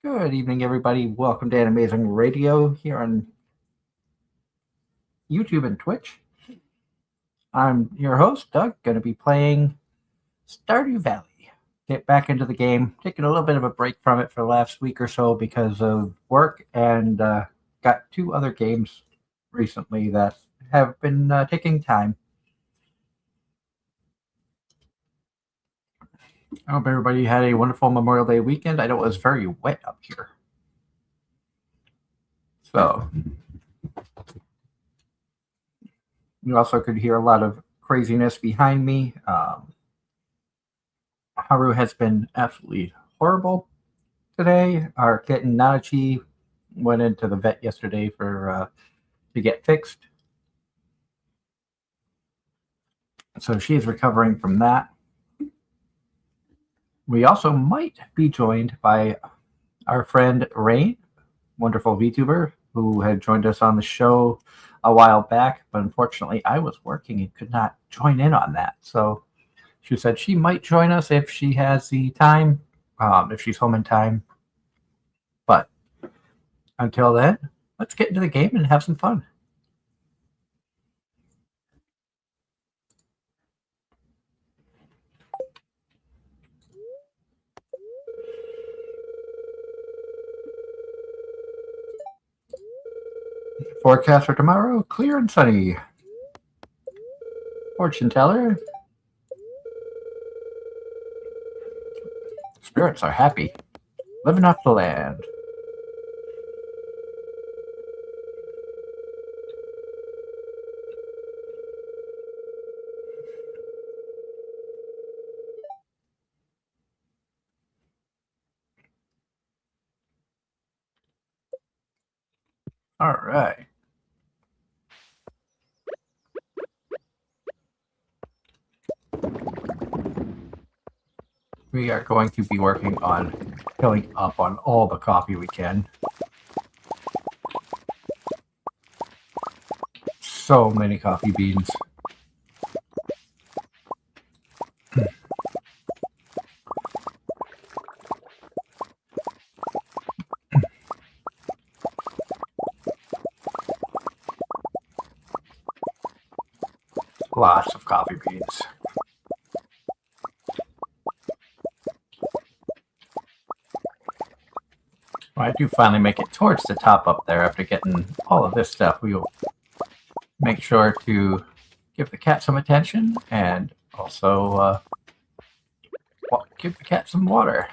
Good evening, everybody. Welcome to Anime-Zing Radio here on YouTube and Twitch. I'm your host, Doug, going to be playing Stardew Valley. Get back into the game, taking a little bit of a break from it for the last week or so because of work, and got two other games recently that have been taking time. I hope everybody had a wonderful Memorial Day weekend. I know it was very wet up here. So, you also could hear a lot of craziness behind me. Haru has been absolutely horrible today. Our kitten Nanachi went into the vet yesterday to get fixed. So she's recovering from that. We also might be joined by our friend Rain, wonderful VTuber, who had joined us on the show a while back, but unfortunately I was working and could not join in on that. So she said she might join us if she has the time, if she's home in time. But until then, let's get into the game and have some fun. Forecast for tomorrow, clear and sunny. Fortune teller. Spirits are happy. Living off the land. All right. We are going to be working on filling up on all the coffee we can. So many coffee beans. Lots of coffee beans. When I do finally make it towards the top up there after getting all of this stuff, we will make sure to give the cat some attention and also give the cat some water.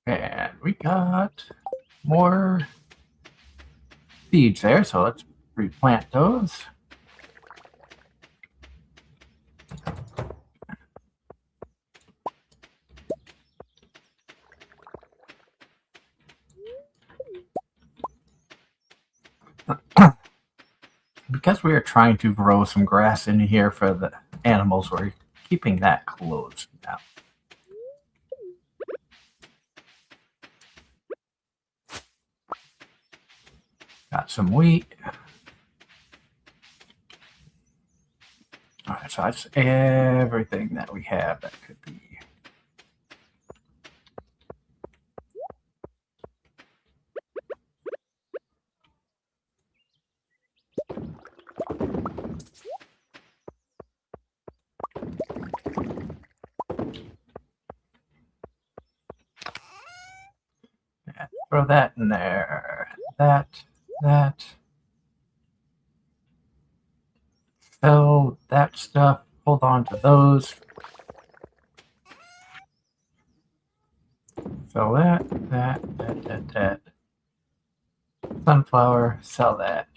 And we got more seeds there, so let's replant those. Because we are trying to grow some grass in here for the animals, we're keeping that closed now. Got some wheat. All right, so that's everything that we have that could be. Yeah, throw that in there. That. Sell that stuff. Hold on to those. Sell that. Sunflower, sell that.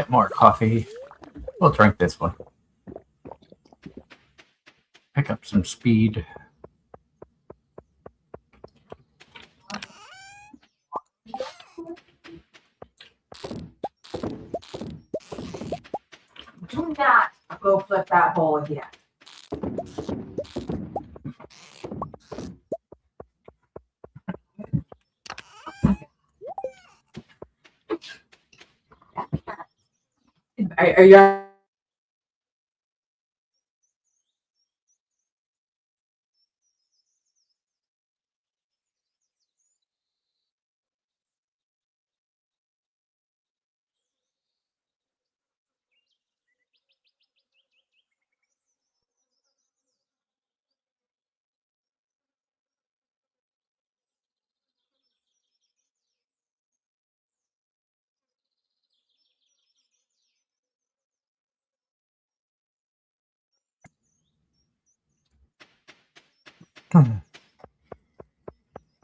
get more coffee. We'll drink this one. Pick up some speed. Do not go flip that bowl again. Are you?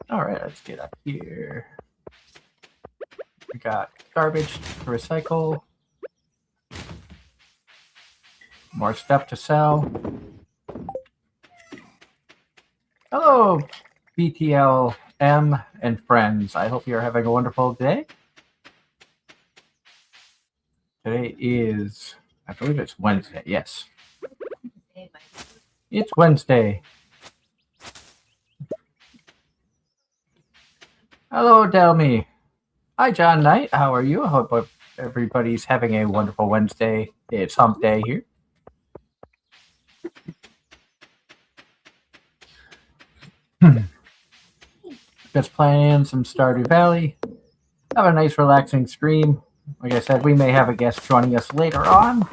All right, let's get up here. We got garbage to recycle. More stuff to sell. Hello, BTLM and friends. I hope you're having a wonderful day. Today is, I believe it's Wednesday. Yes. It's Wednesday. Hello, Delmy. Hi, John Knight. How are you? I hope everybody's having a wonderful Wednesday. It's hump day here. Just playing some Stardew Valley. Have a nice relaxing stream. Like I said, we may have a guest joining us later on.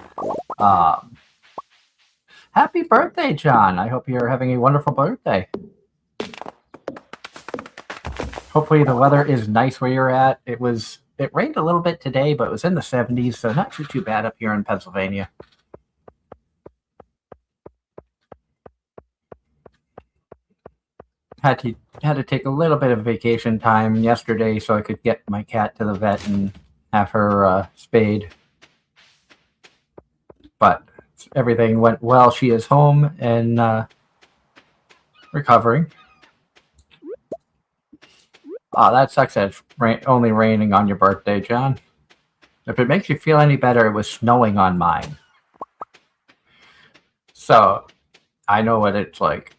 Happy birthday, John. I hope you're having a wonderful birthday. Hopefully the weather is nice where you're at. It rained a little bit today, but it was in the 70s, so not too bad up here in Pennsylvania. Had to take a little bit of vacation time yesterday so I could get my cat to the vet and have her spayed. But everything went well. She is home and recovering. Oh, that sucks that it's only raining on your birthday, John. If it makes you feel any better, it was snowing on mine. So, I know what it's like.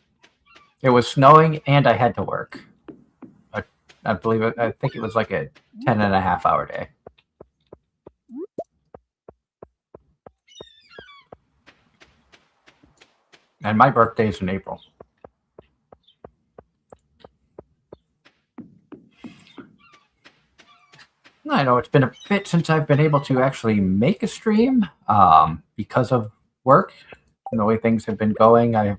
It was snowing and I had to work. I think it was like a 10.5-hour day. And my birthday's in April. I know it's been a bit since I've been able to actually make a stream because of work and the way things have been going. I've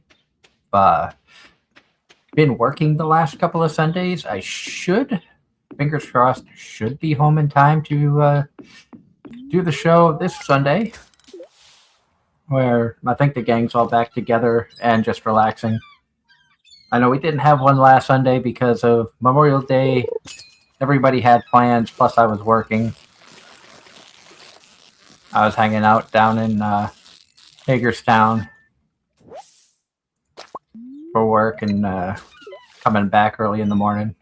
been working the last couple of Sundays. I should, fingers crossed, should be home in time to do the show this Sunday, where I think the gang's all back together and just relaxing. I know we didn't have one last Sunday because of Memorial Day. Everybody had plans, plus I was working. I was hanging out down in Hagerstown for work and coming back early in the morning.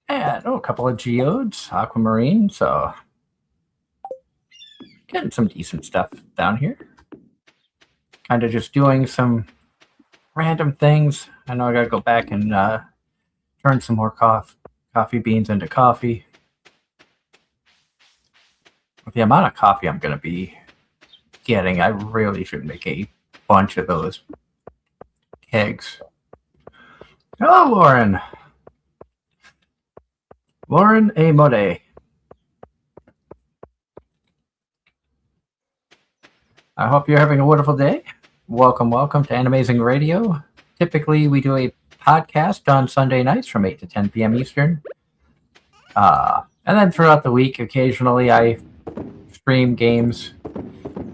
And a couple of geodes, aquamarine, so getting some decent stuff down here. Kind of just doing some random things. I know I gotta go back and turn some more coffee beans into coffee. With the amount of coffee I'm gonna be getting, I really should make a bunch of those kegs. Hello, Lauren. Lauren A. Mode. I hope you're having a wonderful day. Welcome to Anime-Zing Radio. Typically, we do a podcast on Sunday nights from 8 to 10 p.m. Eastern. And then throughout the week, occasionally I stream games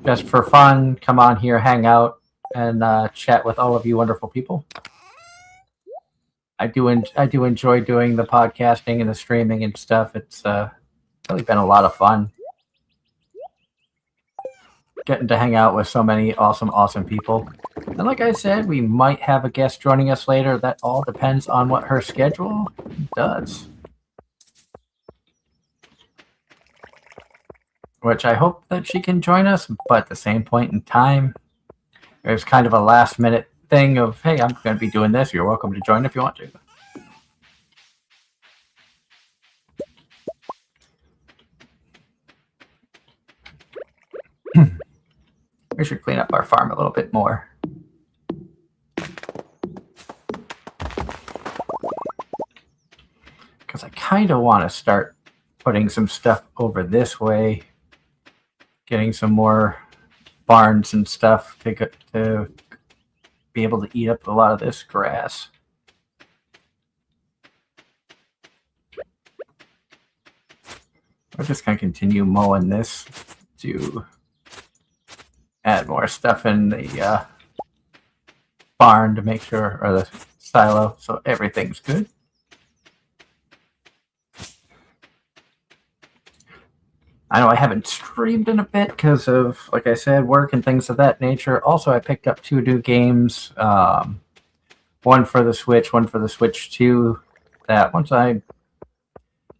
just for fun. Come on here, hang out, and chat with all of you wonderful people. I do enjoy doing the podcasting and the streaming and stuff. It's really been a lot of fun. Getting to hang out with so many awesome people. And like I said, we might have a guest joining us later. That all depends on what her schedule does. Which I hope that she can join us, but at the same point in time, there's kind of a last minute thing of, hey, I'm going to be doing this. You're welcome to join if you want to. We should clean up our farm a little bit more. Because I kind of want to start putting some stuff over this way. Getting some more barns and stuff to be able to eat up a lot of this grass. We're just going to continue mowing this to add more stuff in the barn to make sure, or the silo, so everything's good. I know I haven't streamed in a bit because of, like I said, work and things of that nature. Also, I picked up 2 new games, one for the Switch, one for the Switch 2, that once I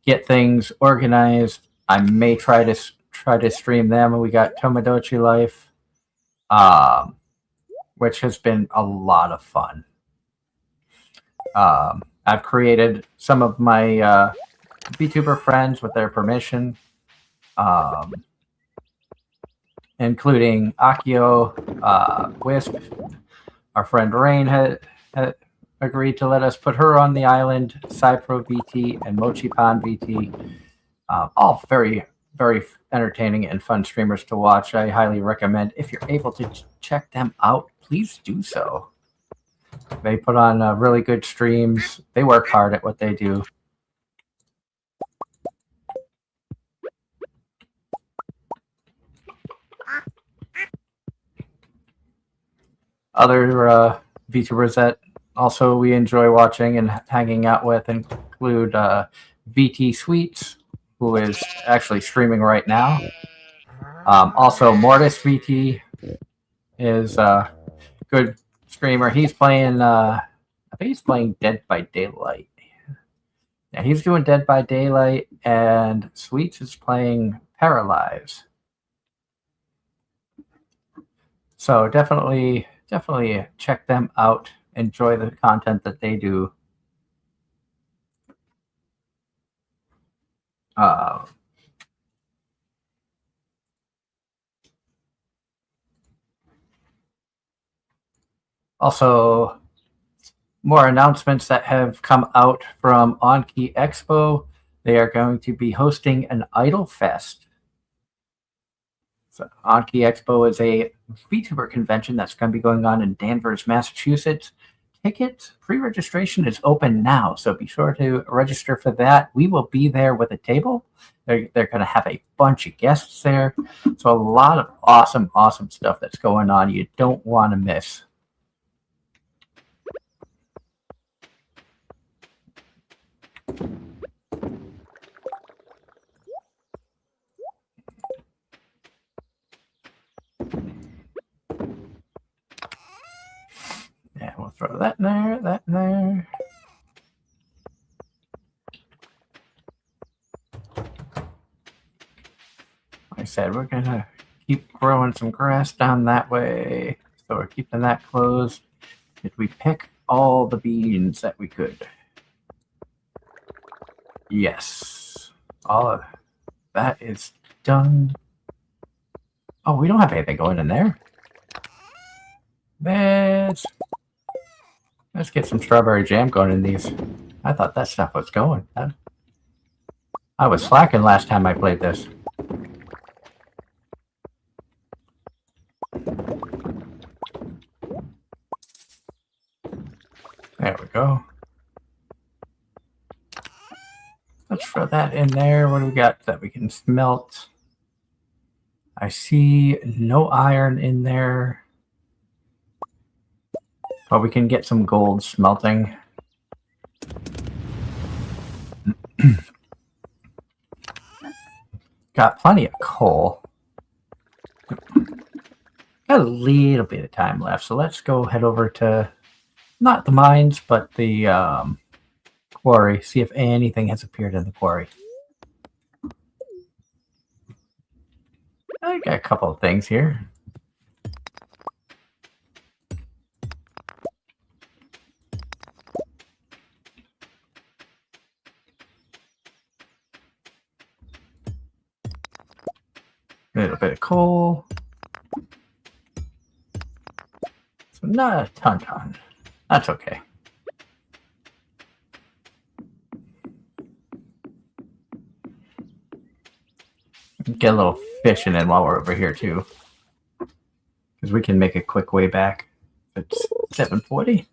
get things organized, I may try to stream them. We got Tomodachi Life, which has been a lot of fun. I've created some of my VTuber friends with their permission, including Akio, Wisp. Our friend Rain had agreed to let us put her on the island, Cypro VT, and Mochipan VT. All very, very entertaining and fun streamers to watch. I highly recommend, if you're able to check them out, please do so. They put on really good streams. They work hard at what they do. Other VTubers that also we enjoy watching and hanging out with include VT Sweets, who is actually streaming right now. Also, Mortis VT is a good streamer. He's playing, I think he's playing Dead by Daylight. Yeah, he's doing Dead by Daylight, and Sweets is playing Paralyze. So definitely check them out. Enjoy the content that they do. Also, more announcements that have come out from Anki Expo. They are going to be hosting an Idol Fest. So Anki Expo is a VTuber convention that's going to be going on in Danvers, Massachusetts. Tickets, pre-registration is open now, so be sure to register for that. We will be there with a table. They're going to have a bunch of guests there. So a lot of awesome stuff that's going on you don't want to miss. Yeah, we'll throw that in there, that in there. Like I said, we're going to keep growing some grass down that way. So we're keeping that closed. Did we pick all the beans that we could? Yes. All of that is done. Oh, we don't have anything going in there. Let's get some strawberry jam going in these. I thought that stuff was going. I was slacking last time I played this. There we go. Let's throw that in there. What do we got that we can smelt? I see no iron in there. But we can get some gold smelting. Got plenty of coal. Got a little bit of time left, so let's go head over to not the mines, but the quarry. See if anything has appeared in the quarry. I got a couple of things here. A little bit of coal. So not a ton. That's okay. Get a little fishing in while we're over here too. Because we can make a quick way back. It's 7:40.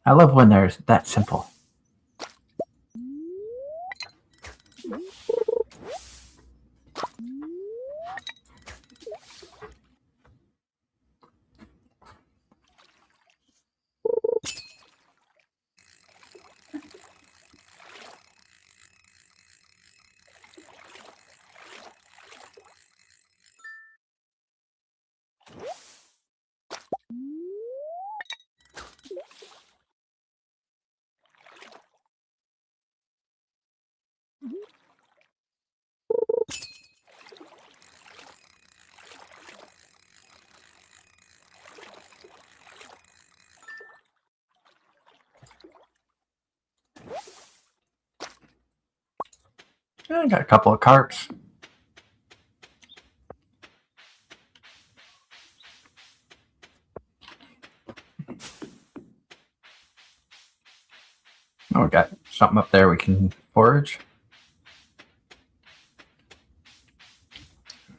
I love when they're that simple. I got a couple of carps. Oh, we got something up there we can forage.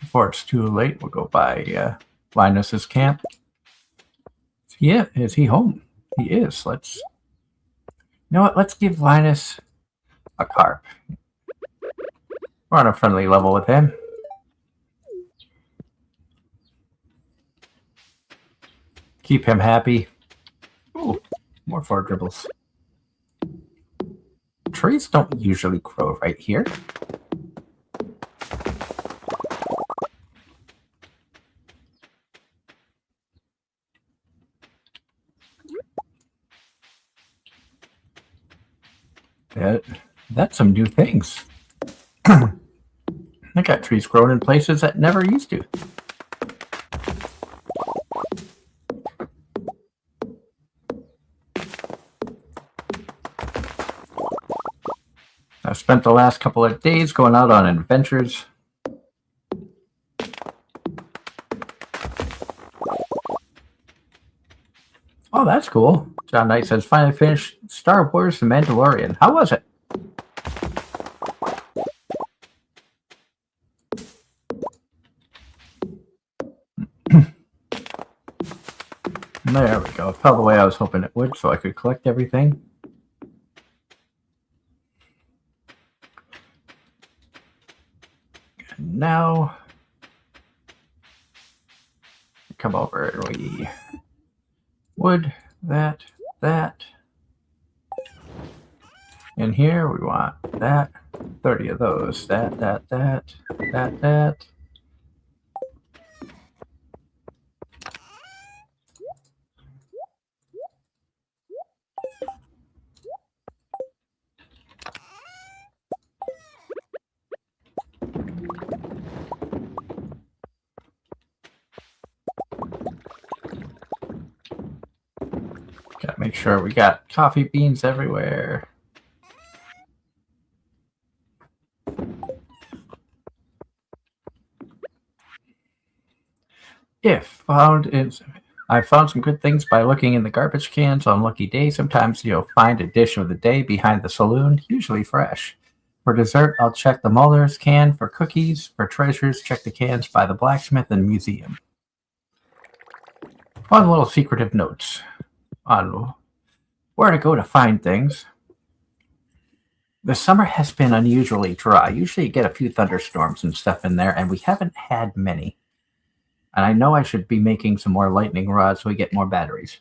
Before it's too late, we'll go by Linus's camp. Yeah, is he home? He is. You know what? Let's give Linus a carp. We're on a friendly level with him. Keep him happy. Ooh, more 4 dribbles. Trees don't usually grow right here. That's some new things. I got trees growing in places that never used to. I've spent the last couple of days going out on adventures. Oh, that's cool. John Knight says, finally finished Star Wars The Mandalorian. How was it? There we go. It fell the way I was hoping it would, so I could collect everything. And now, come over and we wood, that. In here, we want that. 30 of those. That. Gotta make sure we got coffee beans everywhere. I found some good things by looking in the garbage cans on lucky days. Sometimes you'll find a dish of the day behind the saloon, usually fresh. For dessert, I'll check the Muller's can for cookies. For treasures, check the cans by the blacksmith and museum. Fun little secretive notes on where to go to find things. The summer has been unusually dry. Usually you get a few thunderstorms and stuff in there, and we haven't had many. And I know I should be making some more lightning rods so we get more batteries.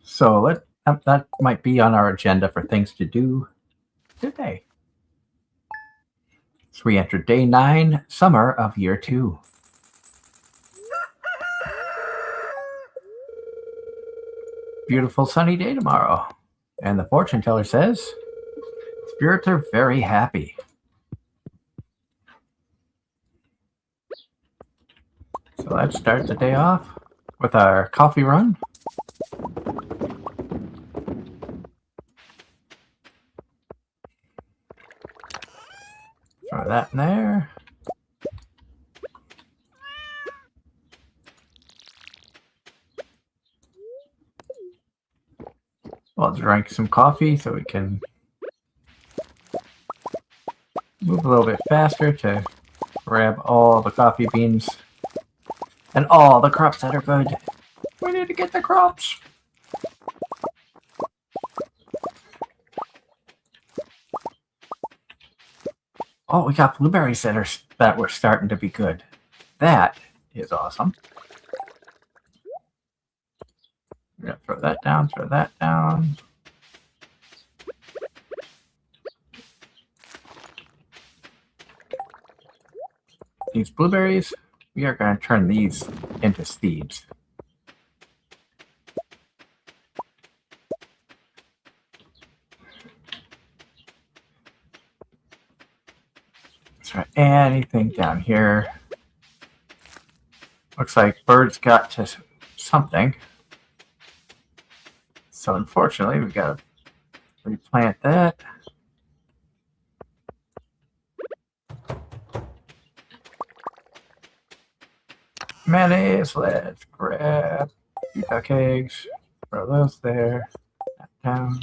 So that might be on our agenda for things to do today. So we enter day 9, summer of year 2. Beautiful sunny day tomorrow. And the fortune teller says, spirits are very happy. So let's start the day off with our coffee run. Throw that in there. We'll drink some coffee so we can move a little bit faster to grab all the coffee beans and all the crops that are good. We need to get the crops. Oh, we got blueberries that were starting to be good. That is awesome. We're gonna throw that down, throw that down. These blueberries, we are going to turn these into seeds. So anything down here. Looks like birds got to something. So unfortunately, we've got to replant that. Mayonnaise, let's grab a few duck eggs, throw those there, that down.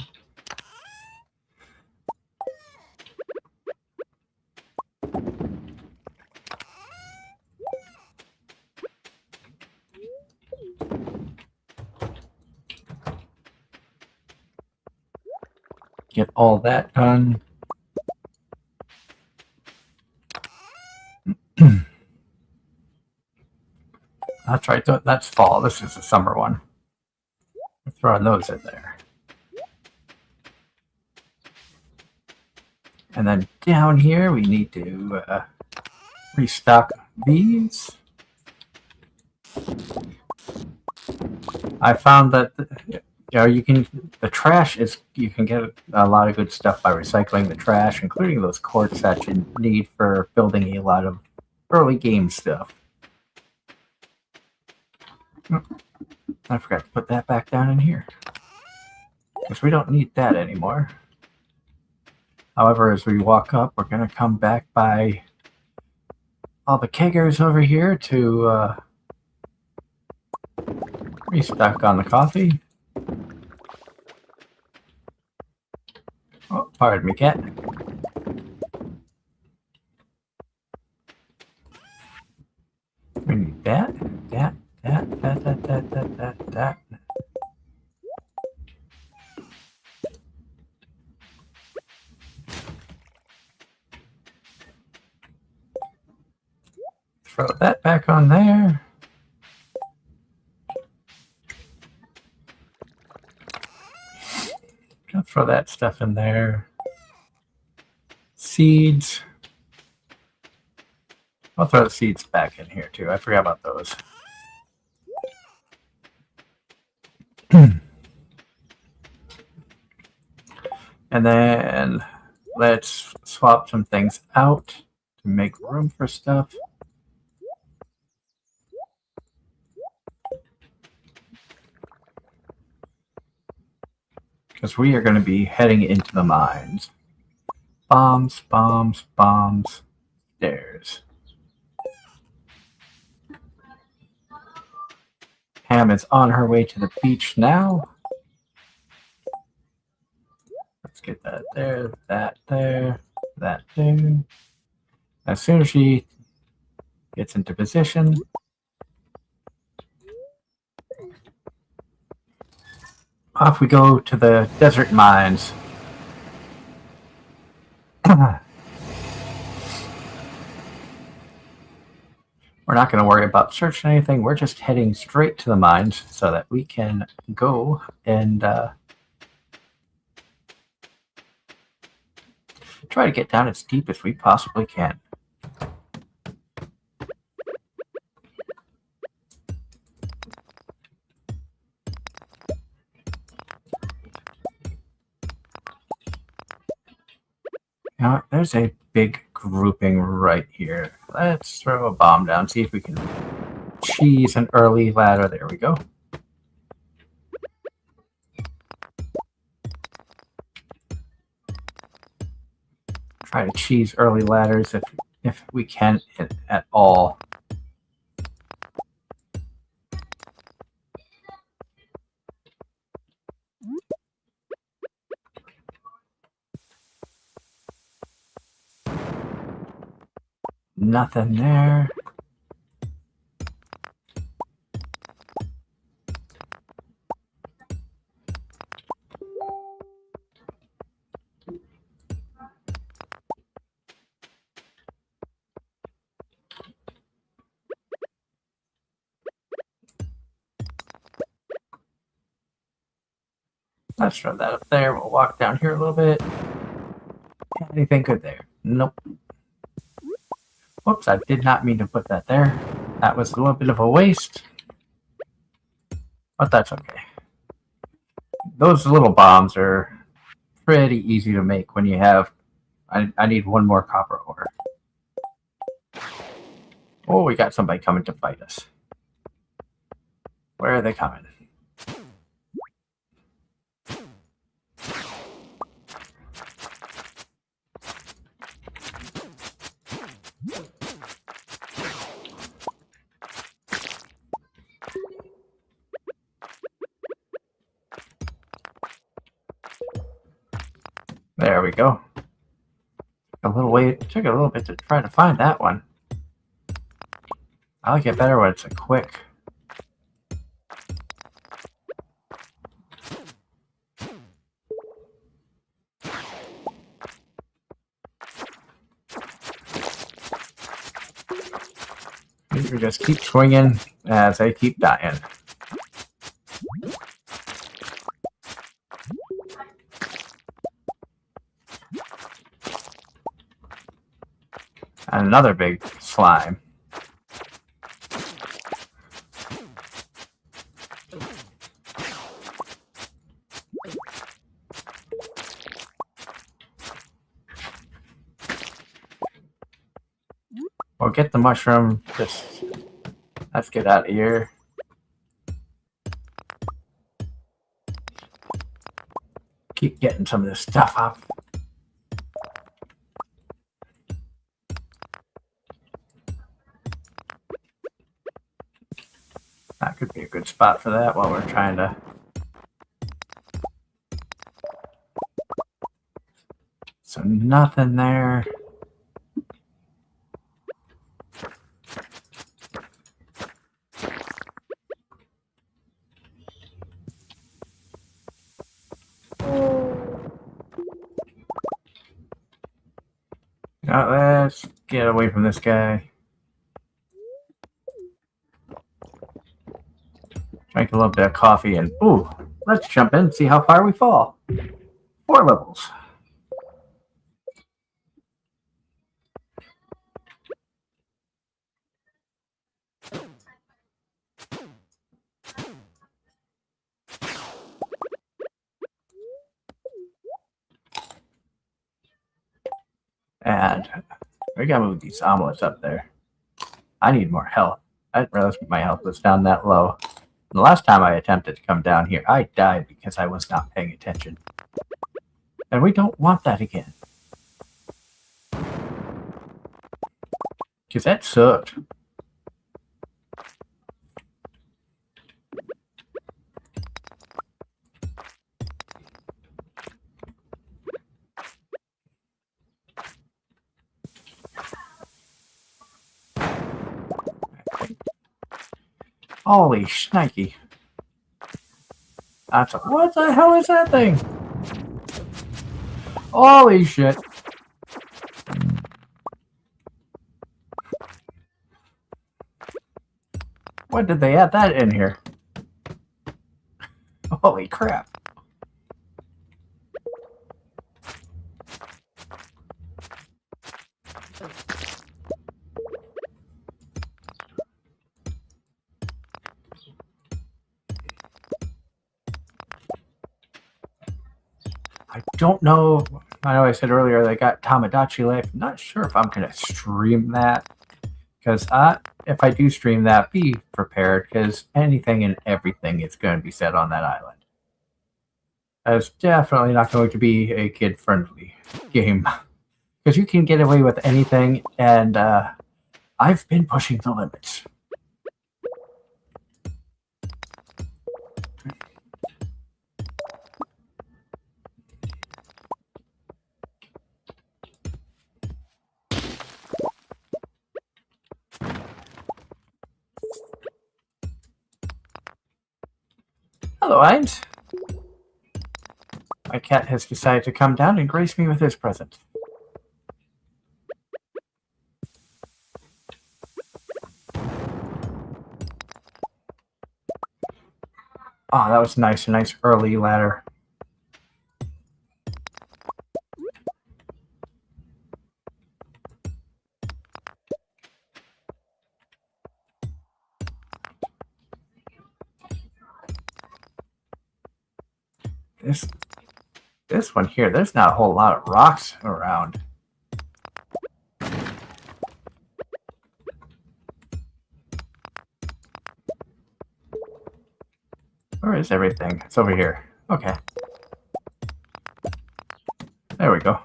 Get all that done. That's right, that's fall. This is the summer one. I'm throwing those in there. And then down here, we need to restock these. I found that the trash is, you can get a lot of good stuff by recycling the trash, including those quartz that you need for building a lot of early game stuff. I forgot to put that back down in here because we don't need that anymore. However, as we walk up, we're going to come back by all the keggers over here to restock on the coffee. Oh, pardon me, cat. We need that. Throw that back on there. I'll throw that stuff in there. Seeds. I'll throw the seeds back in here too. I forgot about those. And then let's swap some things out to make room for stuff. Because we are going to be heading into the mines. Bombs, bombs, bombs, stairs. Pam is on her way to the beach now. get that there, that there, that there. As soon as she gets into position, off we go to the desert mines. We're not going to worry about searching anything. We're just heading straight to the mines so that we can go and try to get down as deep as we possibly can. Now, there's a big grouping right here. Let's throw a bomb down, see if we can cheese an early ladder. There we go. Try to cheese early ladders if we can at all. Nothing there. Let's throw that up there. We'll walk down here a little bit. Anything good there? Nope. Whoops, I did not mean to put that there. That was a little bit of a waste. But that's okay. Those little bombs are pretty easy to make when you have... I need one more copper ore. Oh, we got somebody coming to fight us. Where are they coming? There we go. Took a little bit to try to find that one. I like it better when it's a quick. We just keep swinging as they keep dying. And another big slime. We'll get the mushroom. Let's get out of here. Keep getting some of this stuff off. That could be a good spot for that while we're trying to... So nothing there. Now let's get away from this guy. Drink a little bit of coffee and ooh, let's jump in and see how far we fall. 4 levels. And we gotta move these omelets up there. I need more health. I didn't realize my health was down that low. The last time I attempted to come down here, I died because I was not paying attention. And we don't want that again. Because that sucked. Holy shnikey. What the hell is that thing? Holy shit. When did they add that in here? Holy crap. I don't know. I know I said earlier they got Tamagotchi Life. I'm not sure if I'm going to stream that. Because if I do stream that, be prepared. Because anything and everything is going to be said on that island. It's definitely not going to be a kid-friendly game. Because you can get away with anything. And I've been pushing the limits. Hello, Imes. My cat has decided to come down and grace me with his present. Oh, that was nice. A nice early ladder. This one here, there's not a whole lot of rocks around. Where is everything? It's over here. Okay. There we go.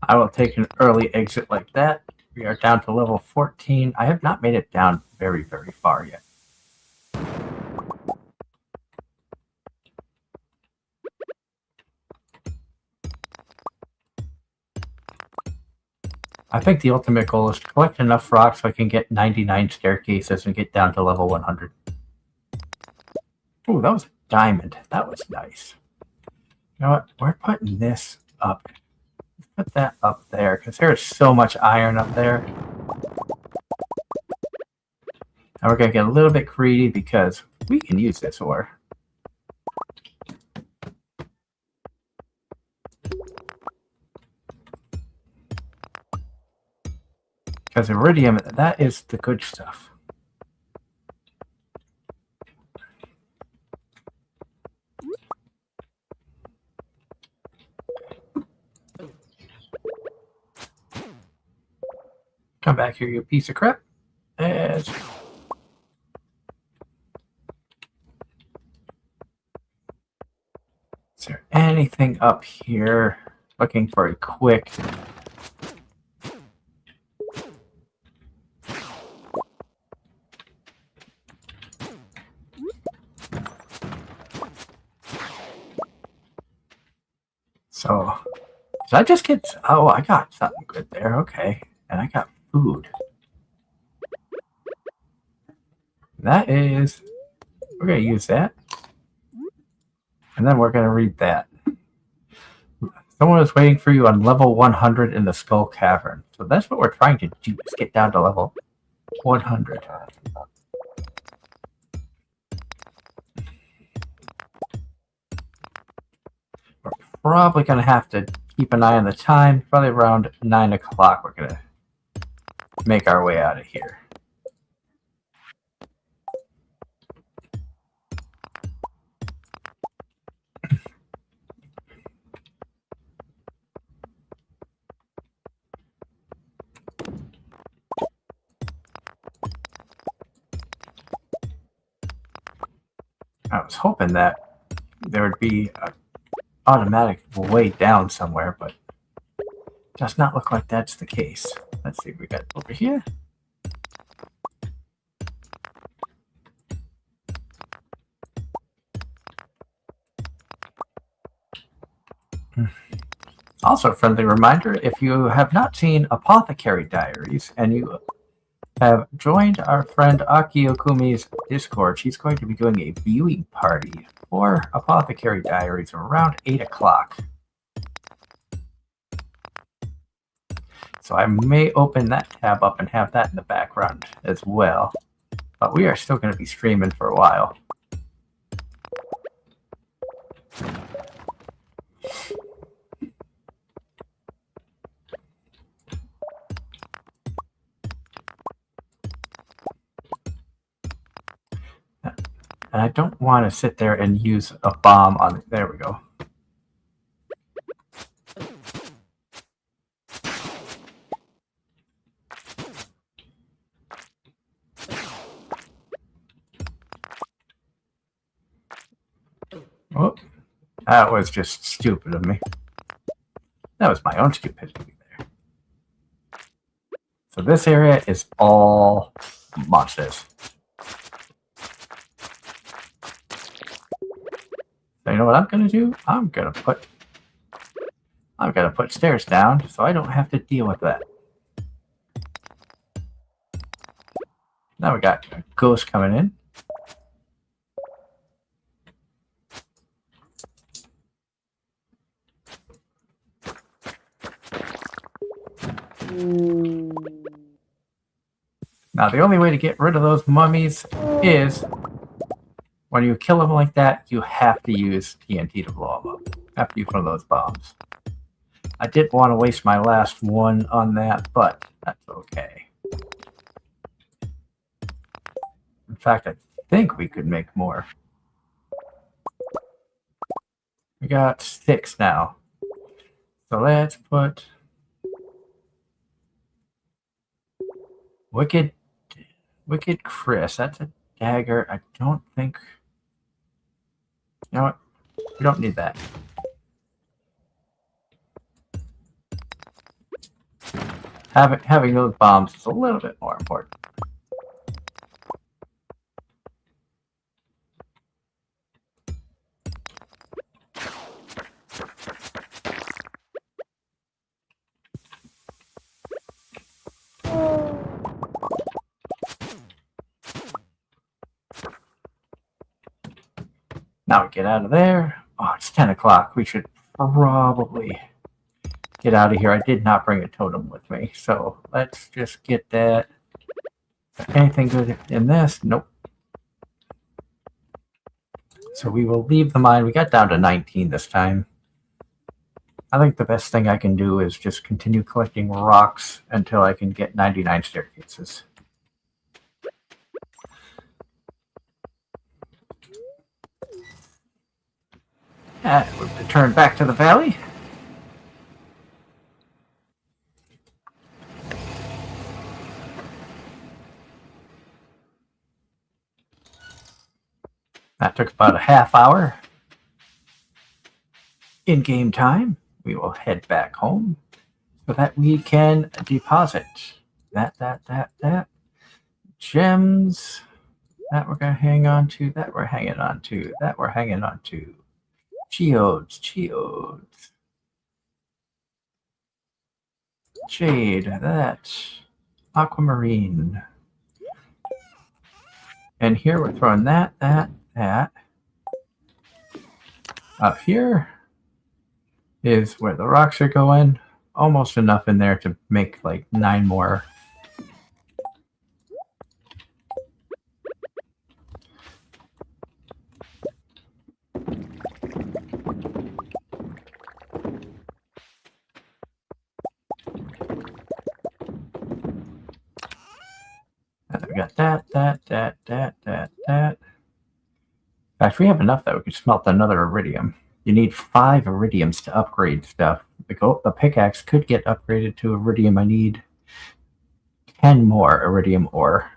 I will take an early exit like that. We are down to level 14. I have not made it down very, very far yet. I think the ultimate goal is to collect enough rocks so I can get 99 staircases and get down to level 100. Ooh, that was a diamond. That was nice. You know what? We're putting this up. Put that up there, because there is so much iron up there. And we're going to get a little bit greedy because we can use this ore. Because iridium, that is the good stuff. Come back here, you piece of crap. Is there anything up here? Looking for a quick... So, did I just get... Oh, I got something good there. Okay. And I got food. That is... We're going to use that. And then we're going to read that. Someone is waiting for you on level 100 in the Skull Cavern. So that's what we're trying to do, is get down to level 100. We're probably going to have to keep an eye on the time. Probably around 9 o'clock we're going to make our way out of here. I was hoping that there would be an automatic way down somewhere, but it does not look like that's the case. Let's see what we got over here. Also, a friendly reminder, if you have not seen Apothecary Diaries and you have joined our friend Aki Okumi's Discord, she's going to be doing a viewing party for Apothecary Diaries around 8 o'clock. So I may open that tab up and have that in the background as well. But we are still going to be streaming for a while. And I don't want to sit there and use a bomb on it. There we go. Oh, that was just stupid of me. That was my own stupidity there. So this area is all monsters. So you know what I'm gonna do? I'm gonna put stairs down so I don't have to deal with that. Now we got a ghost coming in. Now the only way to get rid of those mummies is when you kill them like that, you have to use TNT to blow them up. You have to use one of those bombs. I didn't want to waste my last one on that, but that's okay. In fact, I think we could make more. We got 6 now. So let's put Wicked Chris. That's a dagger. I don't think... You know what? We don't need that. Having those bombs is a little bit more important. Now we get out of there. Oh, it's 10 o'clock. We should probably get out of here. I did not bring a totem with me, so let's just get that. Anything good in this? Nope. So we will leave the mine. We got down to 19 this time. I think the best thing I can do is just continue collecting rocks until I can get 99 staircases. And we'll return back to the valley. That took about a half hour. In game time, we will head back home so that we can deposit that gems that we're going to hang on to, that we're hanging on to, that we're hanging on to. Geodes. Jade, that. Aquamarine. And here we're throwing that. Up here is where the rocks are going. Almost enough in there to make like 9 more. And we got that. In fact, we have enough that we could smelt another iridium. You need 5 iridiums to upgrade stuff. The pickaxe could get upgraded to iridium. I need 10 more iridium ore.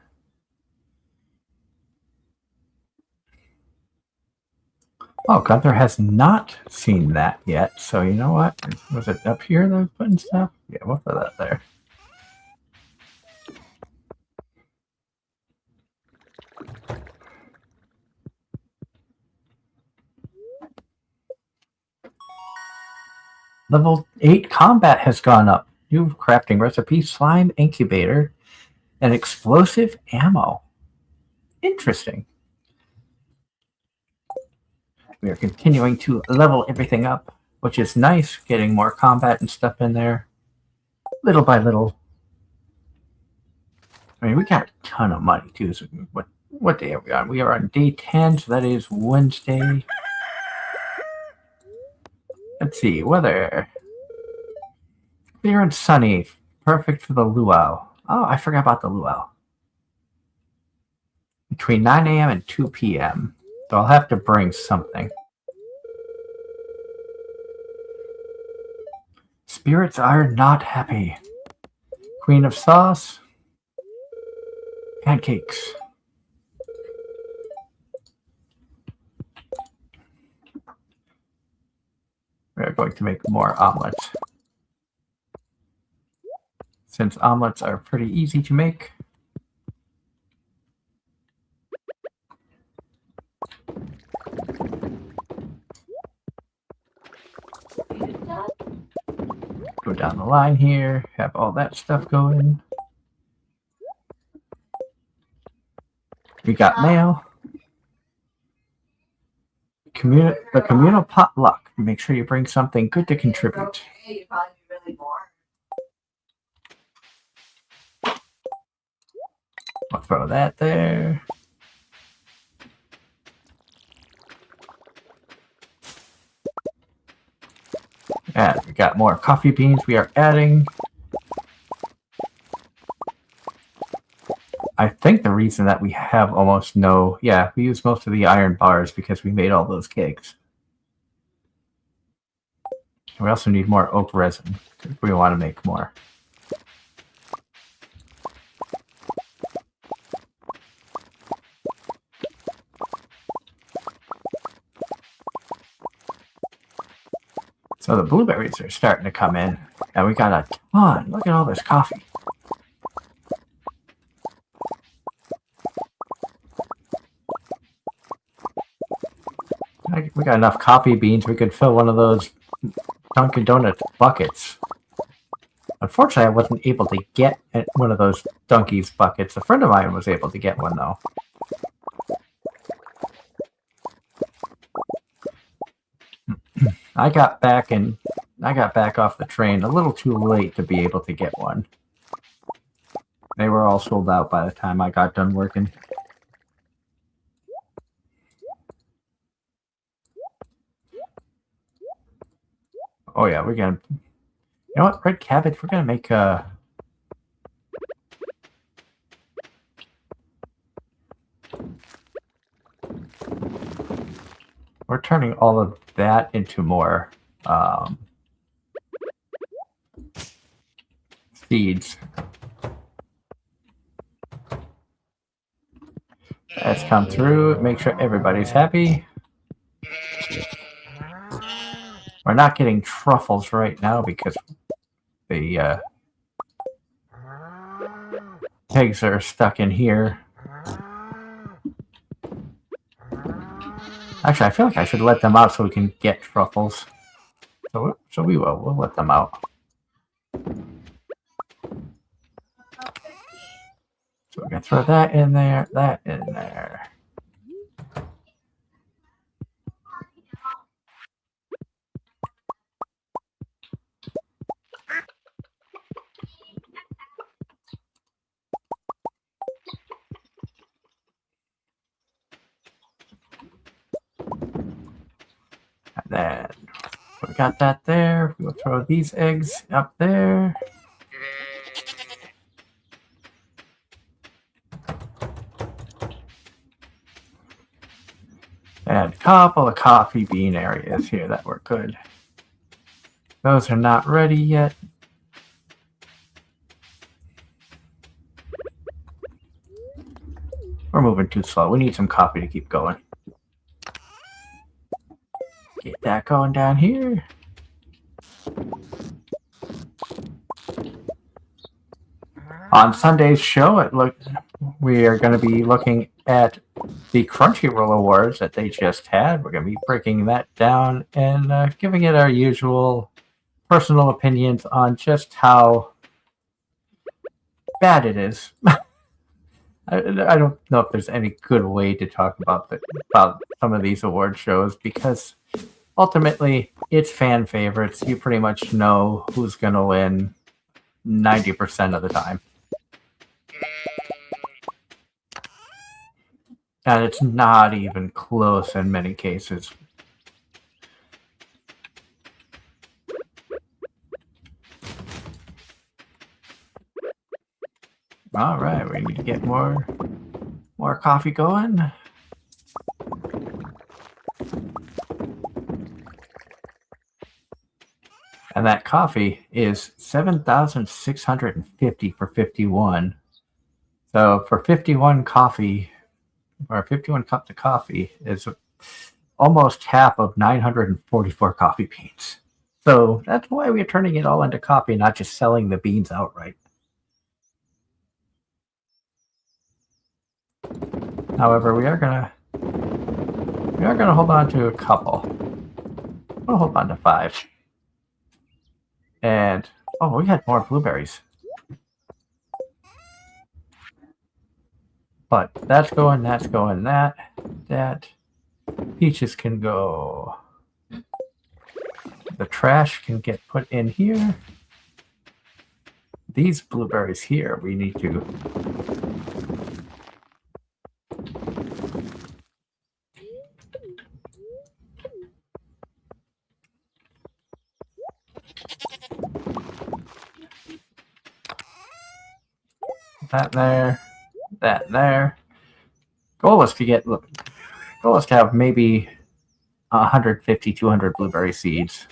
Oh, Gunther has not seen that yet. So you know what? Was it up here that I was putting stuff? Yeah, we'll put that there. Level 8 combat has gone up. New crafting recipe, slime incubator, and explosive ammo. Interesting. We are continuing to level everything up, which is nice, getting more combat and stuff in there, little by little. I mean, we got a ton of money, too. So what day are we on? We are on day 10, so that is Wednesday. Let's see, weather. Clear and sunny, perfect for the luau. Oh, I forgot about the luau. Between 9 a.m. and 2 p.m. So I'll have to bring something. Spirits are not happy. Queen of sauce. Pancakes. We're going to make more omelets. Since omelets are pretty easy to make. Go down the line here, have all that stuff going. We got mail. The communal potluck. Make sure you bring something good to contribute. I'll throw that there. And we got more coffee beans we are adding. I think the reason that we have almost no... Yeah, we use most of the iron bars because we made all those cakes. We also need more oak resin if we want to make more. So the blueberries are starting to come in, and we got a ton. Look at all this coffee. We got enough coffee beans. We could fill one of those Dunkin' Donuts buckets. Unfortunately, I wasn't able to get one of those Dunkies buckets. A friend of mine was able to get one, though. I got back off the train a little too late to be able to get one. They were all sold out by the time I got done working. Oh yeah, we're gonna... You know what? Red cabbage, we're gonna make we're turning all of that into more seeds. Let's come through, make sure everybody's happy. We're not getting truffles right now because the pigs are stuck in here. Actually, I feel like I should let them out so we can get truffles. So we will. We'll let them out. So we're going to throw that in there, that in there. And then we got that there. We'll throw these eggs up there. And a couple of coffee bean areas here that were good. Those are not ready yet. We're moving too slow. We need some coffee to keep going. Get that going down here. On Sunday's show, we are going to be looking at the Crunchyroll Awards that they just had. We're going to be breaking that down and giving it our usual personal opinions on just how bad it is. I don't know if there's any good way to talk about about some of these award shows because ultimately it's fan favorites. You pretty much know who's going to win 90% of the time. And it's not even close in many cases. All right, we need to get more coffee going. And that coffee is 7,650 for 51. So for 51 coffee, or 51 cups of coffee, is almost half of 944 coffee beans. So that's why we're turning it all into coffee, not just selling the beans outright. However, we are gonna hold on to a couple. We'll hold on to 5. And oh, we had more blueberries. But that's going, that. Peaches can go. The trash can get put in here. These blueberries here, we need to that there. Goal is to have maybe 150, 200 blueberry seeds.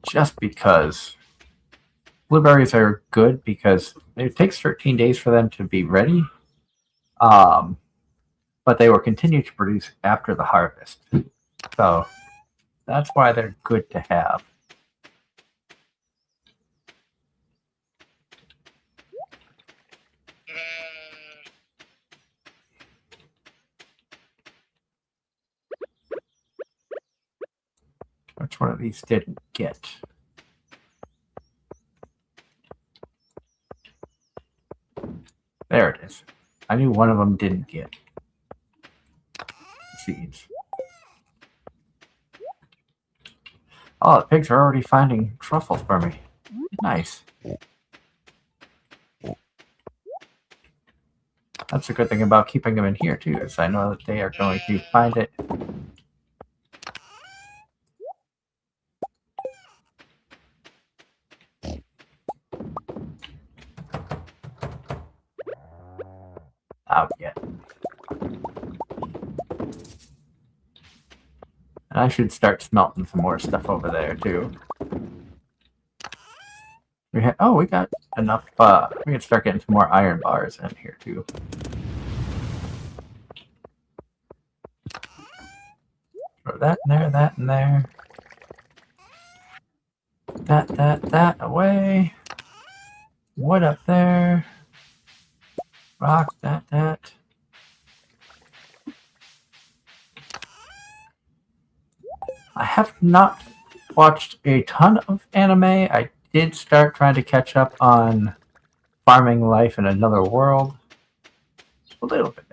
Just because blueberries are good because it takes 13 days for them to be ready. But they will continue to produce after the harvest. So that's why they're good to have. Which one of these didn't get? There it is. I knew one of them didn't get seeds. Oh, the pigs are already finding truffles for me. Nice. That's a good thing about keeping them in here, too, is I know that they are going to find it. Out yet. And I should start smelting some more stuff over there, too. We got enough. We can start getting some more iron bars in here, too. Throw that in there, that in there. That away. Wood up there. Rock, that. I have not watched a ton of anime. I did start trying to catch up on farming life in another world. A little bit.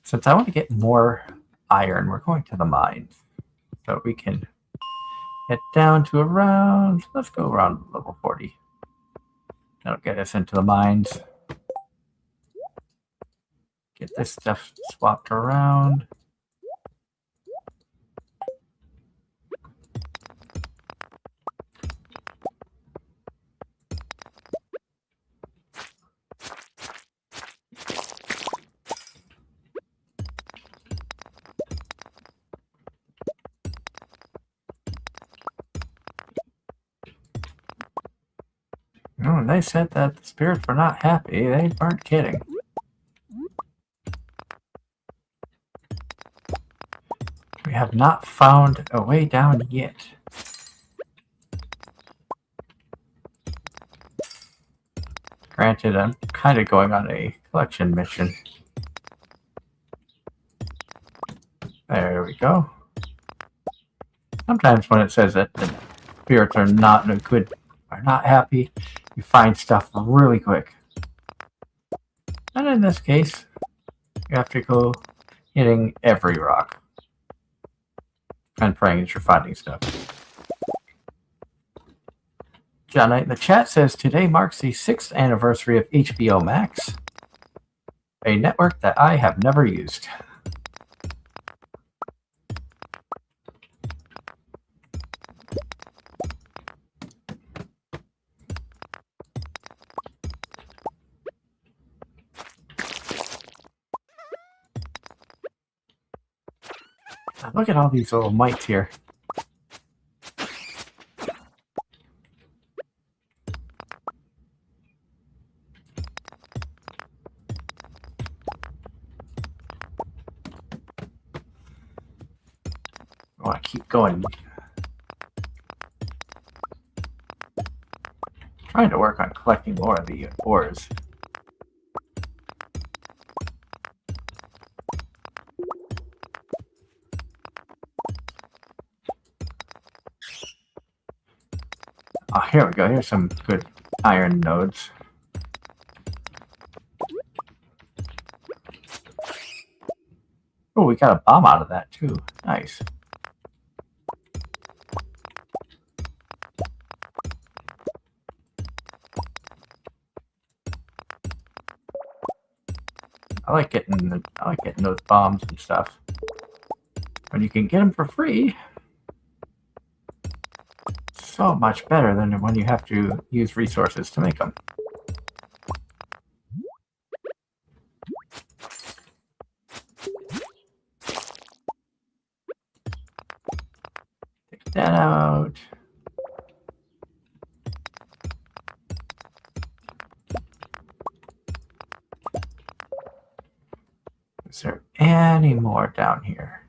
Since I want to get more iron, we're going to the mines. So we can get down to around, let's go around level 40. That'll get us into the mines. Get this stuff swapped around. When they said that the spirits were not happy, they weren't kidding. We have not found a way down yet. Granted, I'm kind of going on a collection mission. There we go. Sometimes when it says that the spirits are not happy, you find stuff really quick. And in this case, you have to go hitting every rock and praying that you're finding stuff. John Knight in the chat says, today marks the 6th anniversary of HBO Max, a network that I have never used. Look at all these little mites here. I want to keep going. Trying to work on collecting more of the ores. Oh, here we go. Here's some good iron nodes. Oh, we got a bomb out of that too. Nice. I like getting those bombs and stuff. When you can get them for free, it's so much better than when you have to use resources to make them. Take that out. Is there any more down here?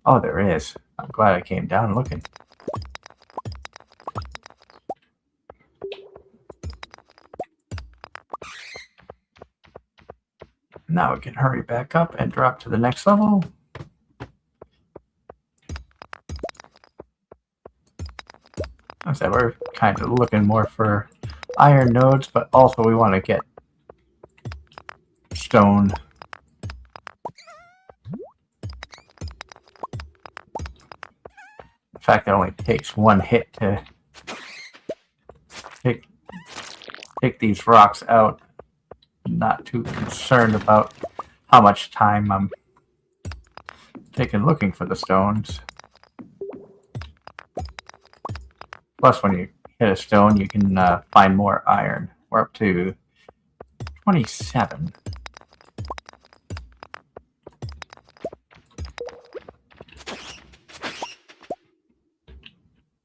Oh, there is. I'm glad I came down looking. Now we can hurry back up and drop to the next level. I said we're kind of looking more for iron nodes, but also we want to get stone. In fact, it only takes one hit to take these rocks out. I'm not too concerned about how much time I'm taking looking for the stones. Plus, when you hit a stone, you can find more iron. We're up to 27.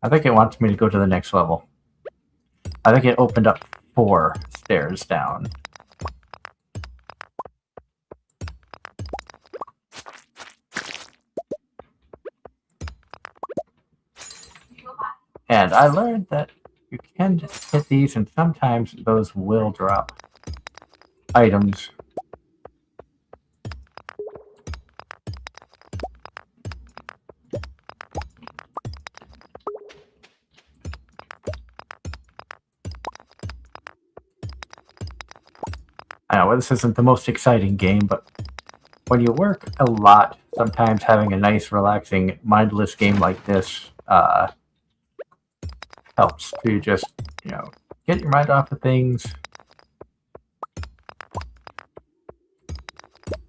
I think it wants me to go to the next level. I think it opened up 4 stairs down. And I learned that you can hit these and sometimes those will drop items. I know this isn't the most exciting game, but when you work a lot, sometimes having a nice, relaxing, mindless game like this helps to just, get your mind off of things.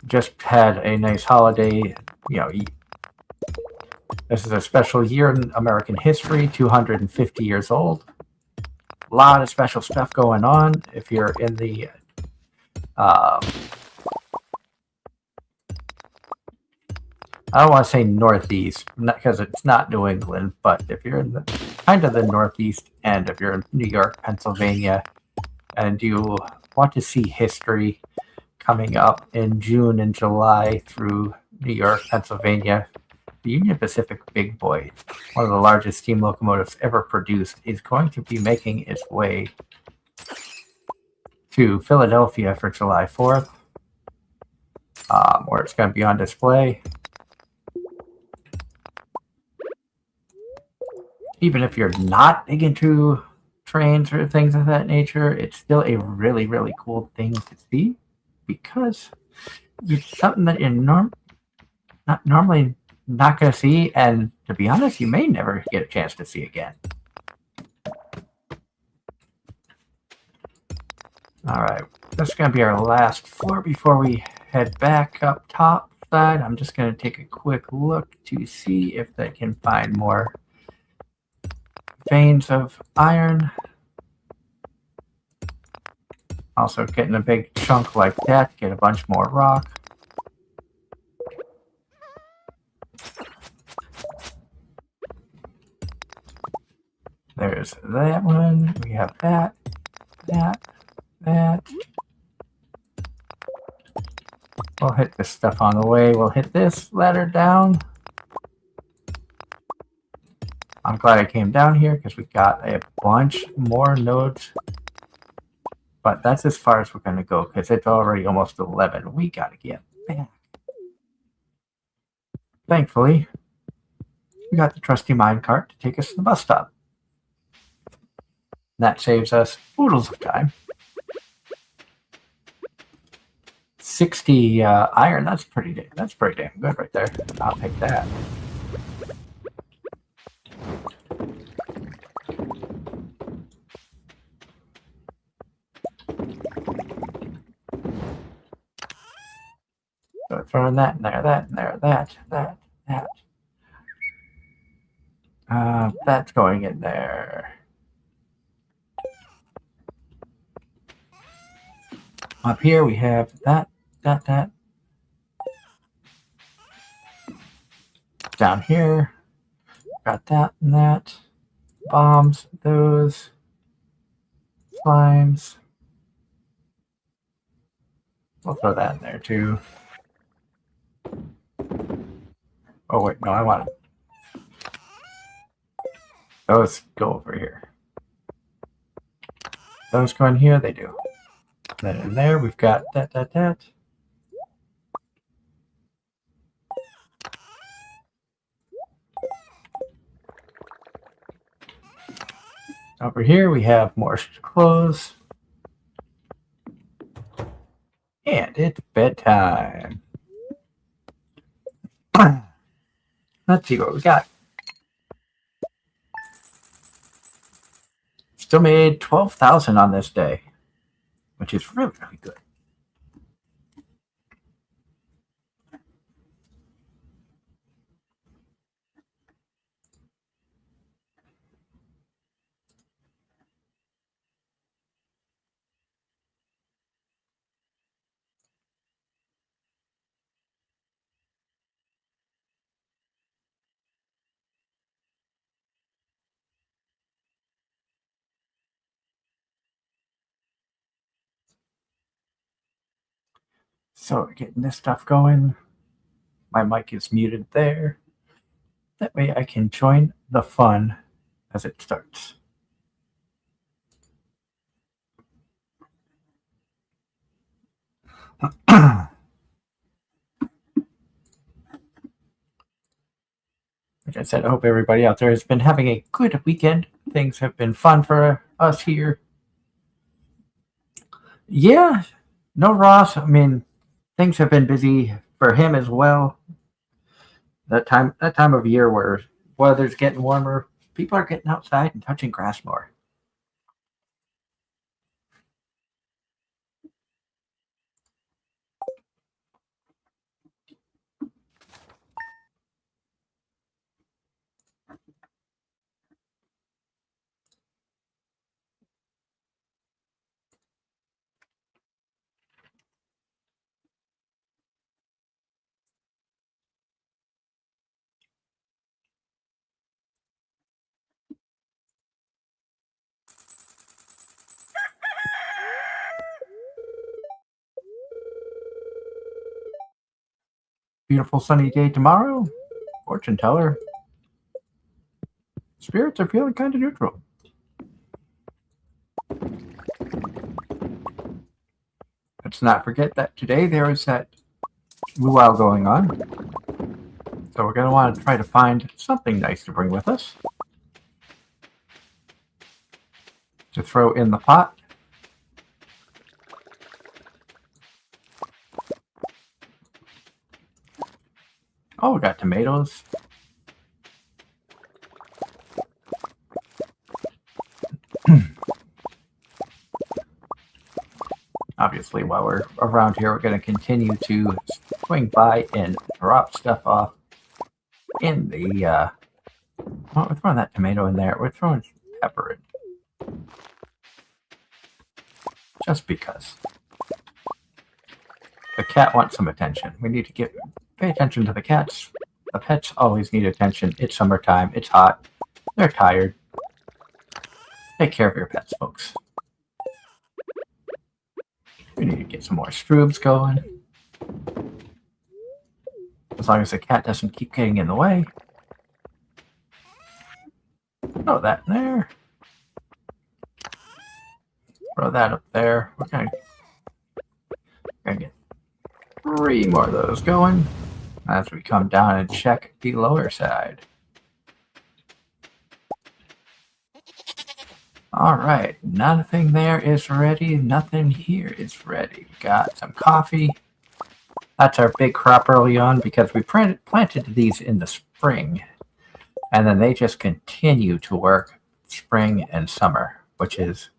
Just had a nice holiday, this is a special year in American history, 250 years old. A lot of special stuff going on. If you're in the I don't want to say northeast, because it's not New England, but if you're in the kind of the northeast end of your New York, Pennsylvania, and you want to see history coming up in June and July through New York, Pennsylvania, the Union Pacific Big Boy, one of the largest steam locomotives ever produced, is going to be making its way to Philadelphia for July 4th, where it's going to be on display. Even if you're not big into trains or things of that nature, it's still a really, really cool thing to see because it's something that you're normally not going to see, and to be honest, you may never get a chance to see again. All right, this is going to be our last floor before we head back up top side. I'm just going to take a quick look to see if they can find more veins of iron. Also getting a big chunk like that, get a bunch more rock. There's that one. We have that. We'll hit this stuff on the way. We'll hit this ladder down. I'm glad I came down here because we got a bunch more nodes. But that's as far as we're going to go because it's already almost 11. We got to get back. Thankfully, we got the trusty minecart to take us to the bus stop. That saves us oodles of time. 60 iron, that's pretty damn good right there. I'll take that. So throwing that in there, that in there, that. That's going in there. Up here we have that. Down here, got that and that. Bombs, those. Slimes. We'll throw that in there too. Oh wait, no, I want it. Those go over here. Those go in here, they do. Then in there we've got that. Over here we have more clothes. And it's bedtime. Let's see what we got. Still made 12,000 on this day, which is really, really good. So getting this stuff going. My mic is muted there. That way I can join the fun as it starts. Like I said, I hope everybody out there has been having a good weekend. Things have been fun for us here. Yeah, no Ross. I mean, things have been busy for him as well. That time of year where weather's getting warmer, people are getting outside and touching grass more. beautiful sunny day tomorrow. Fortune teller. Spirits are feeling kind of neutral. Let's not forget that today there is that luau going on. So we're going to want to try to find something nice to bring with us to throw in the pot. Oh, we got tomatoes. Obviously, while we're around here, we're going to continue to swing by and drop stuff off in the, well, we're throwing that tomato in there. We're throwing pepper in. Just because. The cat wants some attention. We need to pay attention to the cats. The pets always need attention. It's summertime. It's hot. They're tired. Take care of your pets, folks. We need to get some more stroobs going. As long as the cat doesn't keep getting in the way. Throw that in there. Throw that up there. We're gonna get 3 more of those going as we come down and check the lower side. All right, nothing there is ready. Nothing here is ready. Got some coffee. That's our big crop early on because we planted these in the spring. And then they just continue to work spring and summer, which is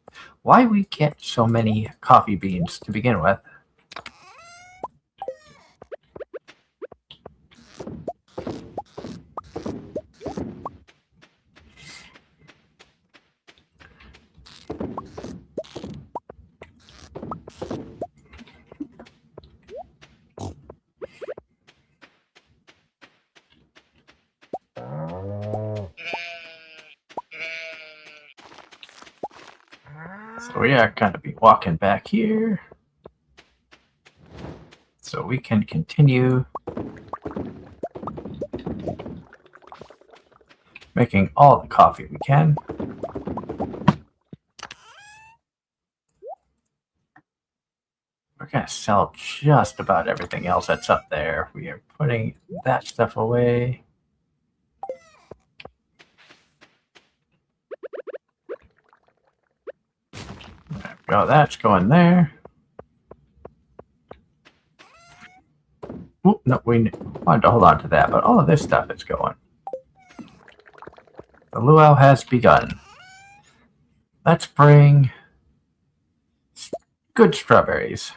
why we get so many coffee beans to begin with. So we are going to be walking back here so we can continue making all the coffee we can. We're going to sell just about everything else that's up there. We are putting that stuff away. Oh, that's going there. Oop, no, we wanted to hold on to that, but all of this stuff is going. The luau has begun. Let's bring good strawberries.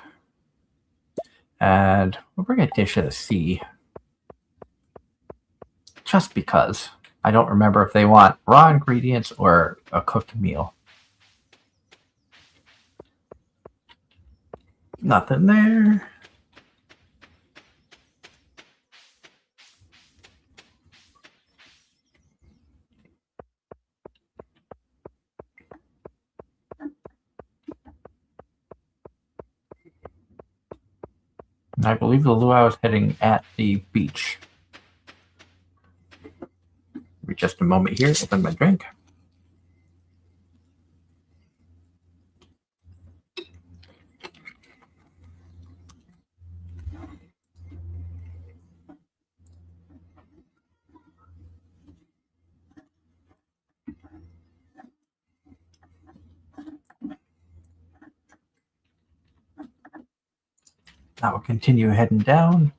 And we'll bring a dish of the sea. Just because. I don't remember if they want raw ingredients or a cooked meal. Nothing there. I believe the luau is heading at the beach. Give me just a moment here, open my drink. Now we'll continue heading down.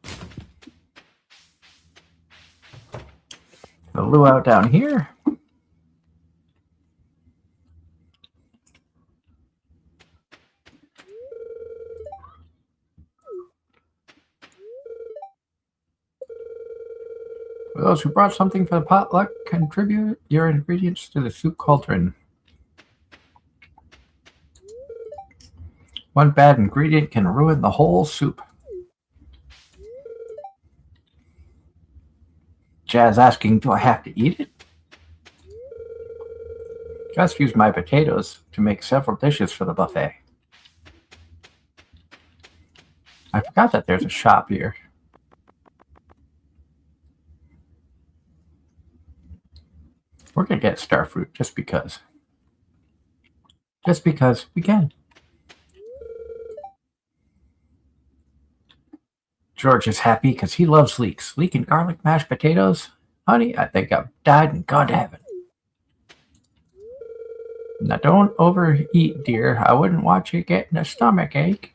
The luau down here. For those who brought something for the potluck, contribute your ingredients to the soup cauldron. One bad ingredient can ruin the whole soup. Jazz asking, do I have to eat it? Just use my potatoes to make several dishes for the buffet. I forgot that there's a shop here. We're gonna get starfruit just because. Just because we can. George is happy because he loves leeks. Leek and garlic mashed potatoes? Honey, I think I've died and gone to heaven. Now don't overeat, dear. I wouldn't want you getting a stomach ache.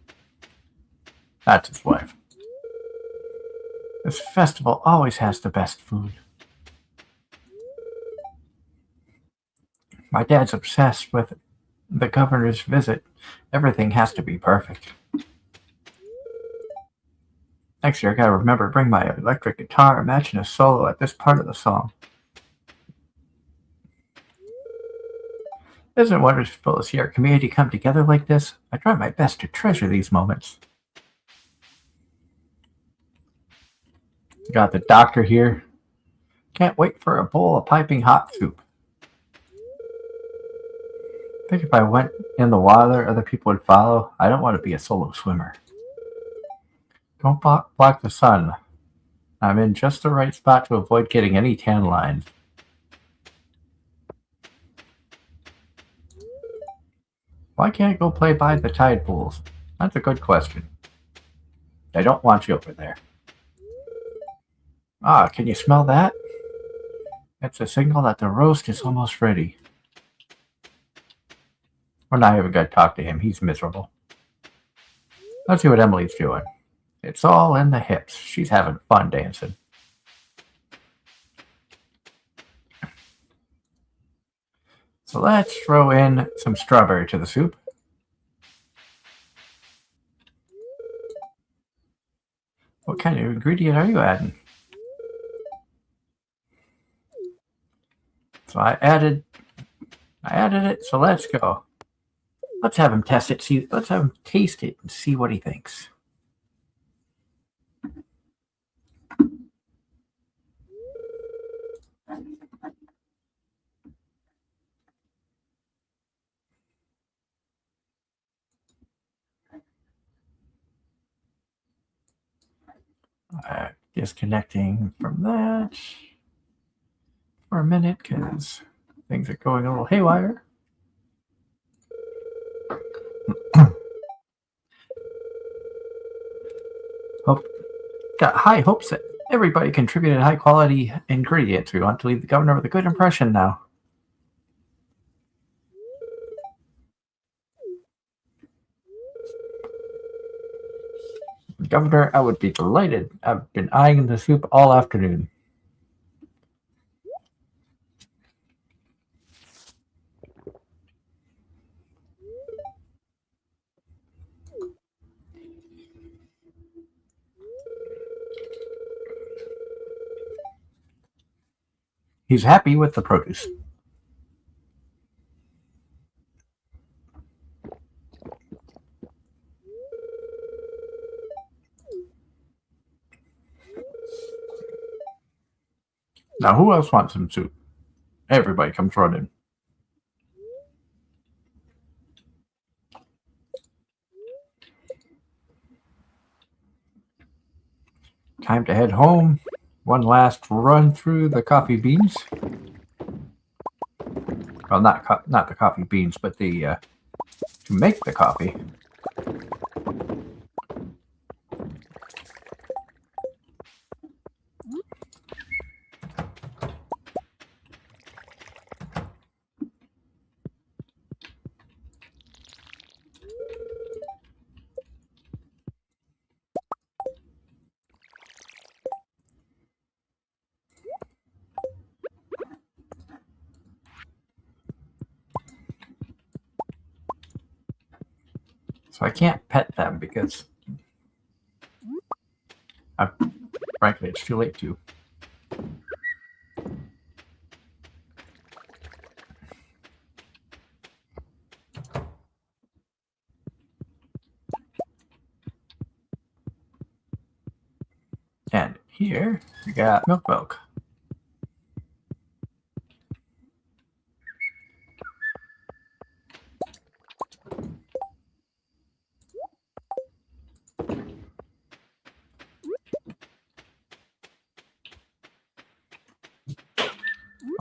That's his wife. This festival always has the best food. My dad's obsessed with the governor's visit. Everything has to be perfect. Next year, I gotta remember to bring my electric guitar. Imagine a solo at this part of the song. Isn't it wonderful to see our community come together like this? I try my best to treasure these moments. Got the doctor here. Can't wait for a bowl of piping hot soup. I think if I went in the water, other people would follow. I don't want to be a solo swimmer. Don't block the sun. I'm in just the right spot to avoid getting any tan lines. Why can't I go play by the tide pools? That's a good question. I don't want you over there. Ah, can you smell that? It's a signal that the roast is almost ready. We're not even going to talk to him. He's miserable. Let's see what Emily's doing. It's all in the hips. She's having fun dancing. So let's throw in some strawberry to the soup. What kind of ingredient are you adding? So I added it, so let's go. Let's have him test it. Let's have him taste it and see what he thinks. Disconnecting from that for a minute because things are going a little haywire. Got high hopes that everybody contributed high quality ingredients. We want to leave the governor with a good impression now. Governor, I would be delighted. I've been eyeing the soup all afternoon. He's happy with the produce. Now, who else wants some soup? Everybody comes running. Time to head home. One last run through the coffee beans. Well, not the coffee beans, but the to make the coffee. So I can't pet them because, frankly, it's too late to. And here we got milk.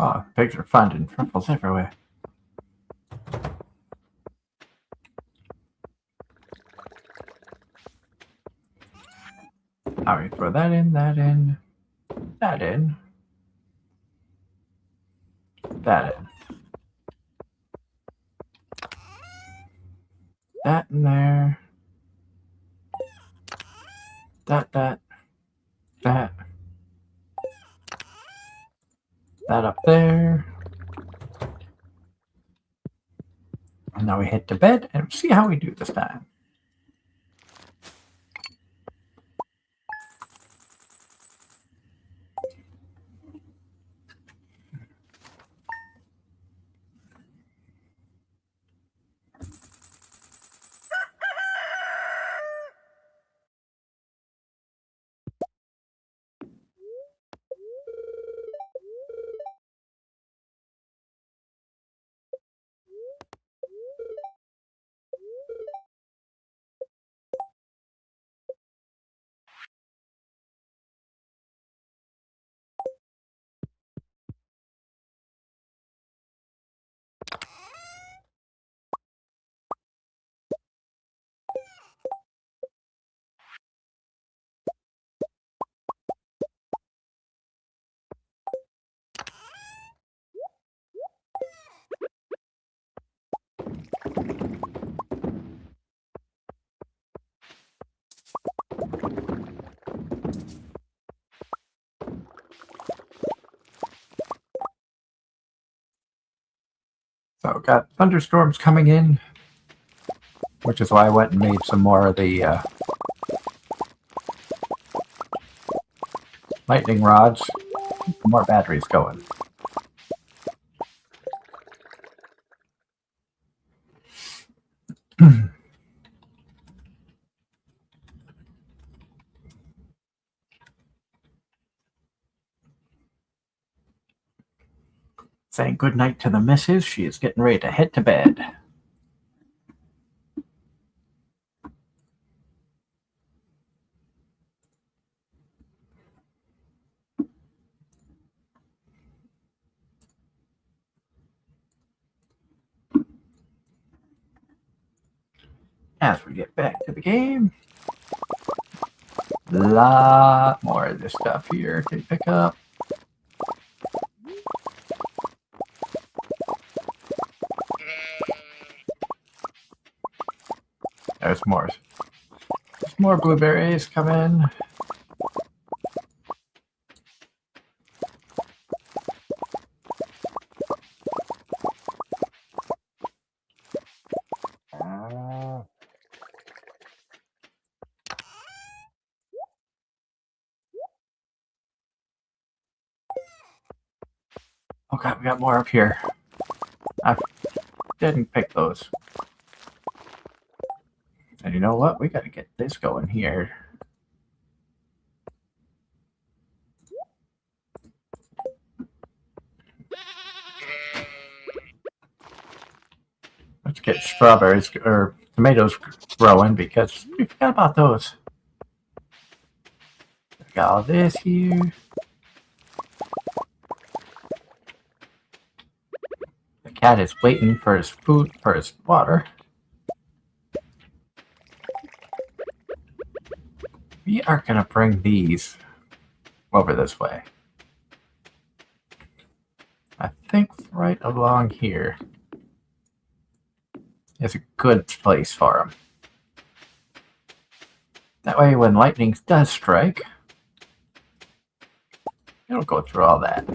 Oh, pigs are finding truffles everywhere. Alright, throw that in, that in, that in, that in. That in there. That. That up there. And now we head to bed and see how we do this time. So got thunderstorms coming in, which is why I went and made some more of the lightning rods. More batteries going. Saying good night to the missus. She is getting ready to head to bed. As we get back to the game, a lot more of this stuff here to pick up. There's more. There's more blueberries coming. Oh god, we got more up here. I didn't pick those. And you know what? We gotta get this going here. Let's get strawberries or tomatoes growing because we forgot about those. Got all this here. The cat is waiting for his food, for his water. We are gonna bring these over this way. I think right along here is a good place for them. That way when lightning does strike, it'll go through all that.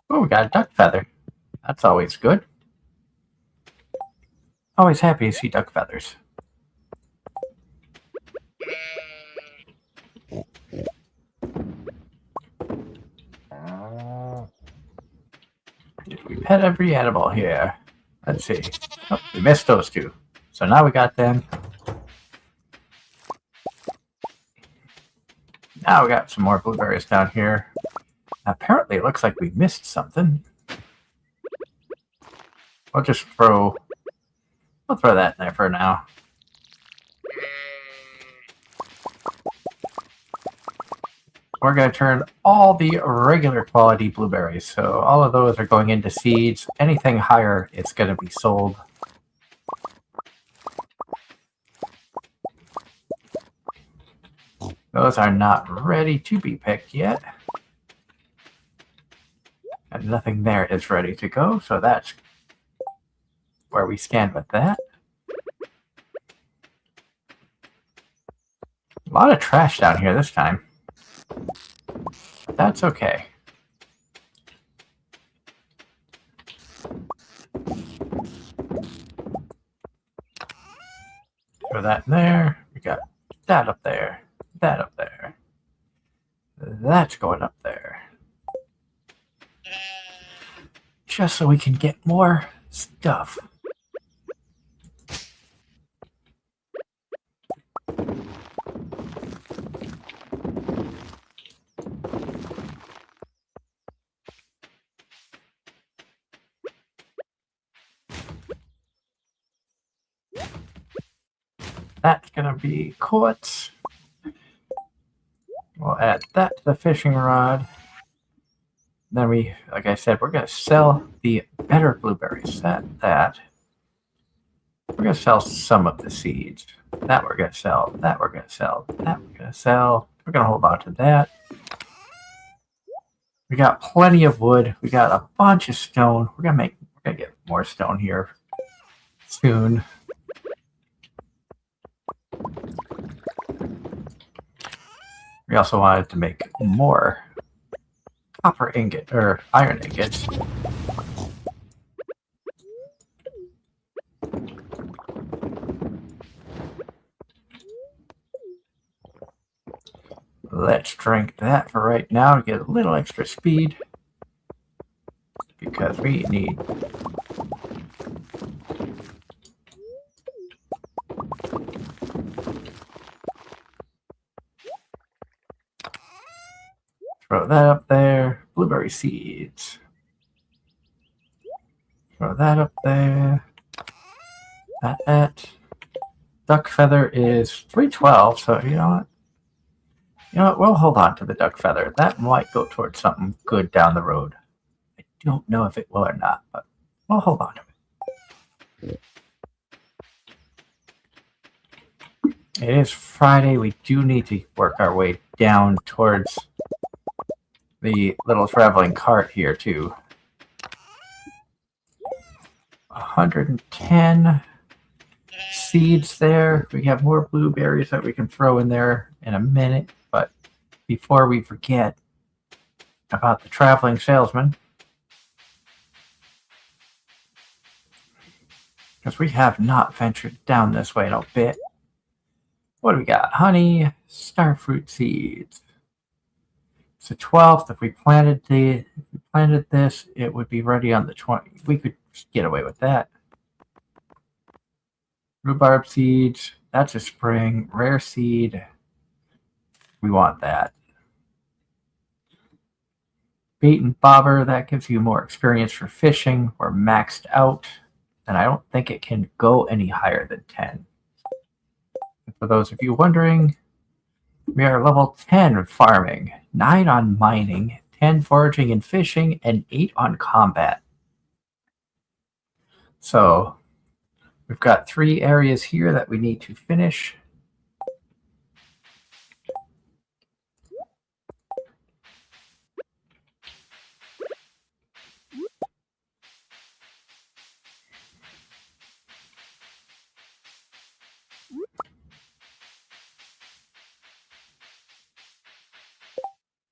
Oh, we got a duck feather. That's always good. Always happy to see duck feathers. Did we pet every animal here? Let's see. Oh, we missed those two. So now we got them. Now we got some more blueberries down here. Apparently, it looks like we missed something. We'll just throw that in there for now. We're going to turn all the regular quality blueberries. So all of those are going into seeds. Anything higher, it's going to be sold. Those are not ready to be picked yet. And nothing there is ready to go, so that's where we stand with that. A lot of trash down here this time. But that's okay. Throw that in there. We got that up there. That up there. That's going up there. Just so we can get more stuff. That's going to be quartz. We'll add that to the fishing rod. Then we, like I said, we're going to sell the better blueberries. That. We're going to sell some of the seeds. That we're going to sell. That we're going to sell. That we're going to sell. We're going to hold on to that. We got plenty of wood. We got a bunch of stone. We're going to get more stone here soon. We also wanted to make more copper ingot or iron ingots. Let's drink that for right now to get a little extra speed because we need throw that up there. Blueberry seeds. Throw that up there. That. Duck feather is 312, so you know what? You know what? We'll hold on to the duck feather. That might go towards something good down the road. I don't know if it will or not, but we'll hold on to it. It is Friday. We do need to work our way down towards the little traveling cart here, too. 110 seeds there. We have more blueberries that we can throw in there in a minute. But before we forget about the traveling salesman, because we have not ventured down this way in a bit. What do we got? Honey, starfruit seeds. It's the 12th. If we planted this, it would be ready on the 20th. We could get away with that. Rhubarb seeds. That's a spring. Rare seed. We want that. Bait and bobber. That gives you more experience for fishing. We're maxed out. And I don't think it can go any higher than 10. For those of you wondering, we are level 10 farming, 9 on mining, 10 foraging and fishing, and 8 on combat. So we've got 3 areas here that we need to finish.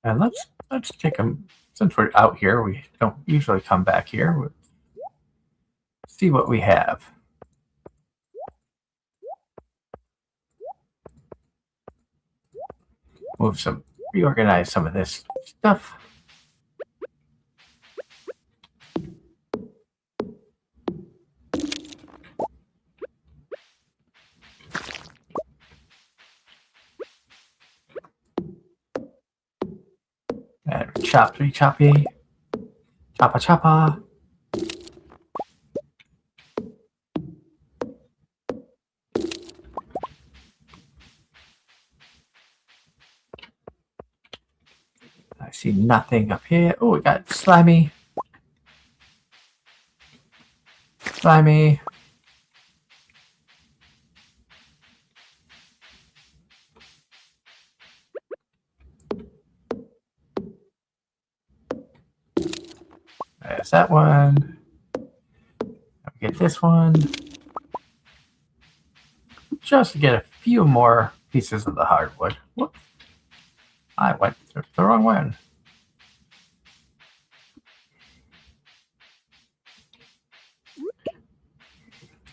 And let's take them, since we're out here, we don't usually come back here. We'll see what we have. Reorganize some of this stuff. Choppy choppy. Choppa choppa. I see nothing up here. Oh, we got slimy. Slimy. There's that one. Get this one. Just to get a few more pieces of the hardwood. Whoops. I went the wrong one.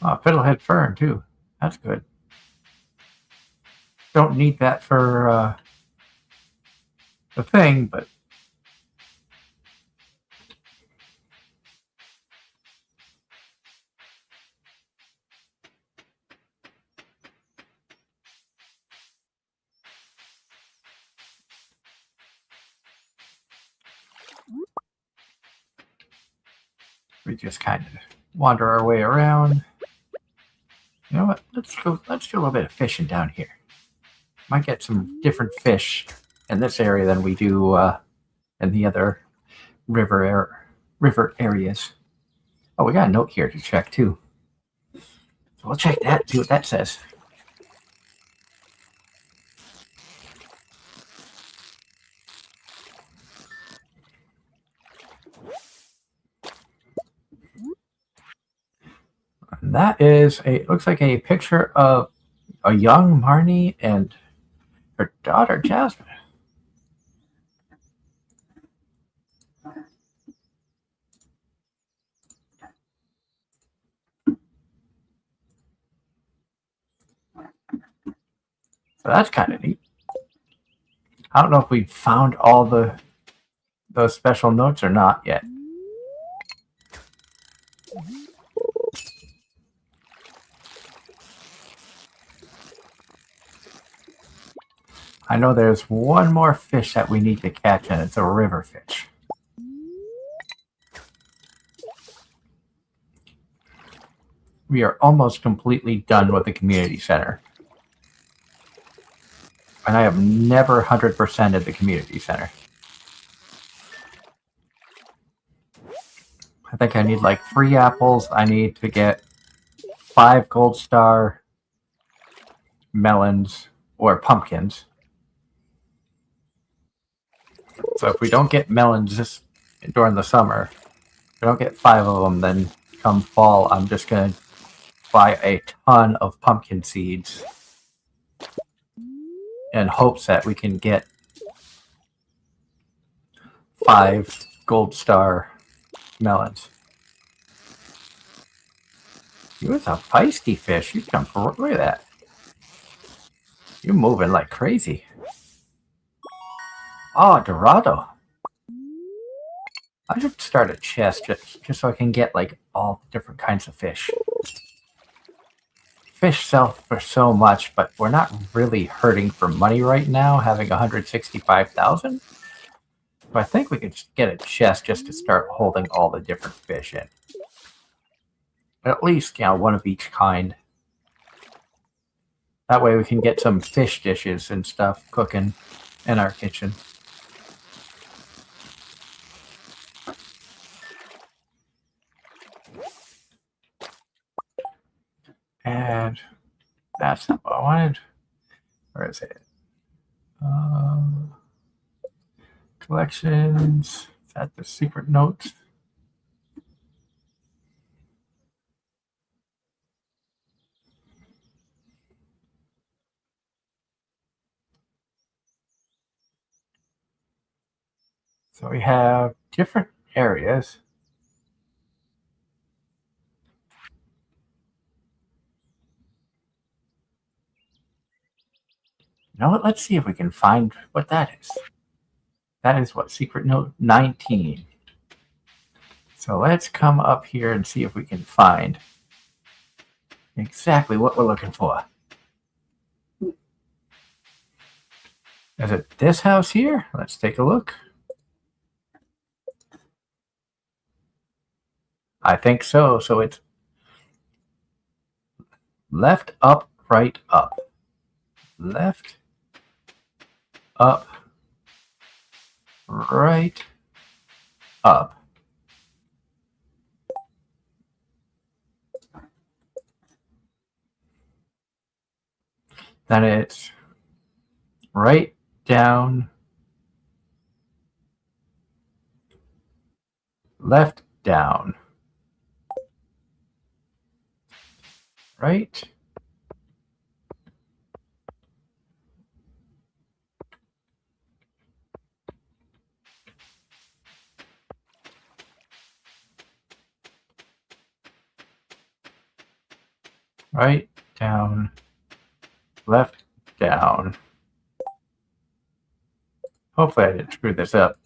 Oh, fiddlehead fern too. That's good. Don't need that for the thing, but we just kind of wander our way around. You know what? Let's do a little bit of fishing down here. Might get some different fish in this area than we do in the other river areas. Oh, we got a note here to check too. So we'll check that, see what that says. And that is looks like a picture of a young Marnie and her daughter Jasmine. So that's kind of neat. I don't know if we found all those special notes or not yet. I know there's one more fish that we need to catch, and it's a river fish. We are almost completely done with the community center. And I have never 100%ed the community center. I think I need like 3 apples. I need to get 5 gold star melons or pumpkins. So if we don't get melons during the summer, if we don't get 5 of them, then come fall, I'm just going to buy a ton of pumpkin seeds in hopes that we can get 5 gold star melons. You was a feisty fish. You come from, look at that. You're moving like crazy. Oh, Dorado. I should start a chest just so I can get like all different kinds of fish. Fish sell for so much, but we're not really hurting for money right now, having 165,000. So I think we could just get a chest just to start holding all the different fish in. At least, one of each kind. That way we can get some fish dishes and stuff cooking in our kitchen. And that's not what I wanted. Where is it? Collections. Is that the secret notes? So we have different areas. You know what? Let's see if we can find what that is. That is what? Secret note 19. So let's come up here and see if we can find exactly what we're looking for. Is it this house here? Let's take a look. I think so. So it's left, up, right, up. Left, up, right, up. Then it's right, down, left, down. Right, right, down, left, down. Hopefully I didn't screw this up.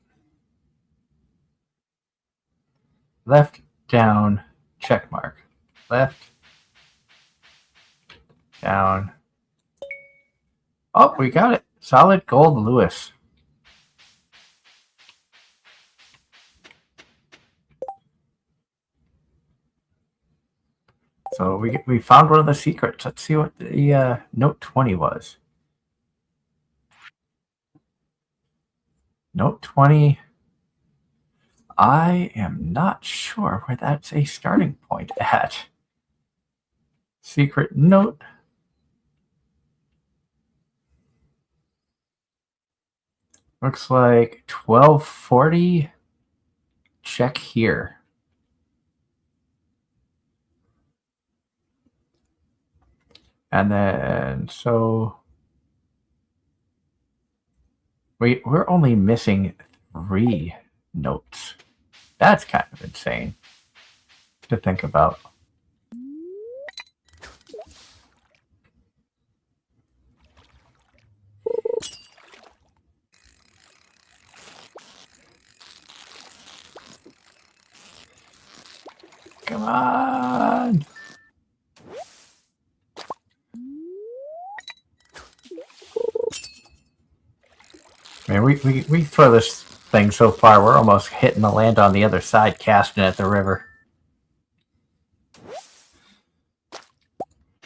Left, down, check mark. Left, down. Oh, we got it. Solid gold Lewis. So we found one of the secrets. Let's see what the note 20 was. Note 20. I am not sure where that's a starting point at. Secret note. Looks like 1240. Check here. And then, so we're only missing 3 notes. That's kind of insane to think about. Come on. Man, we throw this thing so far, we're almost hitting the land on the other side, casting it at the river.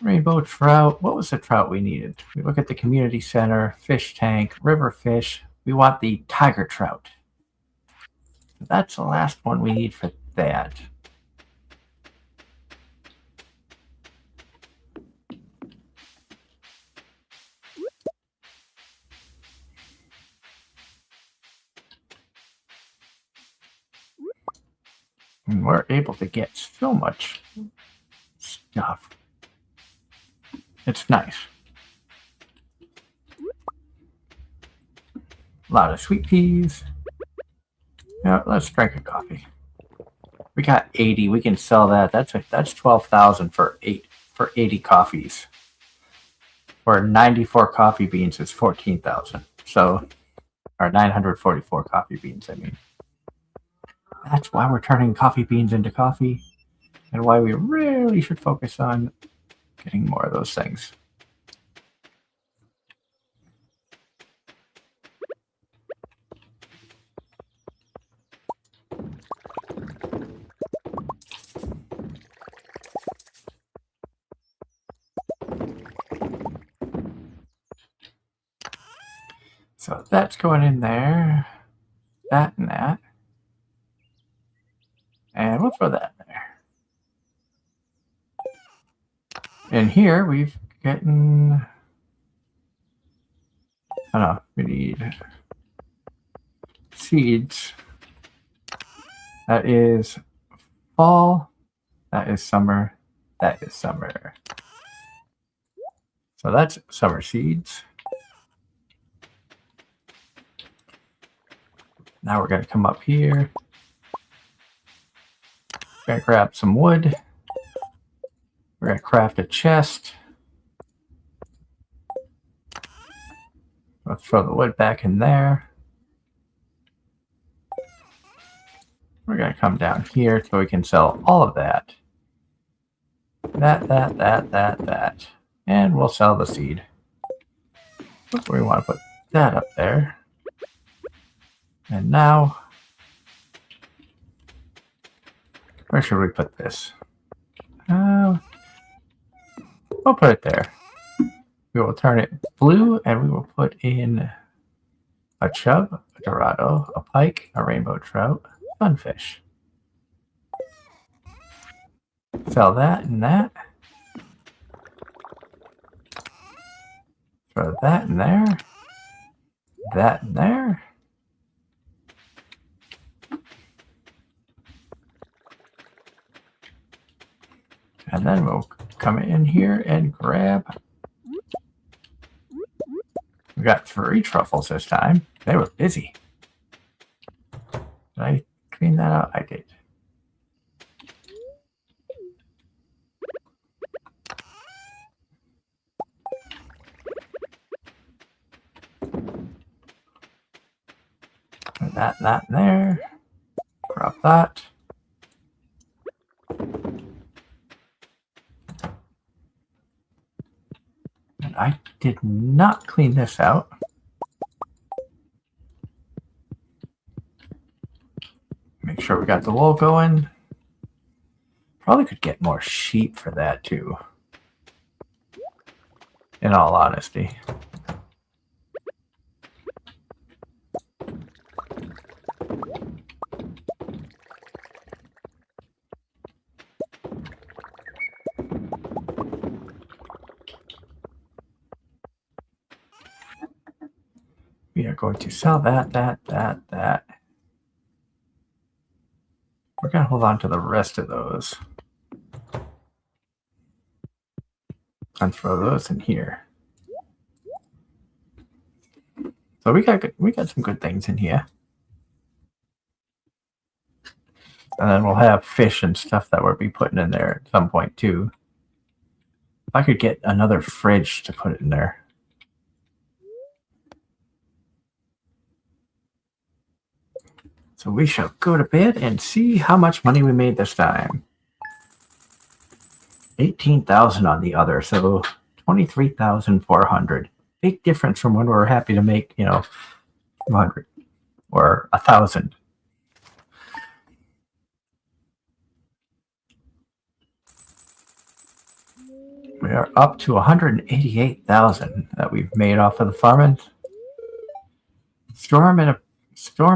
Rainbow trout. What was the trout we needed? We look at the community center, fish tank, river fish. We want the tiger trout. That's the last one we need for that. And we're able to get so much stuff. It's nice. A lot of sweet peas. Yeah, let's drink a coffee. We got 80. We can sell that. That's 12,000 for 80 coffees. Or 94 coffee beans is 14,000. So, or 944 coffee beans. I mean, that's why we're turning coffee beans into coffee, and why we really should focus on getting more of those things. So that's going in there, that and that. And we'll throw that in there. And here we've gotten, I don't know, we need seeds. That is fall, that is summer, that is summer. So that's summer seeds. Now we're going to come up here. We're going to grab some wood. We're going to craft a chest. Let's throw the wood back in there. We're going to come down here so we can sell all of that. That. And we'll sell the seed. We want to put that up there. And now Where should we put this? We'll put it there. We will turn it blue, and we will put in a chub, a dorado, a pike, a rainbow trout, sunfish. Sell that and that. Throw that in there. That in there. And then we'll come in here and grab. We got 3 truffles this time. They were busy. Did I clean that out? I did. Put that in there. Drop that. And I did not clean this out. Make sure we got the wool going. Probably could get more sheep for that too. In all honesty. We are going to sell that. We're going to hold on to the rest of those. And throw those in here. So we got some good things in here. And then we'll have fish and stuff that we'll be putting in there at some point too. If I could get another fridge to put it in there. So we shall go to bed and see how much money we made this time. 18,000 on the other, so 23,400. Big difference from when we were happy to make, 200 or 1,000. We are up to 188,000 that we've made off of the farming. Storm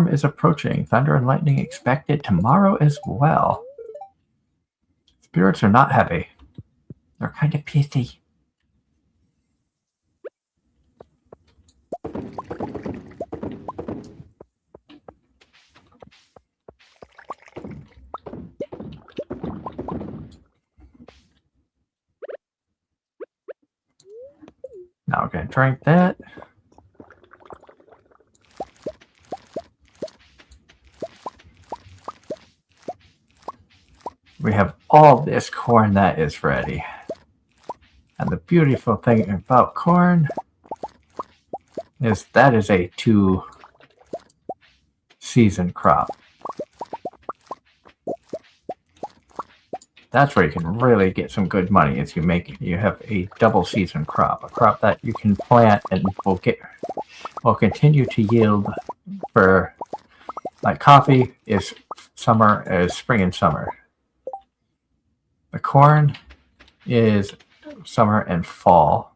is approaching. Thunder and lightning expected tomorrow as well. Spirits are not happy. They're kind of pissy. Now we're going to drink that. We have all this corn that is ready. And the beautiful thing about corn is that is a 2-season crop. That's where you can really get some good money is you have a double season crop, a crop that you can plant and will continue to yield for, like coffee is spring and summer. The corn is summer and fall.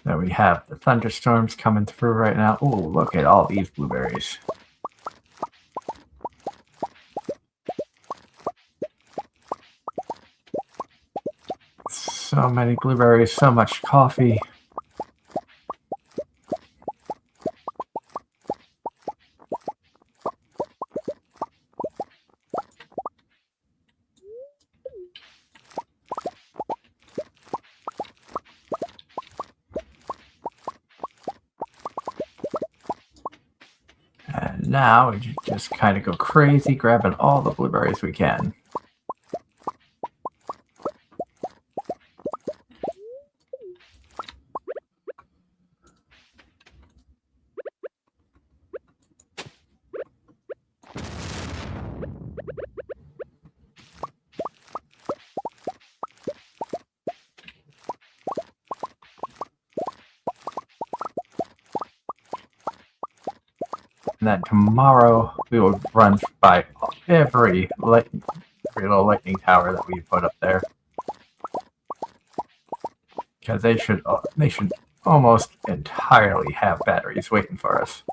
Now we have the thunderstorms coming through right now. Oh, look at all these blueberries. So many blueberries, so much coffee. And now we just kind of go crazy, grabbing all the blueberries we can. And then tomorrow we will run by every little lightning tower that we put up there. Because they should almost entirely have batteries waiting for us.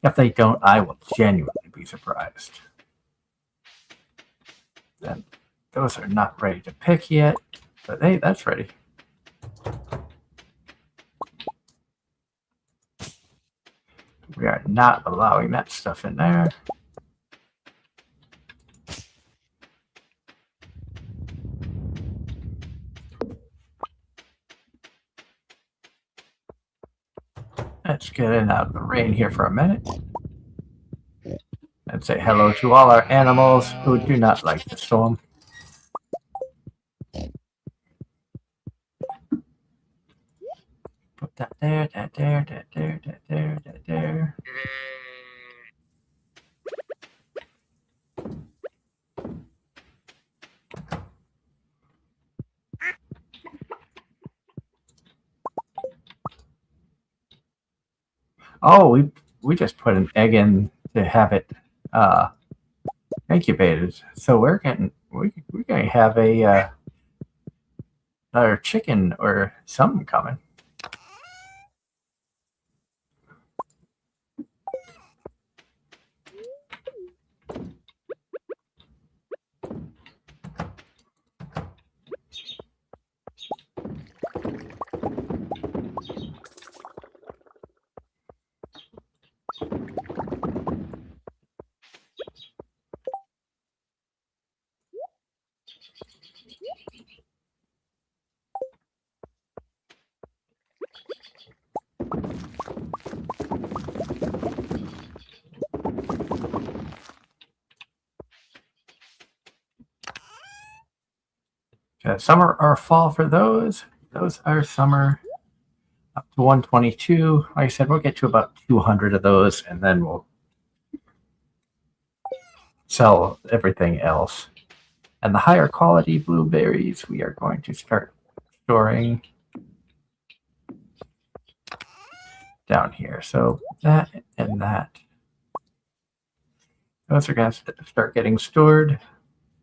If they don't, I will genuinely be surprised. Then those are not ready to pick yet, but hey, that's ready. We are not allowing that stuff in there. Let's get in out of the rain here for a minute. And say hello to all our animals who do not like the storm. Put that there, that there, that there, that there, that there. Oh, we just put an egg in to have it incubated. So we're gonna have a another chicken or something coming. Summer or fall for those. Those are summer up to 122. Like I said, we'll get to about 200 of those, and then we'll sell everything else. And the higher quality blueberries we are going to start storing down here. So that and that. Those are going to start getting stored.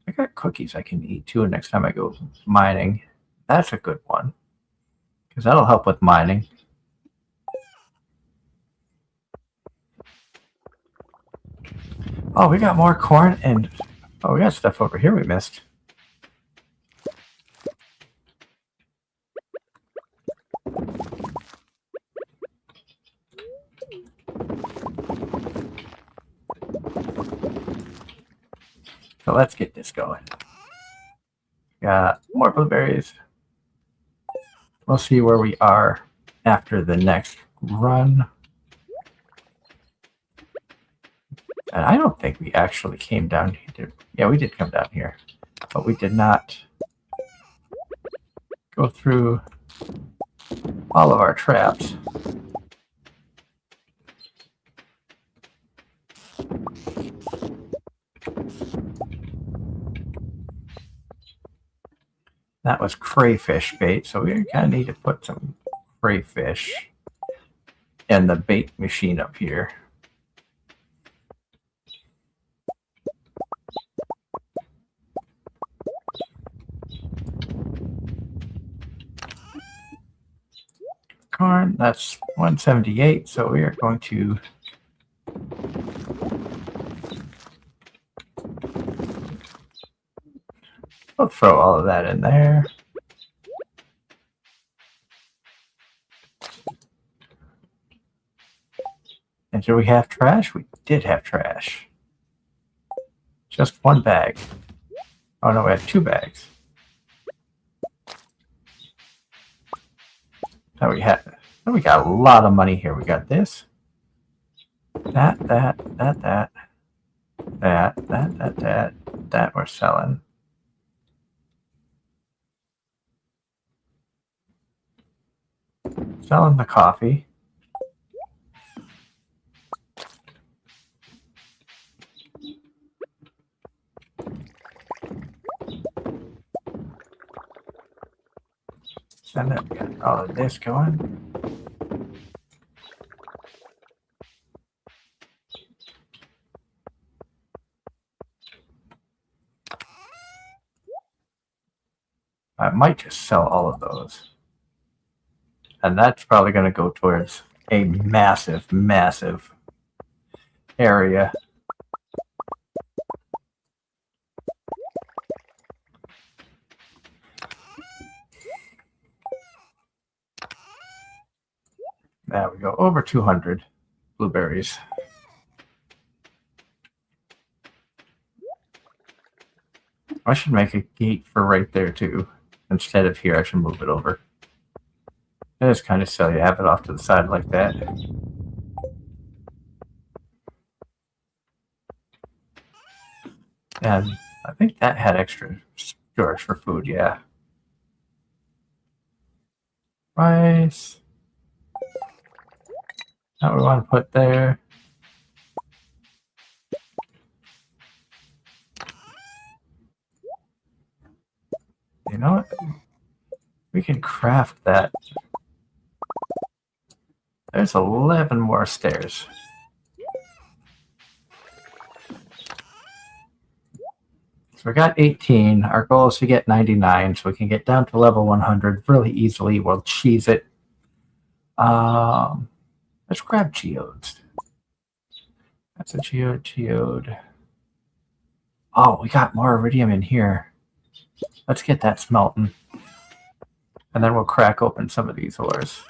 I got cookies I can eat too next time I go mining. That's a good one, because that'll help with mining. Oh, we got more corn, and oh, we got stuff over here we missed. So let's get this going. Got more blueberries. We'll see where we are after the next run. And I don't think we actually came down here. Yeah, we did come down here, but we did not go through all of our traps. That was crayfish bait, so we kind of need to put some crayfish in the bait machine up here. Corn, that's 178, so we are going to we'll throw all of that in there. And do we have trash? We did have trash. Just one bag. Oh no, we have 2 bags. Now we got a lot of money here. We got this. That we're selling. Selling the coffee. Send it. We got all of this going. I might just sell all of those. And that's probably going to go towards a massive, massive area. There we go. Over 200 blueberries. I should make a gate for right there too. Instead of here, I should move it over. It is kind of silly. Have it off to the side like that. And I think that had extra storage for food, yeah. Rice. That we want to put there. You know what? We can craft that. There's 11 more stairs. So we got 18. Our goal is to get 99, so we can get down to level 100 really easily. We'll cheese it. Let's grab geodes. That's a geode. Oh, we got more iridium in here. Let's get that smelting. And then we'll crack open some of these ores.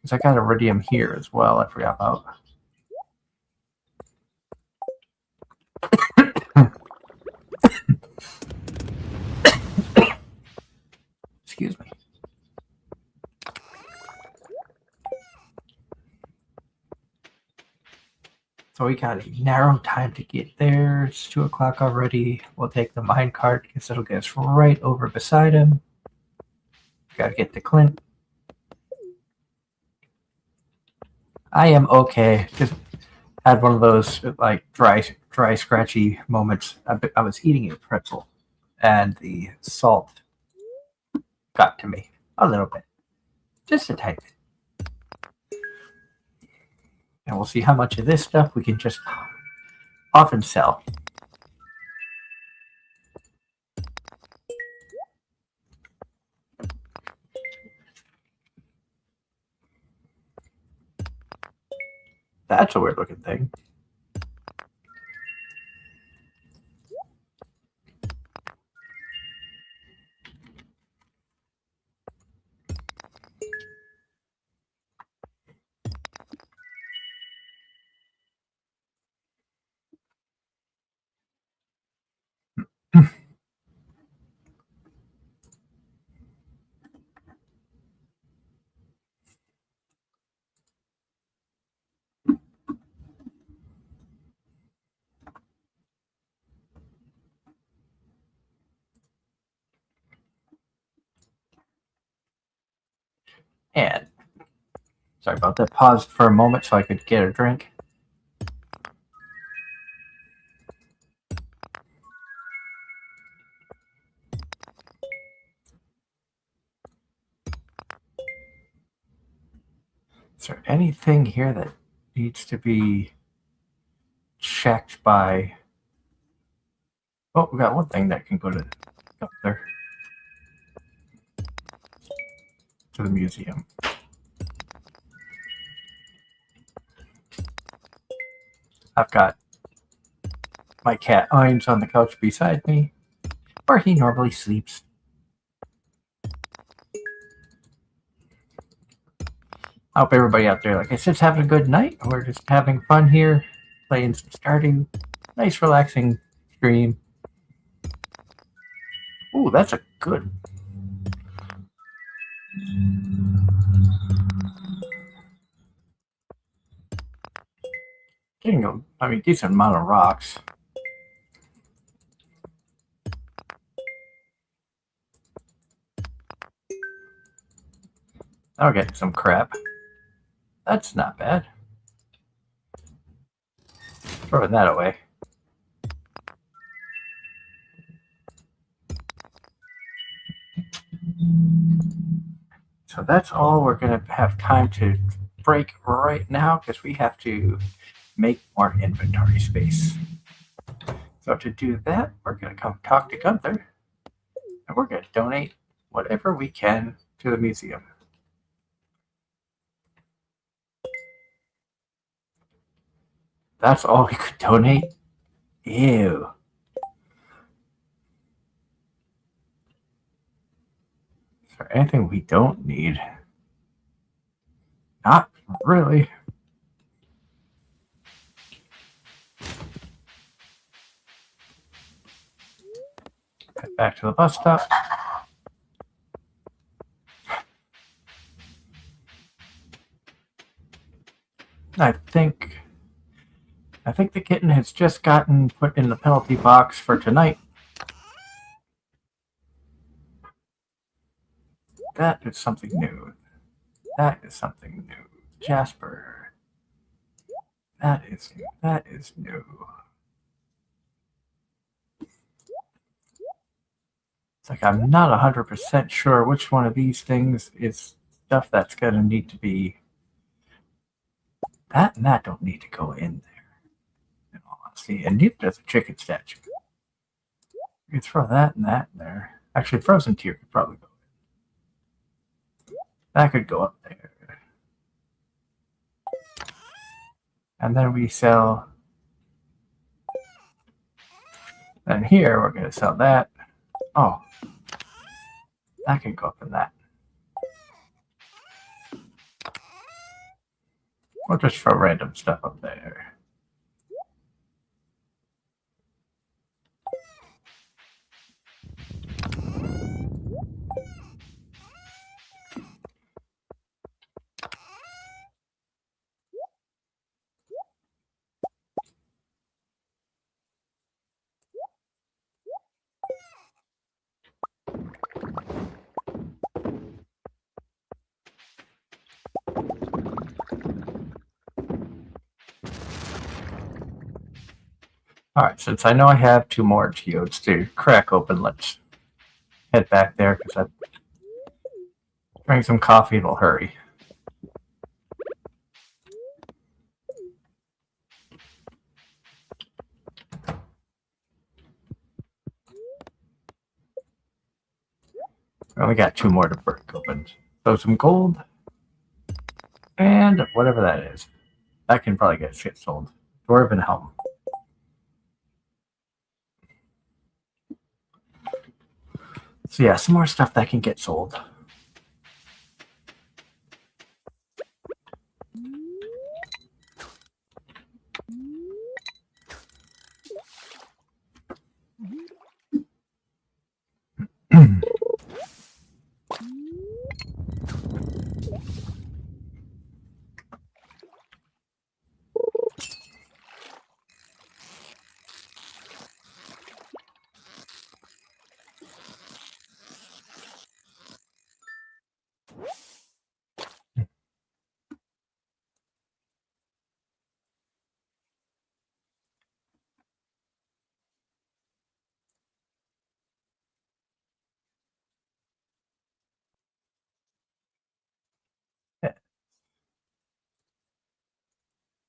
Because I got iridium here as well, I forgot about. Excuse me. So we got a narrow time to get there. It's 2 o'clock already. We'll take the minecart because it'll get us right over beside him. Gotta get to Clint. I am okay. Just had one of those like dry, scratchy moments. I was eating a pretzel, and the salt got to me a little bit, just a tiny bit. And we'll see how much of this stuff we can just often sell. That's a weird looking thing. And sorry about that. Paused for a moment so I could get a drink. Is there anything here that needs to be checked by? Oh, we got one thing that can go to up there to the museum. I've got my cat Irons on the couch beside me, where he normally sleeps. I hope everybody out there, like I said, is having a good night. We're just having fun here, playing some Stardew. Nice, relaxing stream. Ooh, that's a good. Getting a, decent amount of rocks. I'll get some crap. That's not bad. Throwing that away. So that's all we're going to have time to break right now because we have to make more inventory space. So to do that, we're going to come talk to Gunther and we're going to donate whatever we can to the museum. That's all we could donate? Ew. Is there anything we don't need? Not really. Head back to the bus stop. I think the kitten has just gotten put in the penalty box for tonight. That is something new. That is something new. Jasper. That is new. It's like I'm not 100% sure which one of these things is stuff that's going to need to be... That and that don't need to go in there, in all honesty. And neither does a chicken statue. You can throw that and that in there. Actually, frozen tear could probably go in. That could go up there. And then we sell... And here we're going to sell that. Oh. That can go up in that. We'll just throw random stuff up there. Alright, since I know I have 2 more geodes to crack open, let's head back there because I drink some coffee and we'll hurry. We only got 2 more to break open. So some gold and whatever that is. That can probably get shit sold. Dwarven helm. So yeah, some more stuff that can get sold.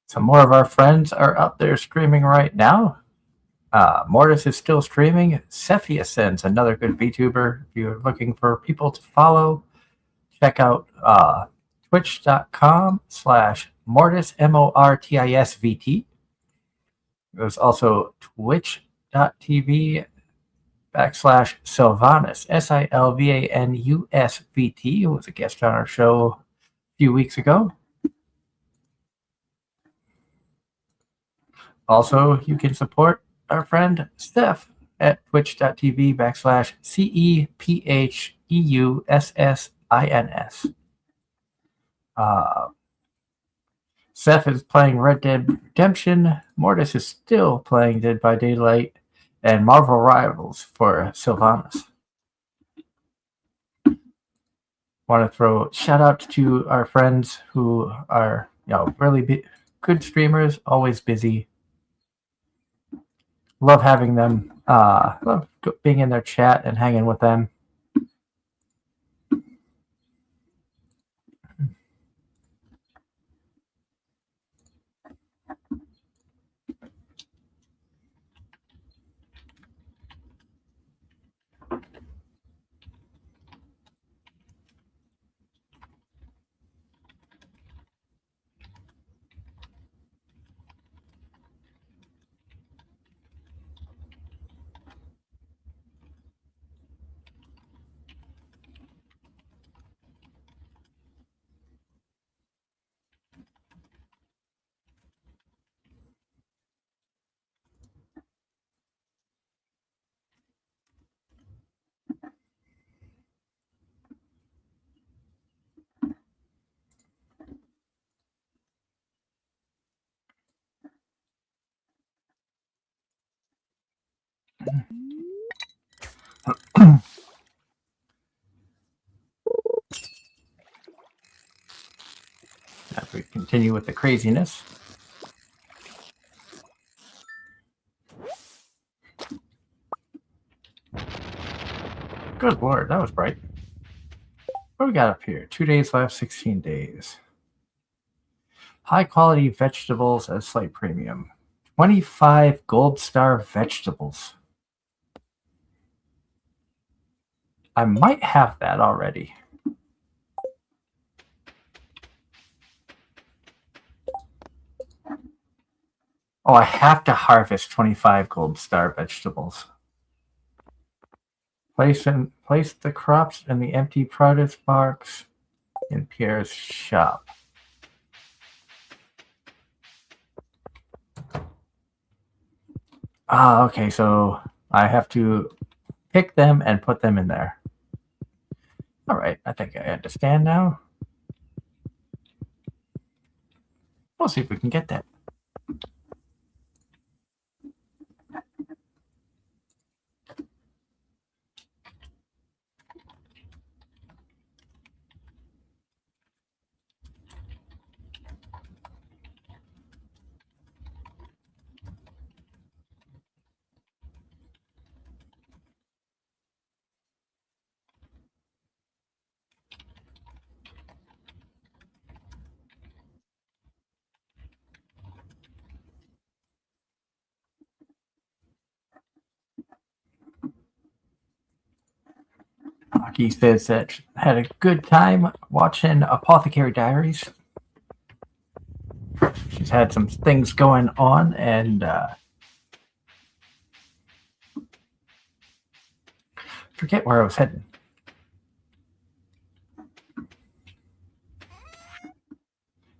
Some more of our friends are up there streaming right now. Mortis is still streaming. Cepheus sends another good VTuber. If you're looking for people to follow, check out twitch.com/Mortis, MORTISVT. There's also twitch.tv/Sylvanus, SILVANUSVT, who was a guest on our show a few weeks ago. Also, you can support our friend Steph at twitch.tv/CEPHEUSSINS. Seth is playing Red Dead Redemption. Mortis is still playing Dead by Daylight and Marvel Rivals for Sylvanus. Want to throw shout outs to our friends who are really good streamers, always busy. Love having them. Love being in their chat and hanging with them. As we continue with the craziness. Good lord, that was bright. What do we got up here? 2 days left, 16 days. High quality vegetables at a slight premium. 25 gold star vegetables. I might have that already. Oh, I have to harvest 25 gold star vegetables. Place the crops in the empty produce box in Pierre's shop. Ah, okay, so I have to pick them and put them in there. All right, I think I understand now. We'll see if we can get that. Aki says that had a good time watching Apothecary Diaries. She's had some things going on, and forget where I was heading.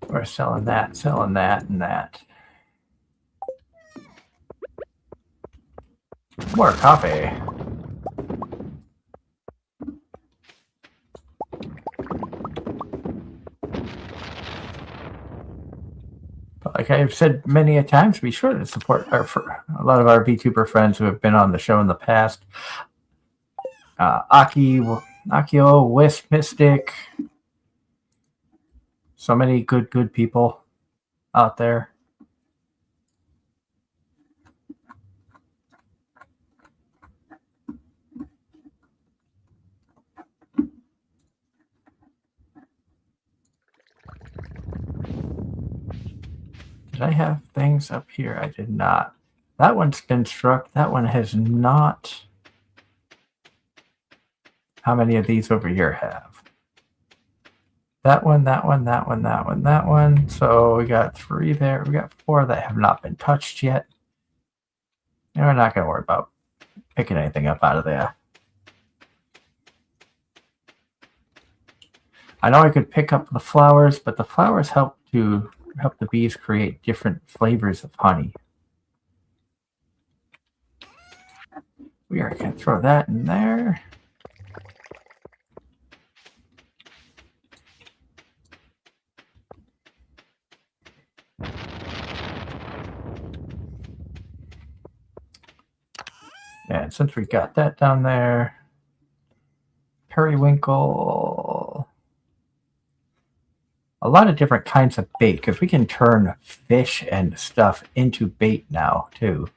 We're selling that, and that. More coffee. But like I've said many a times, be sure to support a lot of our VTuber friends who have been on the show in the past. Akio, Wisp Mystic. So many good people out there. Did I have things up here? I did not. That one's been struck. That one has not. How many of these over here have? That one, that one, that one, that one, that one. So we got 3 there. We got 4 that have not been touched yet. And we're not going to worry about picking anything up out of there. I know I could pick up the flowers, but the flowers help the bees create different flavors of honey. We are going to throw that in there. And since we got that down there, periwinkle, a lot of different kinds of bait, because we can turn fish and stuff into bait now, too.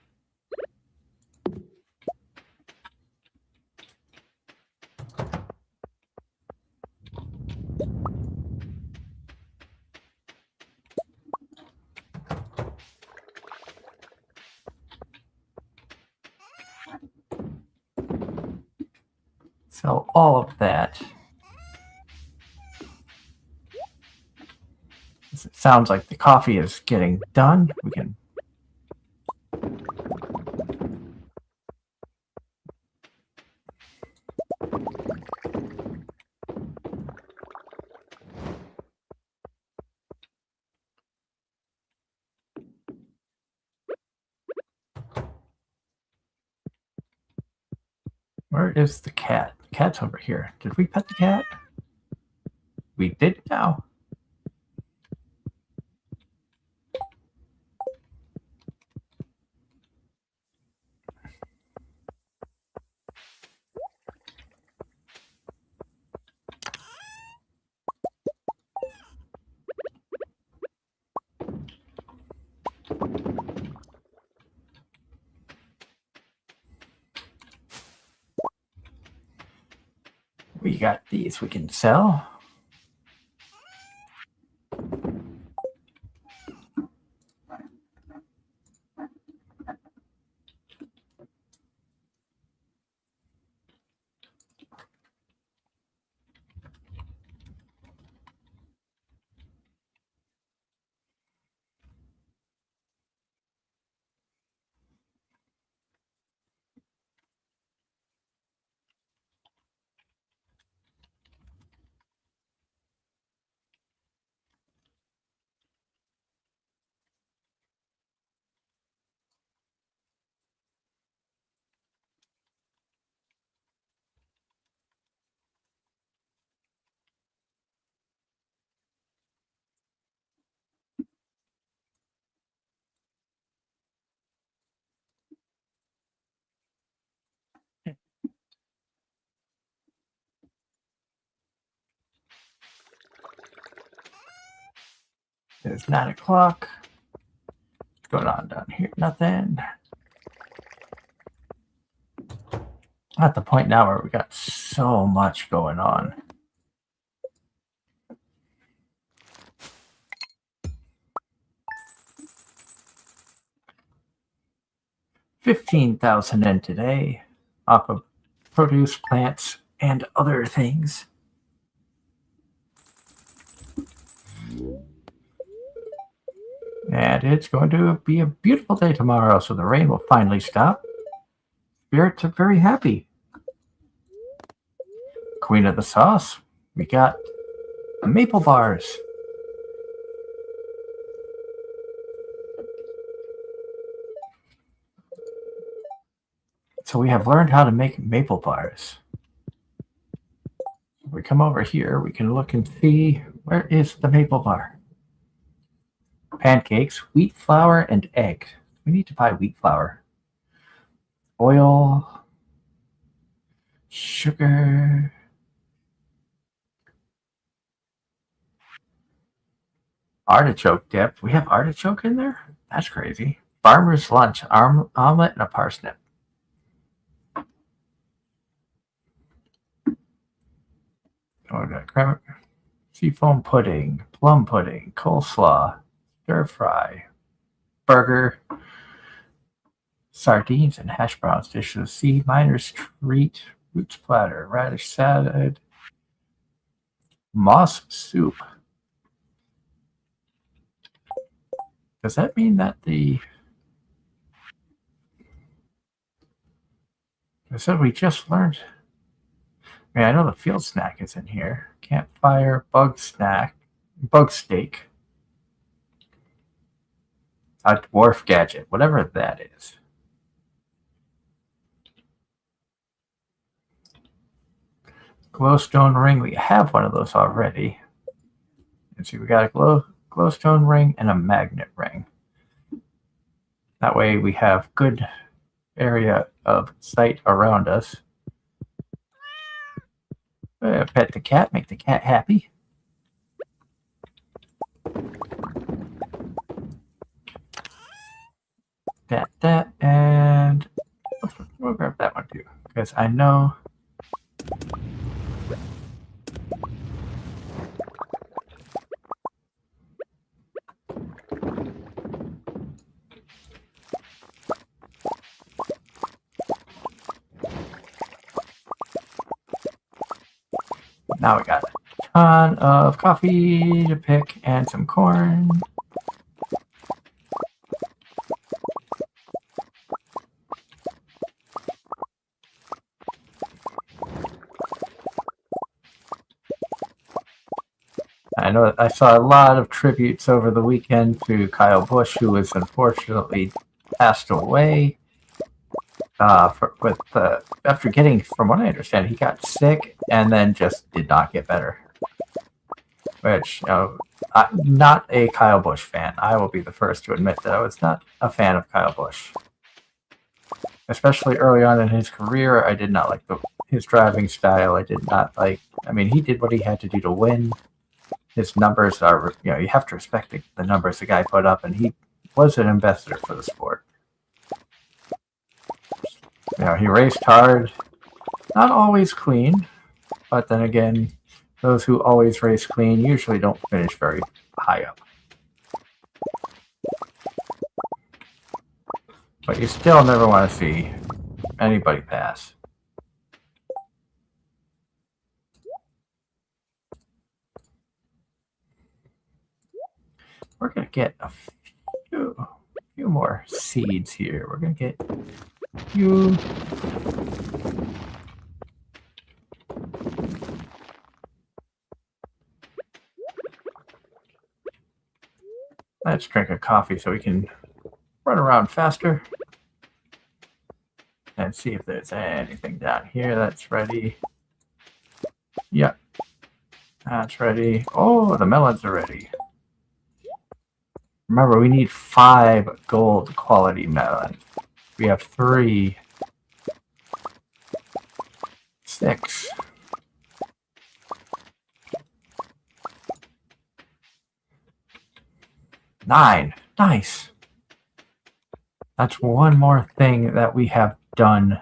So all of that. It sounds like the coffee is getting done. We can. Where is the cat? The cat's over here. Did we pet the cat? We did now. We got these we can sell. It's 9 o'clock. What's going on down here? Nothing. At the point now where we got so much going on. $15,000 in today off of produce, plants, and other things. And it's going to be a beautiful day tomorrow, so the rain will finally stop. Spirits are very happy. Queen of the sauce. We got maple bars. So we have learned how to make maple bars. If we come over here, we can look and see where is the maple bar. Pancakes, wheat flour, and egg. We need to buy wheat flour. Oil, sugar, artichoke dip. We have artichoke in there? That's crazy. Farmer's lunch, omelet, and a parsnip. Oh, we got crema, seafoam pudding, plum pudding, coleslaw, stir fry, burger, sardines, and hash browns dishes. Sea miner's treat, roots platter, radish salad, moss soup. Does that mean that I said we just learned? I mean, I know the field snack is in here. Campfire, bug steak, a dwarf gadget, whatever that is. Glowstone ring. We have one of those already. And see, we got a glowstone ring and a magnet ring. That way we have good area of sight around us. Pet the cat, make the cat happy. That, and we'll grab that one too, because I know now we got a ton of coffee to pick and some corn. I know I saw a lot of tributes over the weekend to Kyle Busch, who was unfortunately passed away. After getting, from what I understand, he got sick and then just did not get better. Which, I'm not a Kyle Busch fan. I will be the first to admit that I was not a fan of Kyle Busch. Especially early on in his career, I did not like his driving style. I did not like, I mean, he did what he had to do to win. His numbers are, you have to respect the numbers the guy put up, and he was an ambassador for the sport. He raced hard, not always clean, But then again, those who always race clean usually don't finish very high up. But you still never want to see anybody pass. We're going to get a few more seeds here. We're going to get a few. Let's drink a coffee so we can run around faster. And see if there's anything down here that's ready. Yep. That's ready. Oh, the melons are ready. Remember, we need 5 gold quality melons. We have 3. 6. 9. Nice. That's one more thing that we have done.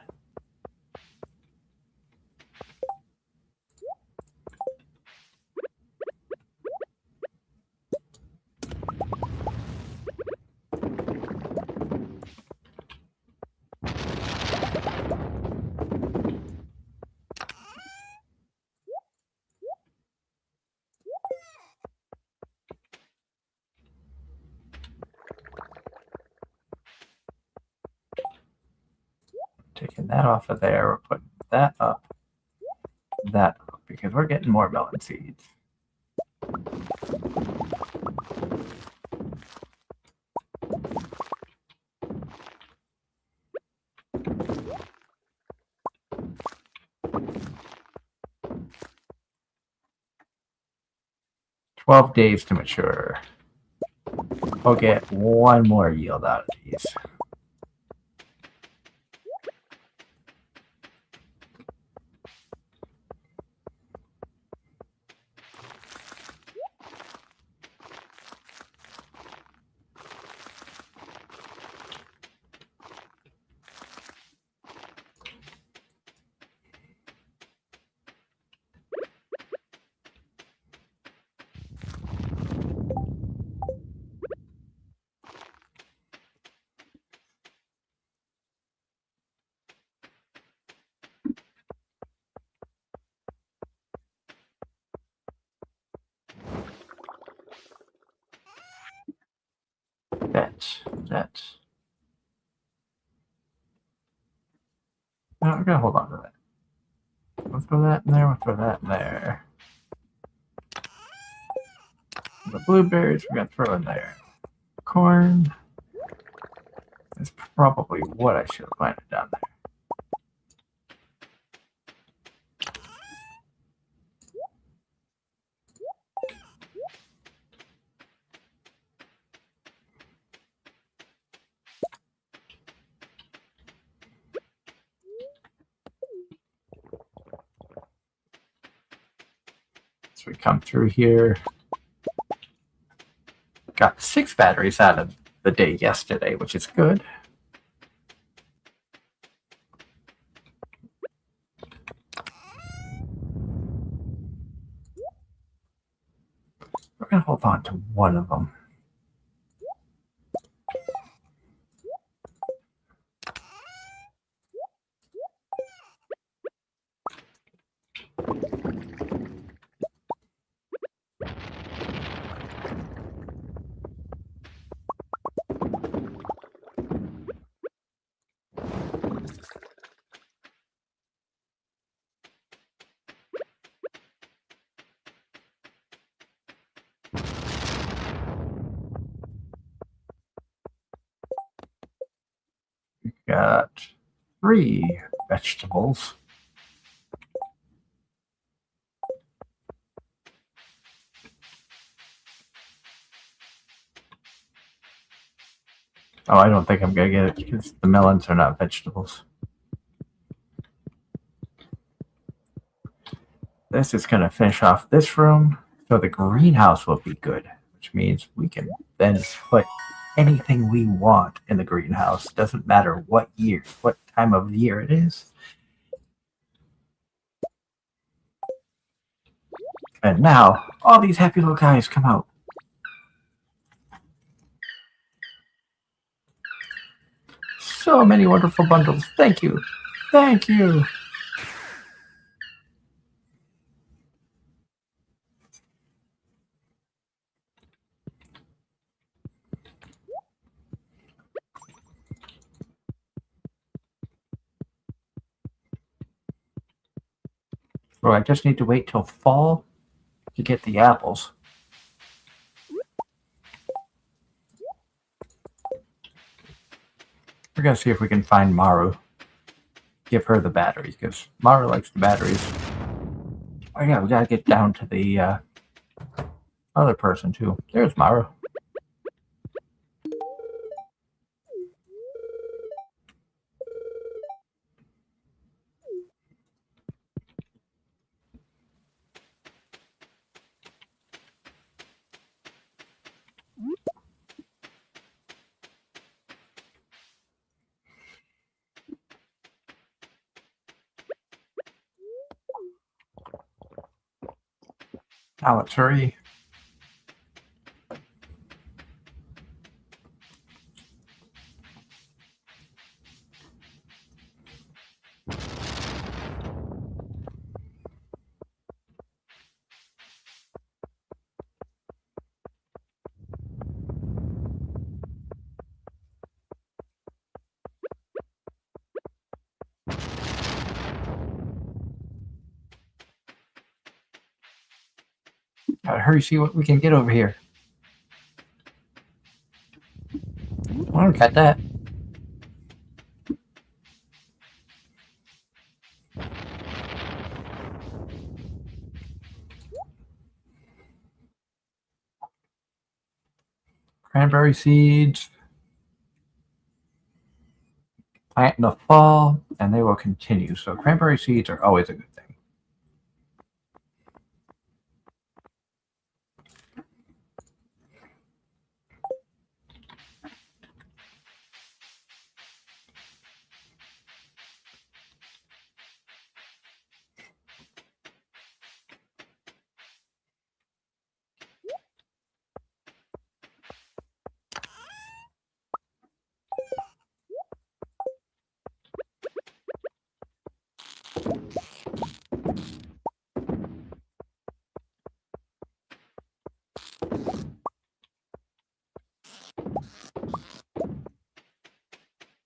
Taking that off of there, we're putting that up, because we're getting more melon seeds. "12 days to mature." We'll get one more yield out of these. That. No, we're gonna hold on to that. We'll throw that in there. We'll throw that in there. The blueberries we're gonna throw in there. Corn. That's probably what I should have planted down there. So we come through here. Got 6 batteries out of the day yesterday, which is good. We're going to hold on to one of them. Got 3 vegetables. Oh, I don't think I'm going to get it because the melons are not vegetables. This is going to finish off this room. So the greenhouse will be good, which means we can then put anything we want in the greenhouse. Doesn't matter what time of year it is. And now, all these happy little guys come out. So many wonderful bundles. Thank you. Thank you. So I just need to wait till fall to get the apples. We're going to see if we can find Maru. Give her the batteries, because Maru likes the batteries. Oh yeah, we got to get down to the other person too. There's Maru. Now let's hurry. Gotta hurry, see what we can get over here. I don't got that. Cranberry seeds. Plant in the fall, and they will continue. So cranberry seeds are always a good thing.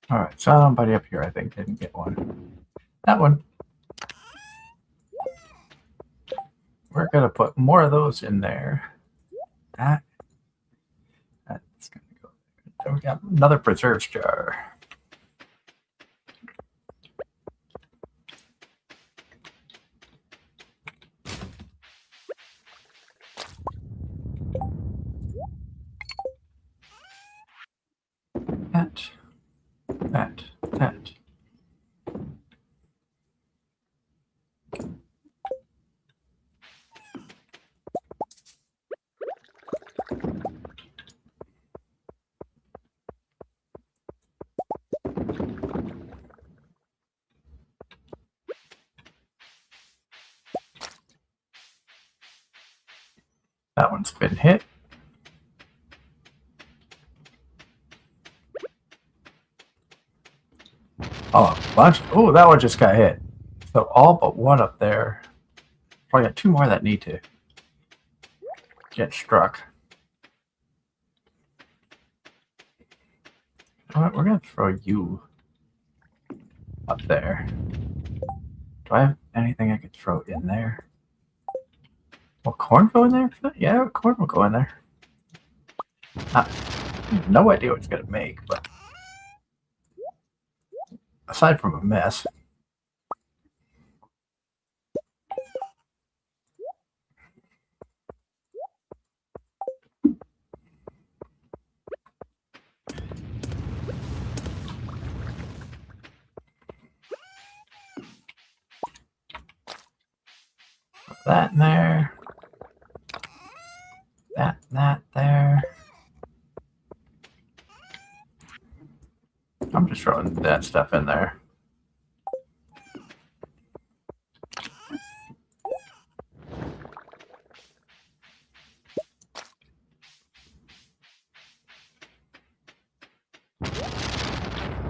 All right, somebody up here, I think, didn't get one. That one. We're gonna put more of those in there. That's gonna go. Then we got another preserves jar. That. That one's been hit. Oh, a bunch. Oh, that one just got hit. So all but one up there. Probably got two more that need to get struck. All right, we're gonna throw you up there. Do I have anything I could throw in there? Will corn go in there? Yeah, corn will go in there. No idea what it's gonna make, but aside from a mess. Put that in there. That there. I'm just throwing that stuff in there.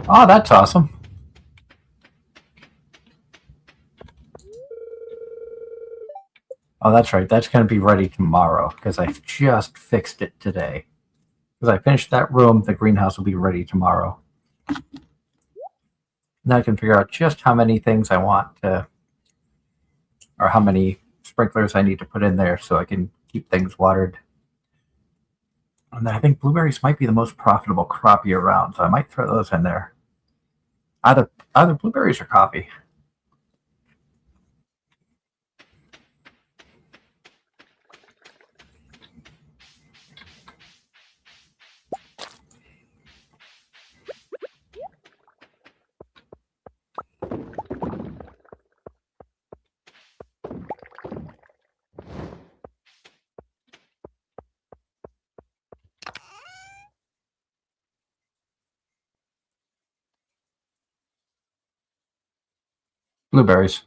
Oh, that's awesome. Oh, that's right. That's going to be ready tomorrow because I just fixed it today. Because I finished that room, the greenhouse will be ready tomorrow. Now I can figure out just how many things I want to, or how many sprinklers I need to put in there so I can keep things watered. And I think blueberries might be the most profitable crop year round, so I might throw those in there. Either blueberries or coffee. Blueberries.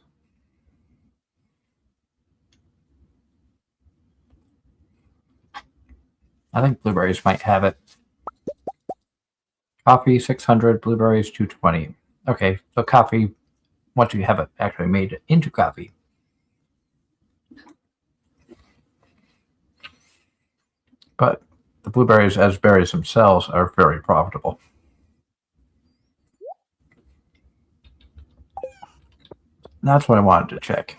I think blueberries might have it. Coffee 600, blueberries 220. Okay, so coffee, once you have it actually made into coffee. But the blueberries as berries themselves are very profitable. That's what I wanted to check.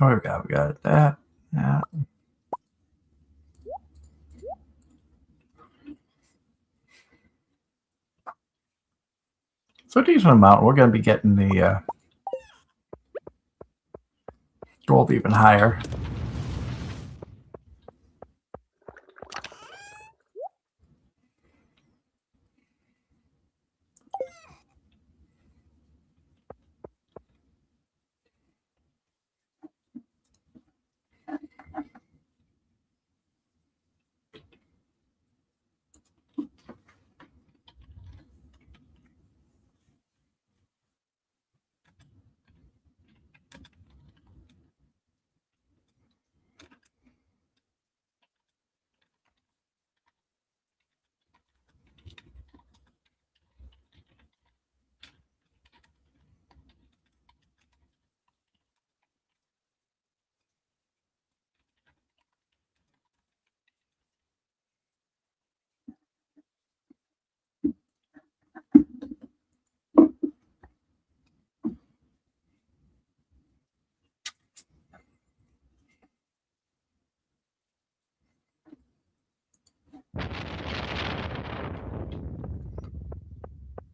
Oh, we got that. Yeah. So a decent amount. We're going to be getting the gold even higher.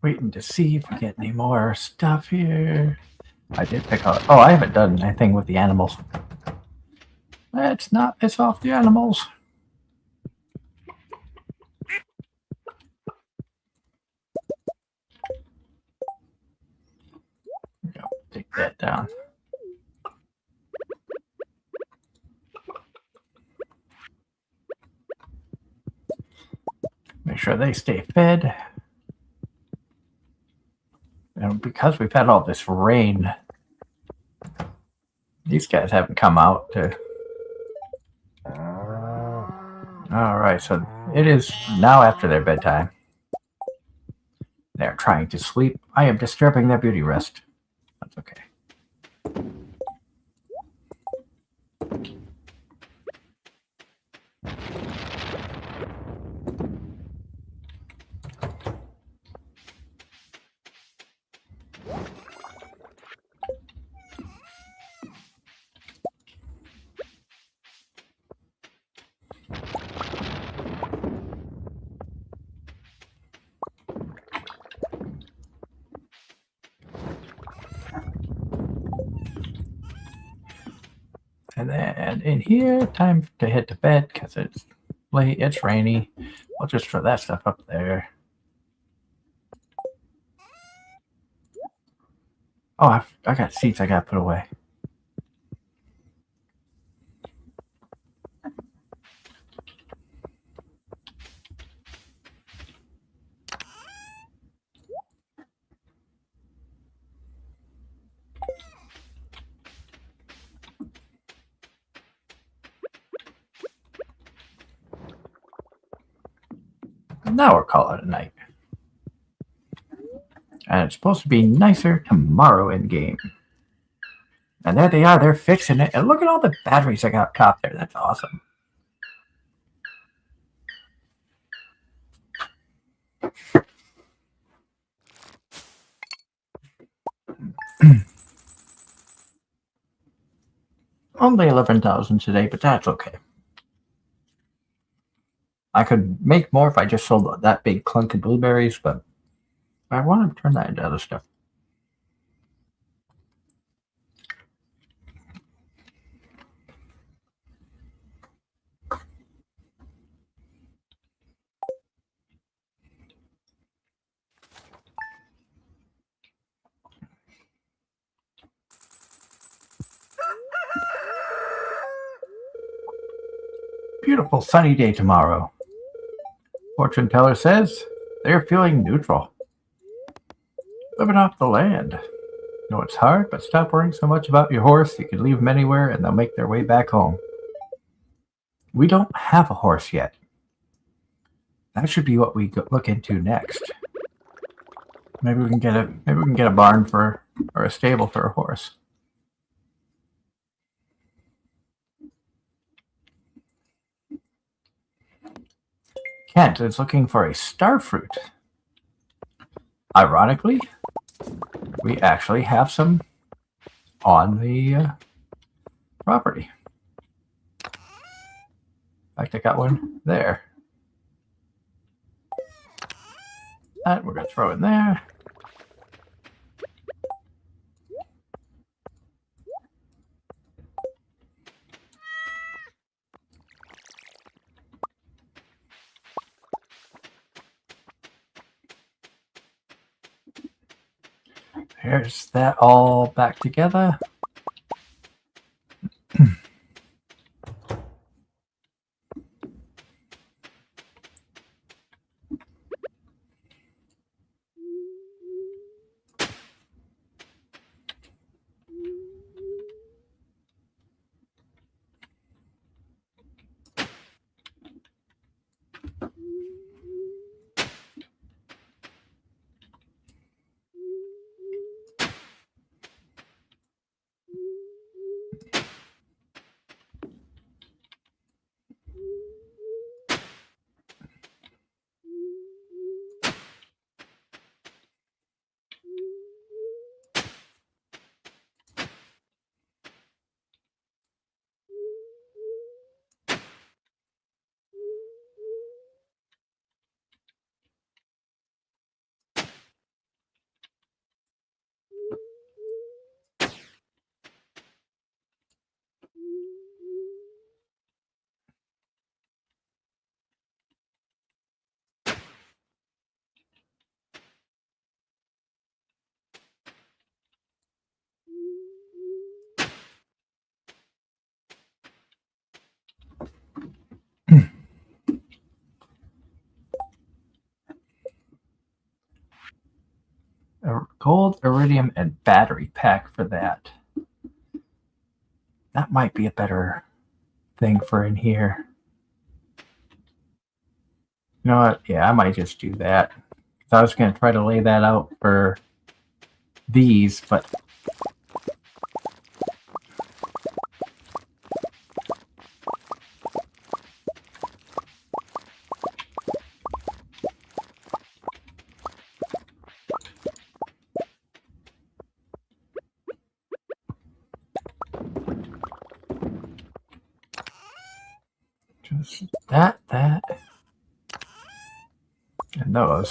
Waiting to see if we get any more stuff here. I did pick up. Oh, I haven't done anything with the animals. Let's not piss off the animals. Go, take that down. Make sure they stay fed. And because we've had all this rain, these guys haven't come out to. All right, so it is now after their bedtime. They're trying to sleep. I am disturbing their beauty rest. That's okay. And then in here, time to head to bed because it's late, it's rainy. We'll just throw that stuff up there. Oh, I got seeds I got to put away. Now we're calling it a night. And it's supposed to be nicer tomorrow in game. And there they are. They're fixing it. And look at all the batteries I got caught there. That's awesome. Only 11,000 today, but that's okay. I could make more if I just sold that big clunk of blueberries, but I want to turn that into other stuff. Beautiful sunny day tomorrow. Fortune teller says they're feeling neutral. Living off the land. You know it's hard, but stop worrying so much about your horse. You can leave them anywhere and they'll make their way back home. We don't have a horse yet. That should be what we look into next. Maybe we can get a barn or a stable for a horse. Kent is looking for a star fruit. Ironically, we actually have some on the property. In fact, I got one there. That we're going to throw in there. Here's that all back together. A gold, iridium, and battery pack for that. That might be a better thing for in here. You know what? Yeah, I might just do that. I was going to try to lay that out for these, but just that, and those.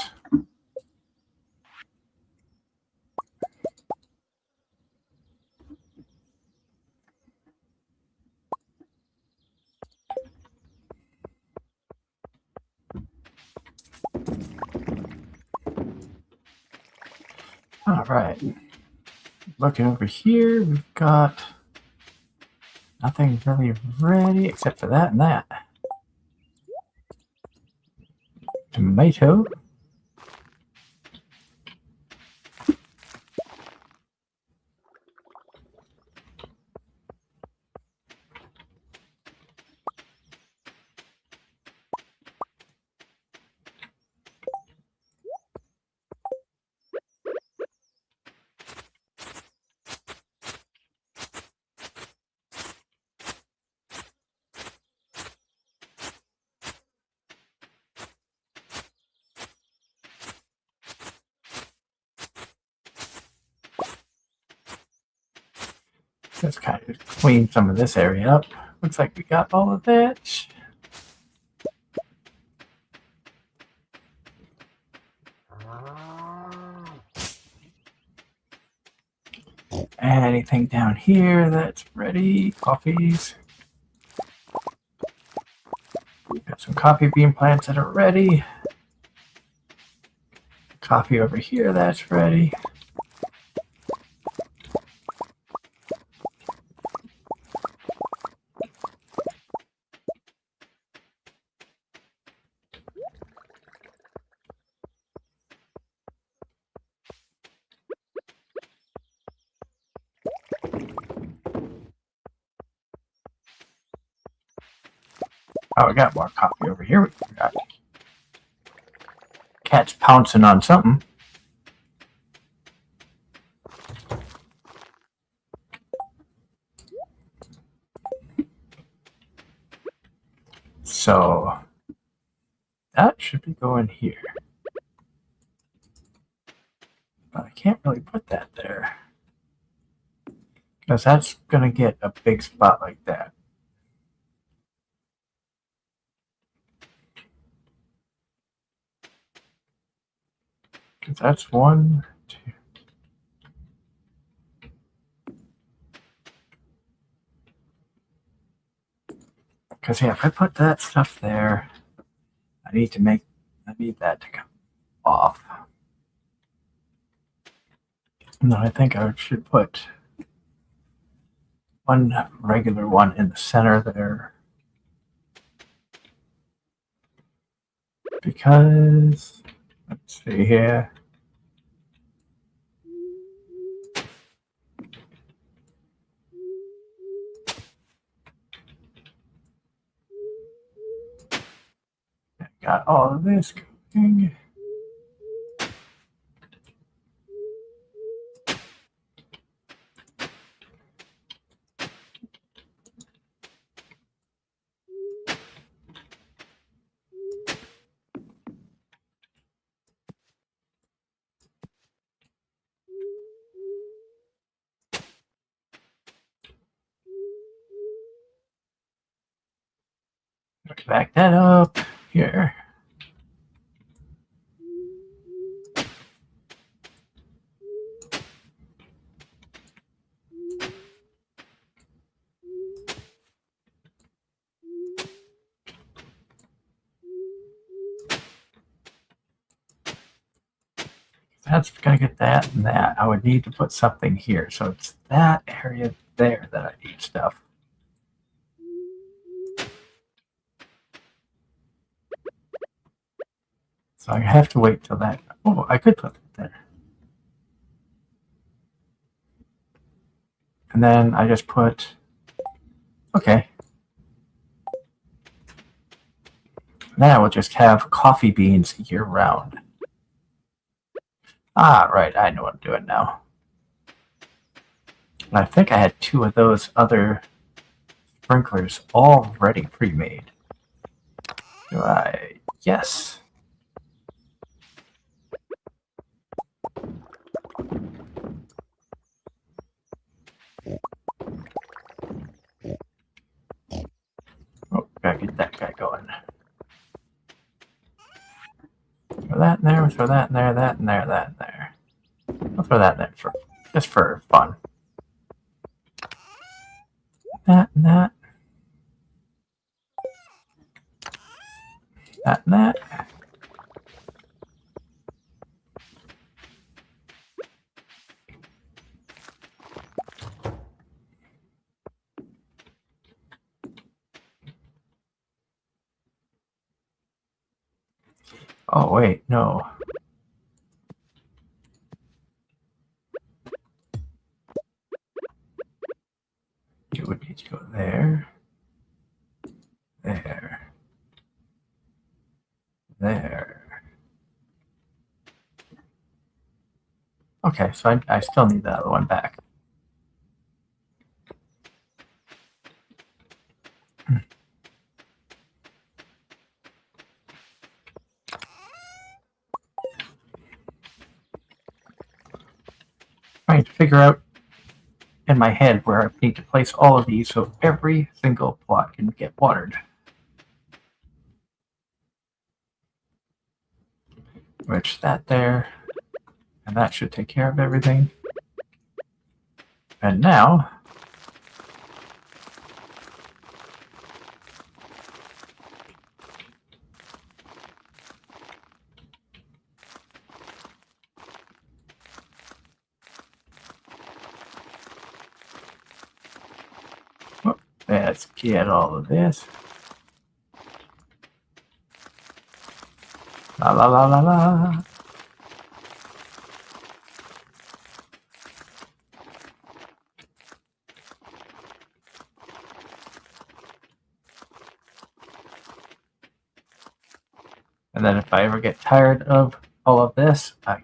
All right. Looking over here, we've got nothing really ready except for that and that. Tomato. Let's kind of clean some of this area up. Looks like we got all of that. Anything down here that's ready? Coffees. Got some coffee bean plants that are ready. Coffee over here that's ready. Oh, we got more coffee over here. We got cat's pouncing on something. So that should be going here. But I can't really put that there, because that's going to get a big spot like that. Because that's 1, 2. Because yeah, if I put that stuff there, I need that to come off. And then I think I should put one regular one in the center there. Because, let's see here. Got all of this going. Back that up here. That's going to get that and that. I would need to put something here. So it's that area there that I need stuff. So I have to wait till that. Oh, I could put it there. And then I just put, okay. Then I will just have coffee beans year round. Ah, right, I know what I'm doing now. And I think I had 2 of those other sprinklers already pre-made. Do I? Yes. Oh, gotta get that guy going. Throw that in there, throw that in there, that in there, that in there. I'll throw that in there just for fun. That and that. That and that. Oh, wait, no. You would need to go there. There. There. Okay, so I still need that other one back. Trying to figure out in my head where I need to place all of these so every single plot can get watered. Which that there, and that should take care of everything. And now, let's get all of this. La la la la la. And then if I ever get tired of all of this, I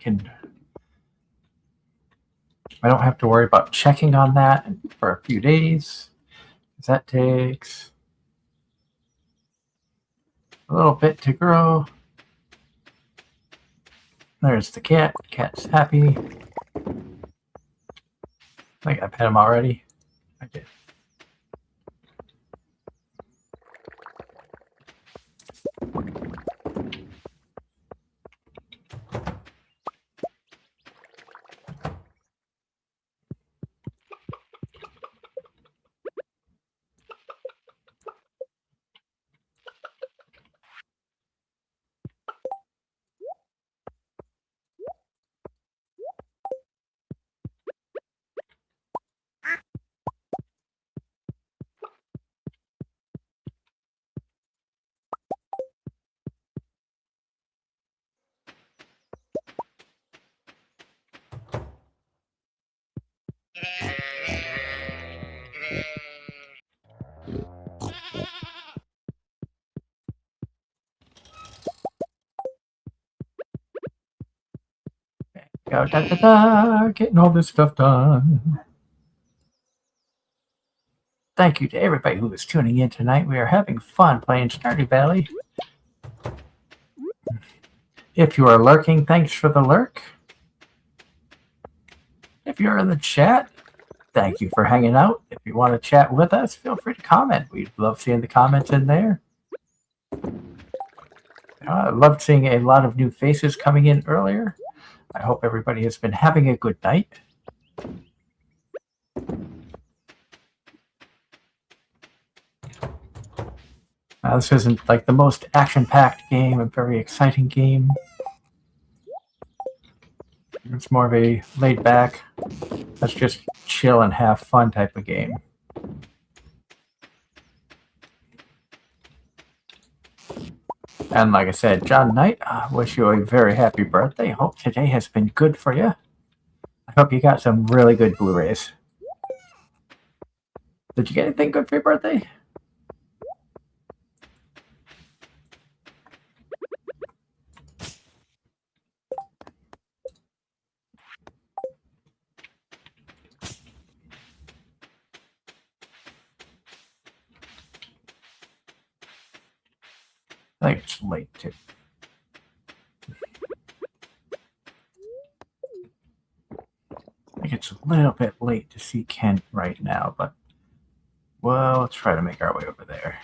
don't have to worry about checking on that for a few days. That takes a little bit to grow. There's the cat. Cat's happy. I think I pet him already. I did. Go da da da, getting all this stuff done. Thank you to everybody who is tuning in tonight. We are having fun playing Stardew Valley. If you are lurking, thanks for the lurk. If you're in the chat, thank you for hanging out. If you want to chat with us, feel free to comment. We'd love seeing the comments in there. I loved seeing a lot of new faces coming in earlier. I hope everybody has been having a good night. This isn't like the most action-packed game, a very exciting game. It's more of a laid-back, let's just chill and have fun type of game. And like I said, John Knight, I wish you a very happy birthday. Hope today has been good for you. I hope you got some really good Blu-rays. Did you get anything good for your birthday? I think it's late too. I think it's a little bit late to see Kent right now, but well, let's try to make our way over there.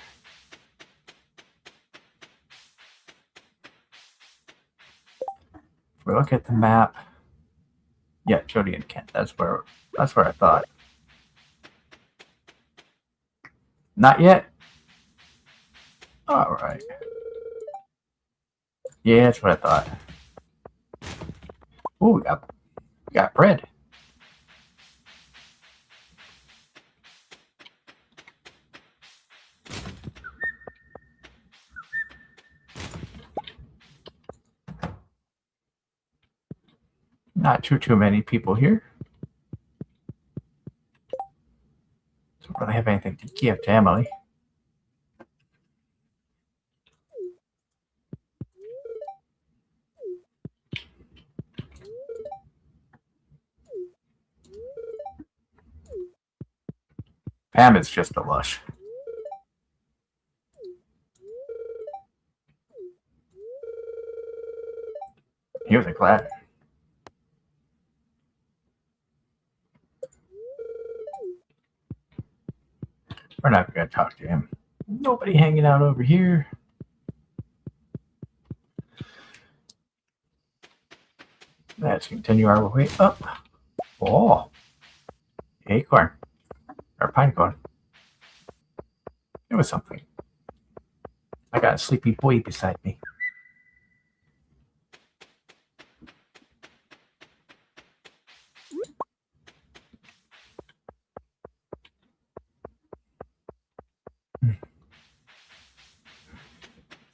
If we look at the map, yeah, Jody and Kent. That's where I thought. Not yet. All right. Yeah, that's what I thought. Oh, we got bread. Not too many people here. Don't really have anything to give to Emily. Pam is just a lush. Here's a clap. gotta talk to him. Nobody hanging out over here. Let's continue our way up. Oh, acorn or pine cone. It was something. I got a sleepy boy beside me.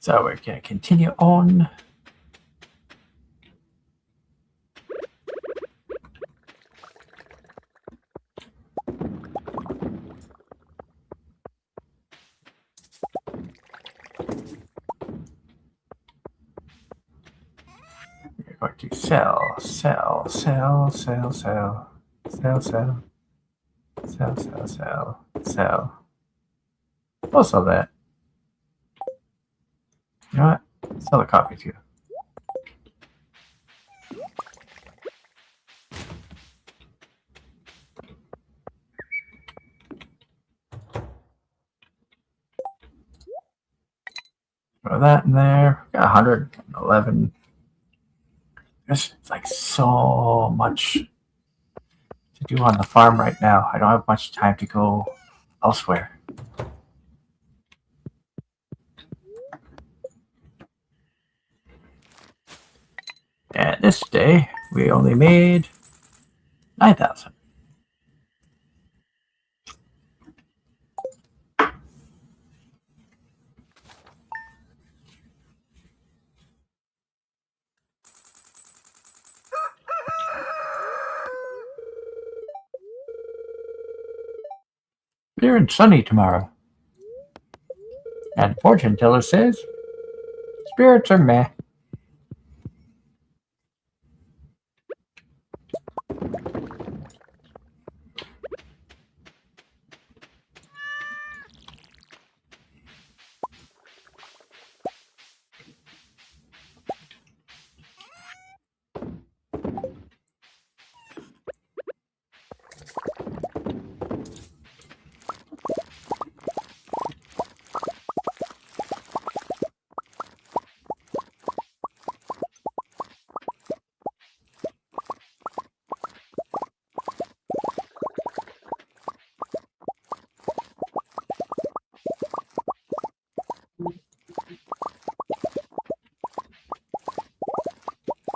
So we're going to continue on. We're going to sell. We'll sell that. You know what? Sell the coffee too. Throw that in there. Got 111. There's like so much to do on the farm right now. I don't have much time to go elsewhere. And this day, we only made 9,000. Clear and sunny tomorrow. And fortune teller says, spirits are meh.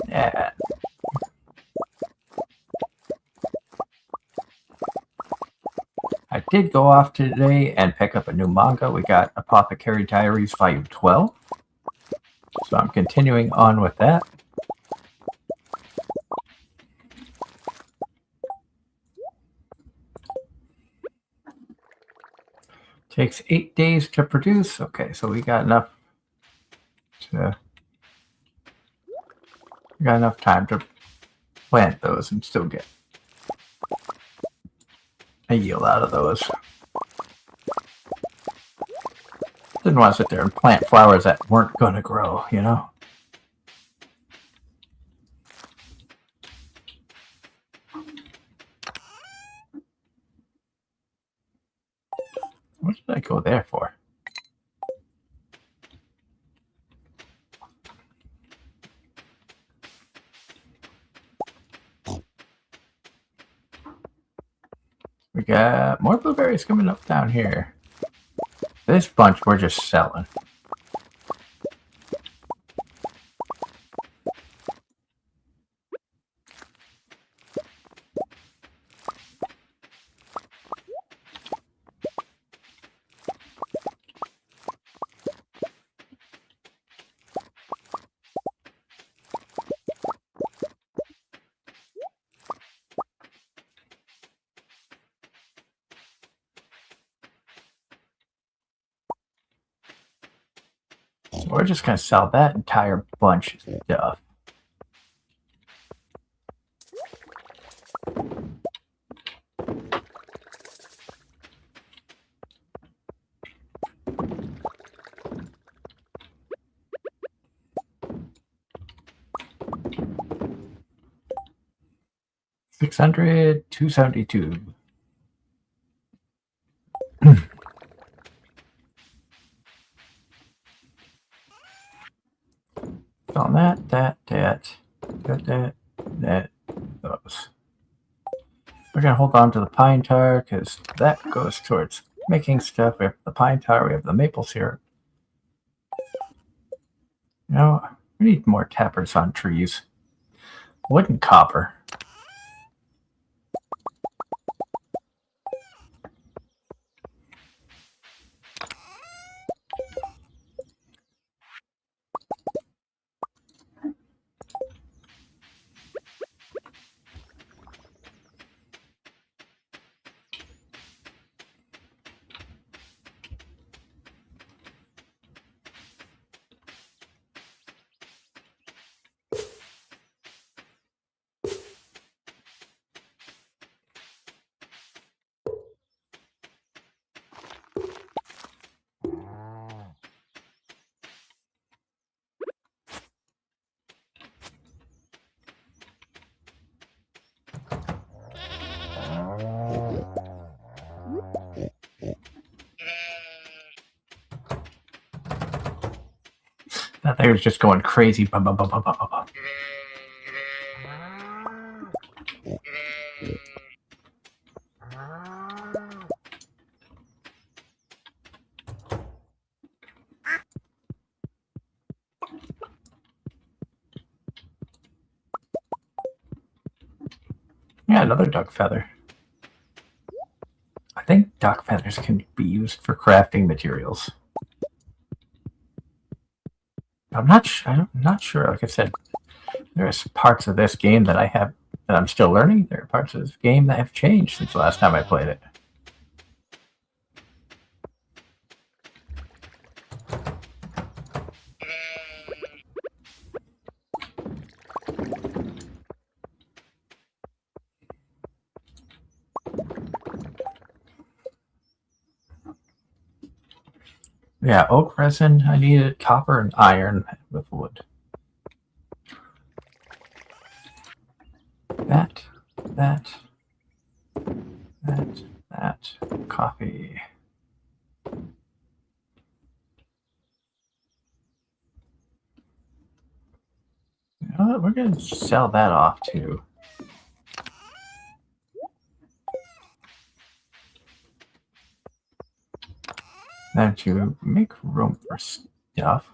Yeah. I did go off today and pick up a new manga. We got Apothecary Diaries Volume 12. So I'm continuing on with that. Takes 8 days to produce. Okay, so we got enough time to plant those and still get a yield out of those. Didn't want to sit there and plant flowers that weren't going to grow, you know? What did I go there for? We got more blueberries coming up down here. This bunch we're just selling. We're just going to sell that entire bunch of stuff. $600, $272. On that, those. We're gonna hold on to the pine tar because that goes towards making stuff. We have the pine tar, we have the maple syrup. You know, we need more tappers on trees. Wood and copper. That thing was just going crazy. Bum, bum, bum, bum, bum, bum. Yeah, another duck feather. I think duck feathers can be used for crafting materials. I'm not sure. Like I said, there's parts of this game that I'm still learning. There are parts of this game that have changed since the last time I played it. Yeah, oak resin. I needed copper and iron with wood. That. Coffee. You know what? We're going to sell that off too. Now to make room for stuff.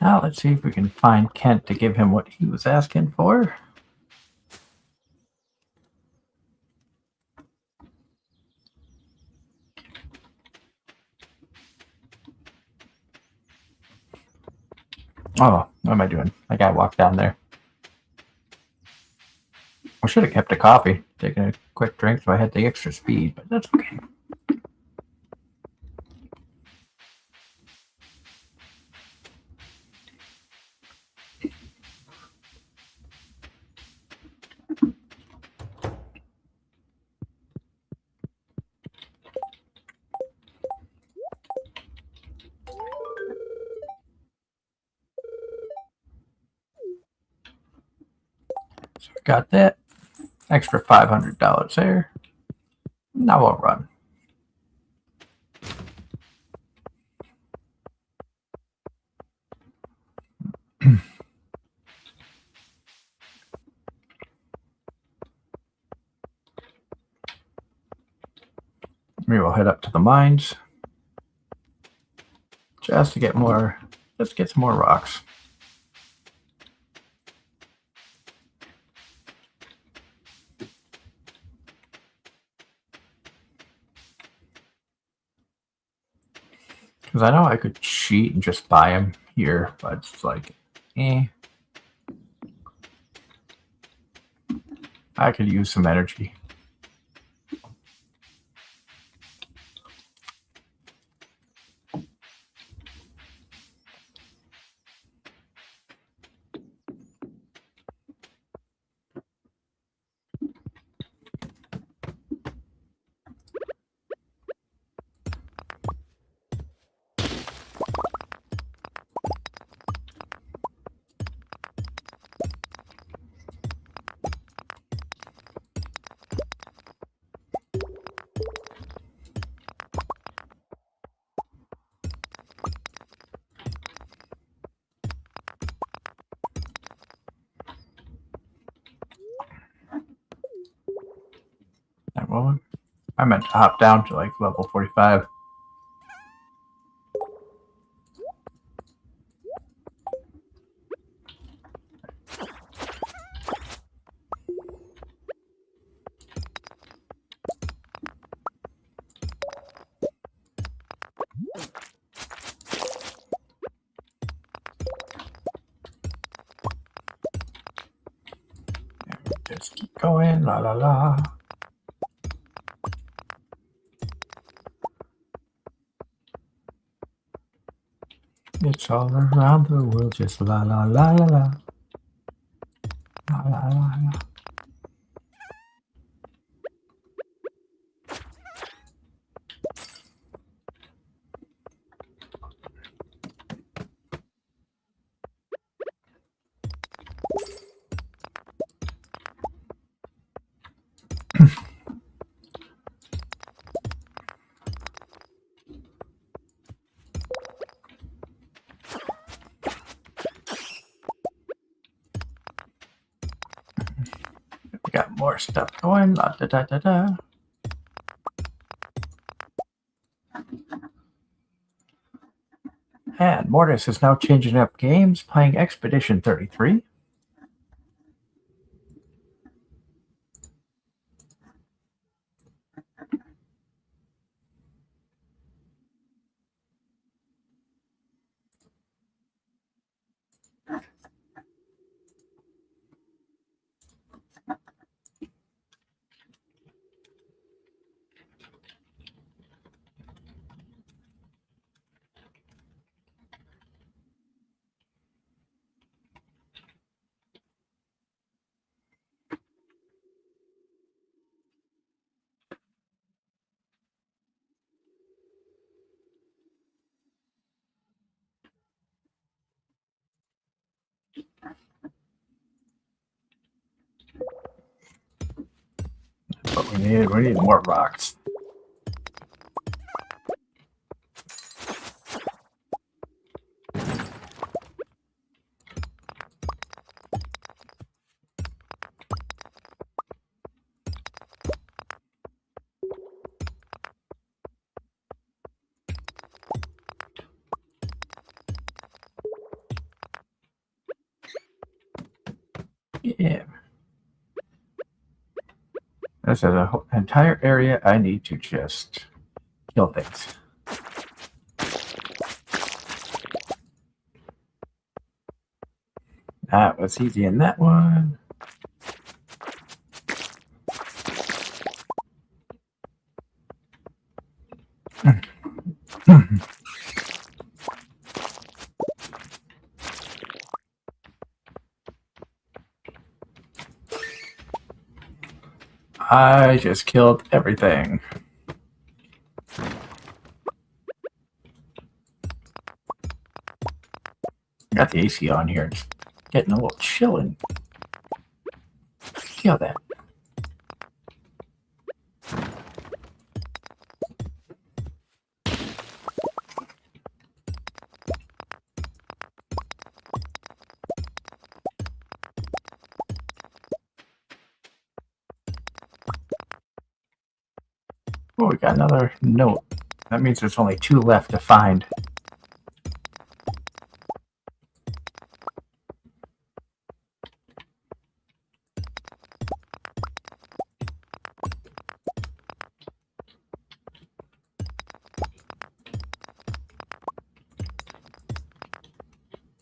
Now let's see if we can find Kent to give him what he was asking for. Oh, what am I doing? I gotta walk down there. I should have kept a coffee, taken a quick drink so I had the extra speed, but that's okay. So I got that. Extra $500 there. Now we'll run. We will head up to the mines. Just to get more, let's get some more rocks. Because I know I could cheat and just buy them here, but it's like, I could use some energy. well, I meant to hop down to like level 45. Just keep going, la la la. It's all around the world, just la la la la la. La la la la. We got more stuff going, la da da da da. And Mortis is now changing up games, playing Expedition 33. But we need more rocks. Yeah. This is a whole entire area I need to just kill things. That was easy in that one. I just killed everything. Got the AC on here. It's getting a little chilling. Kill that. Oh, we got another note. That means there's only 2 left to find.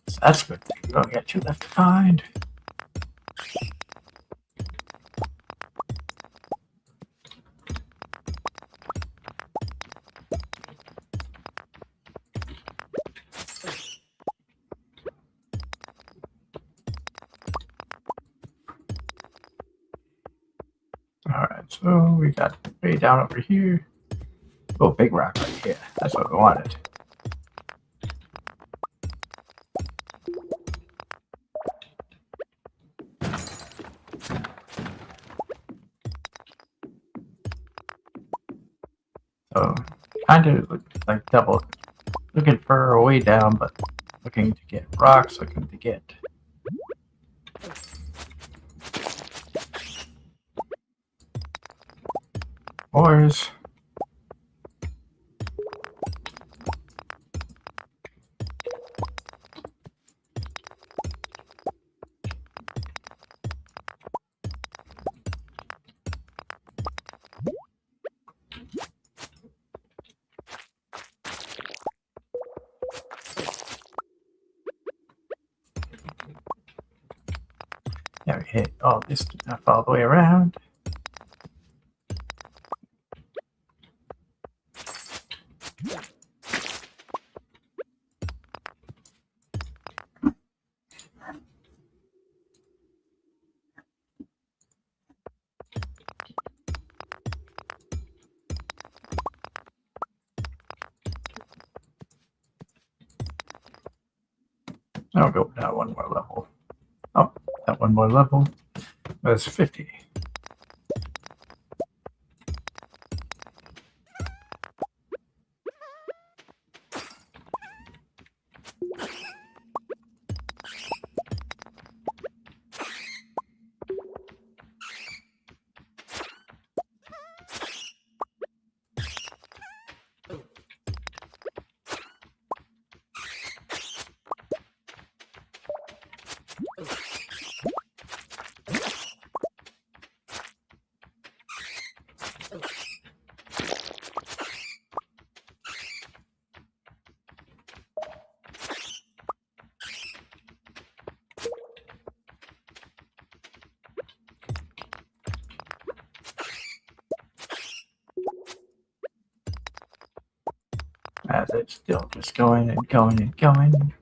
So that's a good thing. We only got 2 left to find. Alright, so we got way down over here. Oh, big rock right here. That's what we wanted. So, kind of like double looking for a way down, but looking to get rocks, looking to get Ores. Now we hit all this stuff all the way around. I'll go down one more level. Oh, that one more level was 50. As it's still just going and going and going.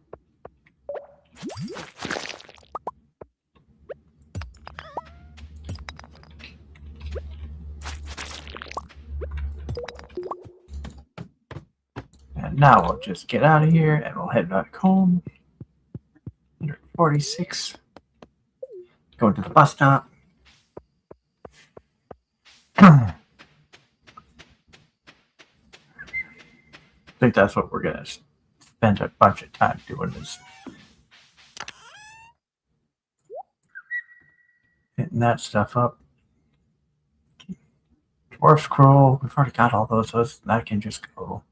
And now we'll just get out of here and we'll head back home. 146. Going to the bus stop. I think that's what we're going to spend a bunch of time doing is hitting that stuff up. Dwarf scroll, we've already got all those, so that can just go.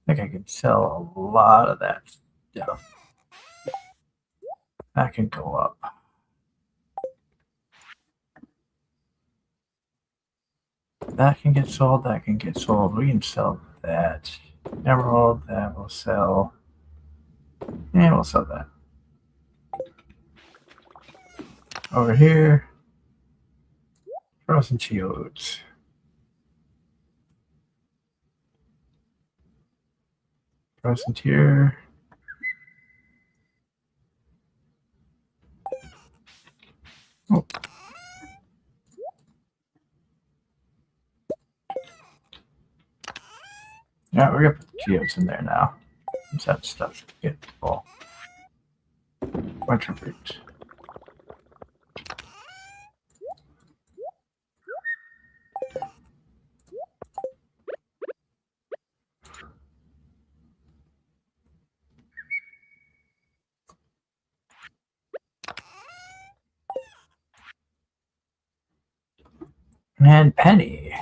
I think I can sell a lot of that stuff. That can go up. That can get sold, that can get sold. We can sell that. Emerald, that will sell. And we'll sell that. Over here, frozen geodes. Frozen tier. Oh. Yeah, we're gonna put the geodes in there now. Since that stuff get full. Bunch of fruit. And penny.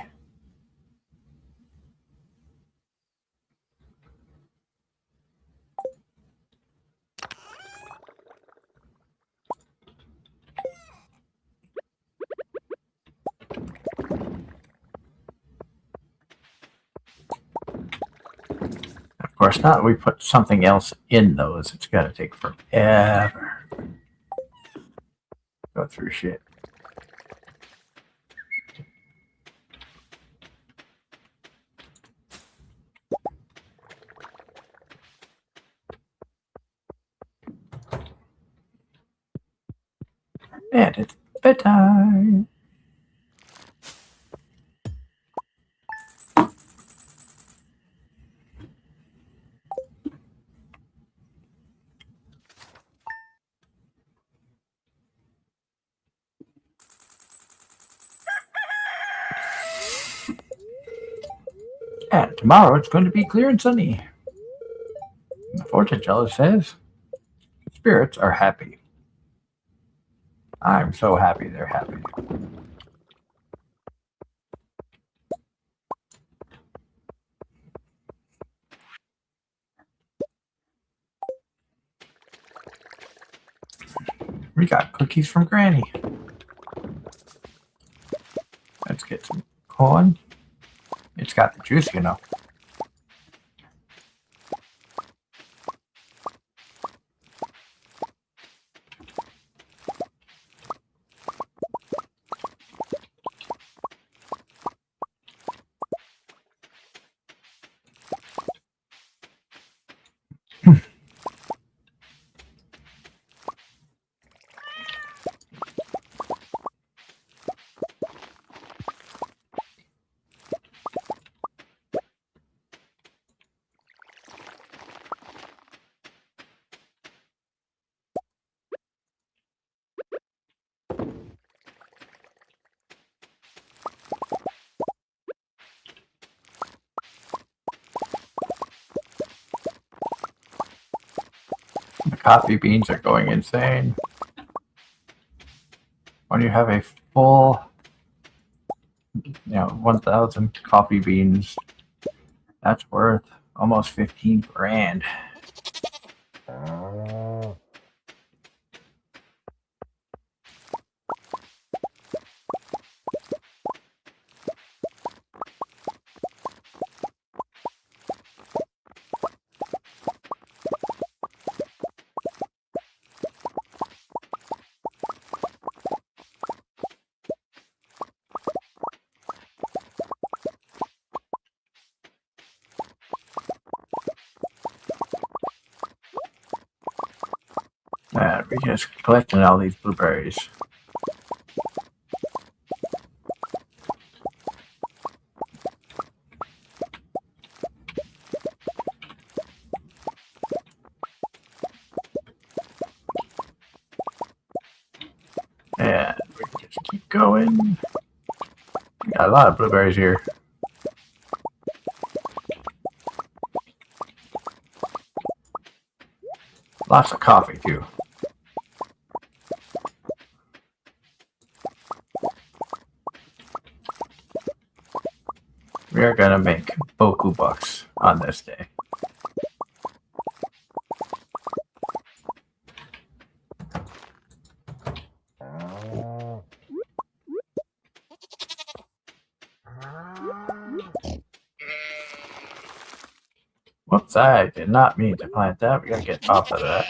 Of course not. We put something else in those. It's got to take forever. Go through shit. And it's bedtime. And tomorrow it's going to be clear and sunny. The fortune teller says spirits are happy. I'm so happy they're happy. We got cookies from Granny. Let's get some corn. It's got the juice, you know. The coffee beans are going insane. When you have a full, 1,000 coffee beans, that's worth almost 15 grand. We're just collecting all these blueberries. And we can just keep going. We got a lot of blueberries here. Lots of coffee, too. We are going to make boku bucks on this day. Whoops, I did not mean to plant that. We gotta get off of that.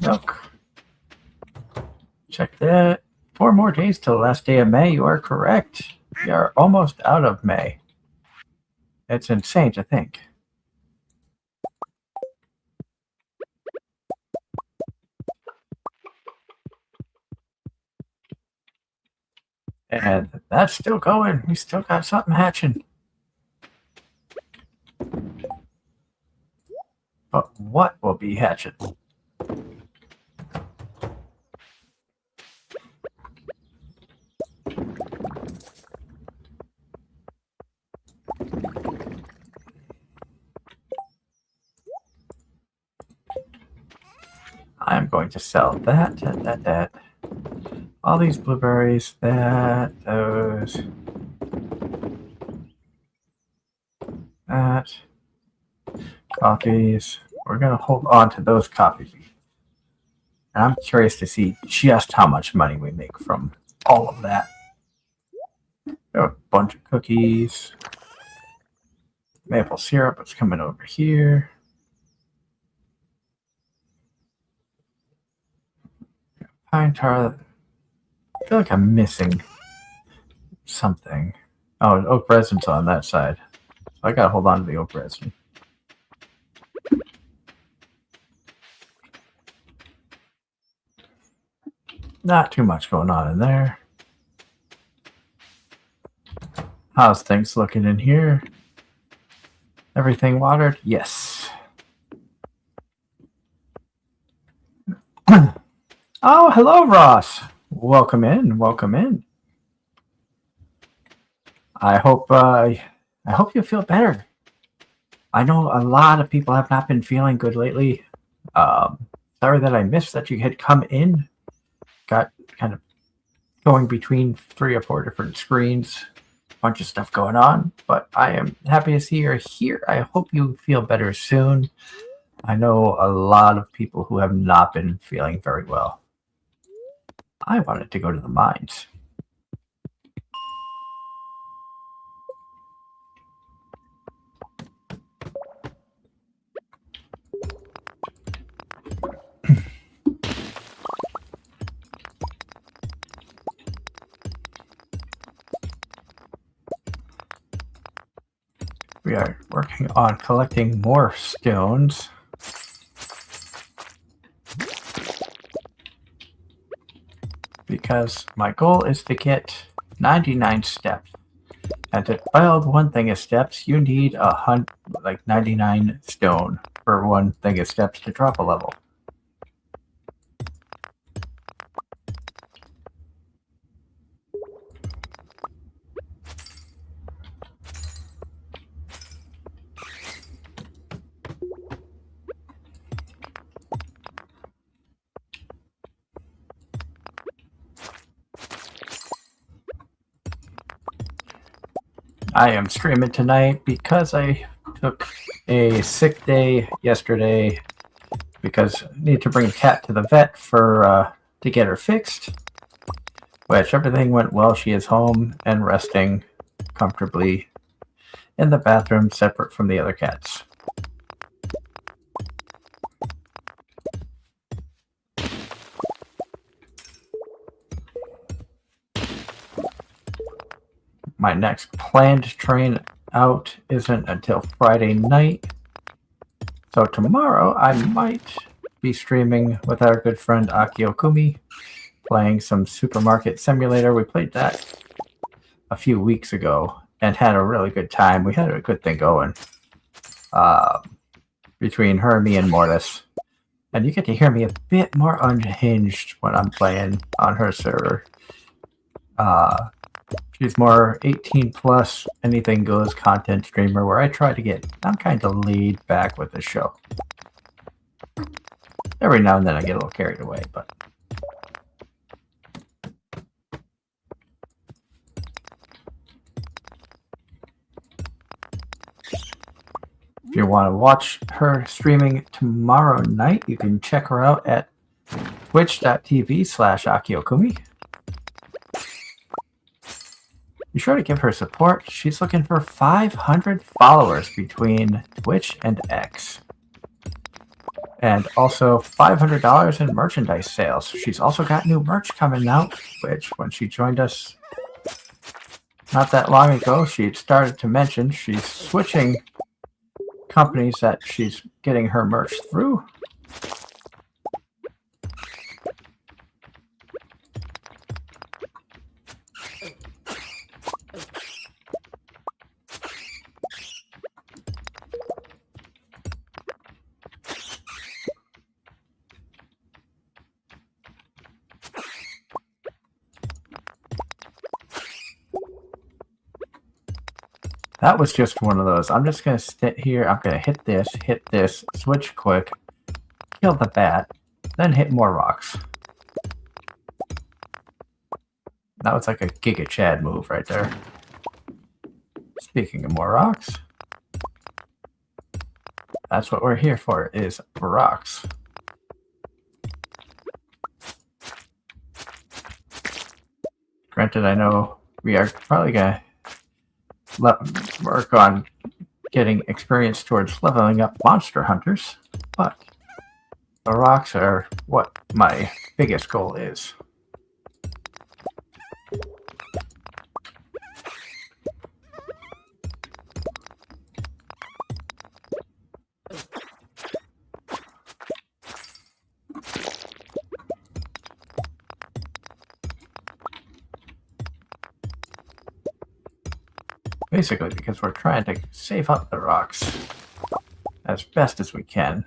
Milk. Check that. 4 more days till the last day of May. You are correct. We are almost out of May. It's insane to think. And that's still going. We still got something hatching. But what will be hatching? I'm going to sell that. All these blueberries, those. That. Coffees. We're going to hold on to those coffees. And I'm curious to see just how much money we make from all of that. A bunch of cookies. Maple syrup is coming over here. Pine tar. I feel like I'm missing something. Oh, oak resin's on that side. So I gotta hold on to the oak resin. Not too much going on in there. How's things looking in here? Everything watered? Yes. Oh, hello, Ross. Welcome in. Welcome in. I hope you feel better. I know a lot of people have not been feeling good lately. Sorry that I missed that you had come in. Got kind of going between 3 or 4 different screens. Bunch of stuff going on, but I am happy to see you're here. I hope you feel better soon. I know a lot of people who have not been feeling very well. I wanted to go to the mines. We are working on collecting more stones. Because my goal is to get 99 steps. And to build one thing of steps, you need 99 stone for one thing of steps to drop a level. I am streaming tonight because I took a sick day yesterday because I need to bring a cat to the vet for to get her fixed. Which everything went well. She is home and resting comfortably in the bathroom separate from the other cats. My next planned train out isn't until Friday night. So tomorrow I might be streaming with our good friend Akio Kumi, playing some Supermarket Simulator. We played that a few weeks ago and had a really good time. We had a good thing going between her, me, and Mortis. And you get to hear me a bit more unhinged when I'm playing on her server. She's more 18 plus, anything goes content streamer where I try to get, I'm kind of laid back with the show. Every now and then I get a little carried away, but. If you want to watch her streaming tomorrow night, you can check her out at twitch.tv/AkioKumi. Be sure to give her support. She's looking for 500 followers between Twitch and X. And also $500 in merchandise sales. She's also got new merch coming out, which when she joined us not that long ago, she had started to mention she's switching companies that she's getting her merch through. That was just one of those. I'm just going to sit here. I'm going to hit this, switch quick, kill the bat, then hit more rocks. That was like a Giga Chad move right there. Speaking of more rocks, that's what we're here for, is rocks. Granted, I know we are probably going to work on getting experience towards leveling up monster hunters, but the rocks are what my biggest goal is. Basically, because we're trying to save up the rocks as best as we can.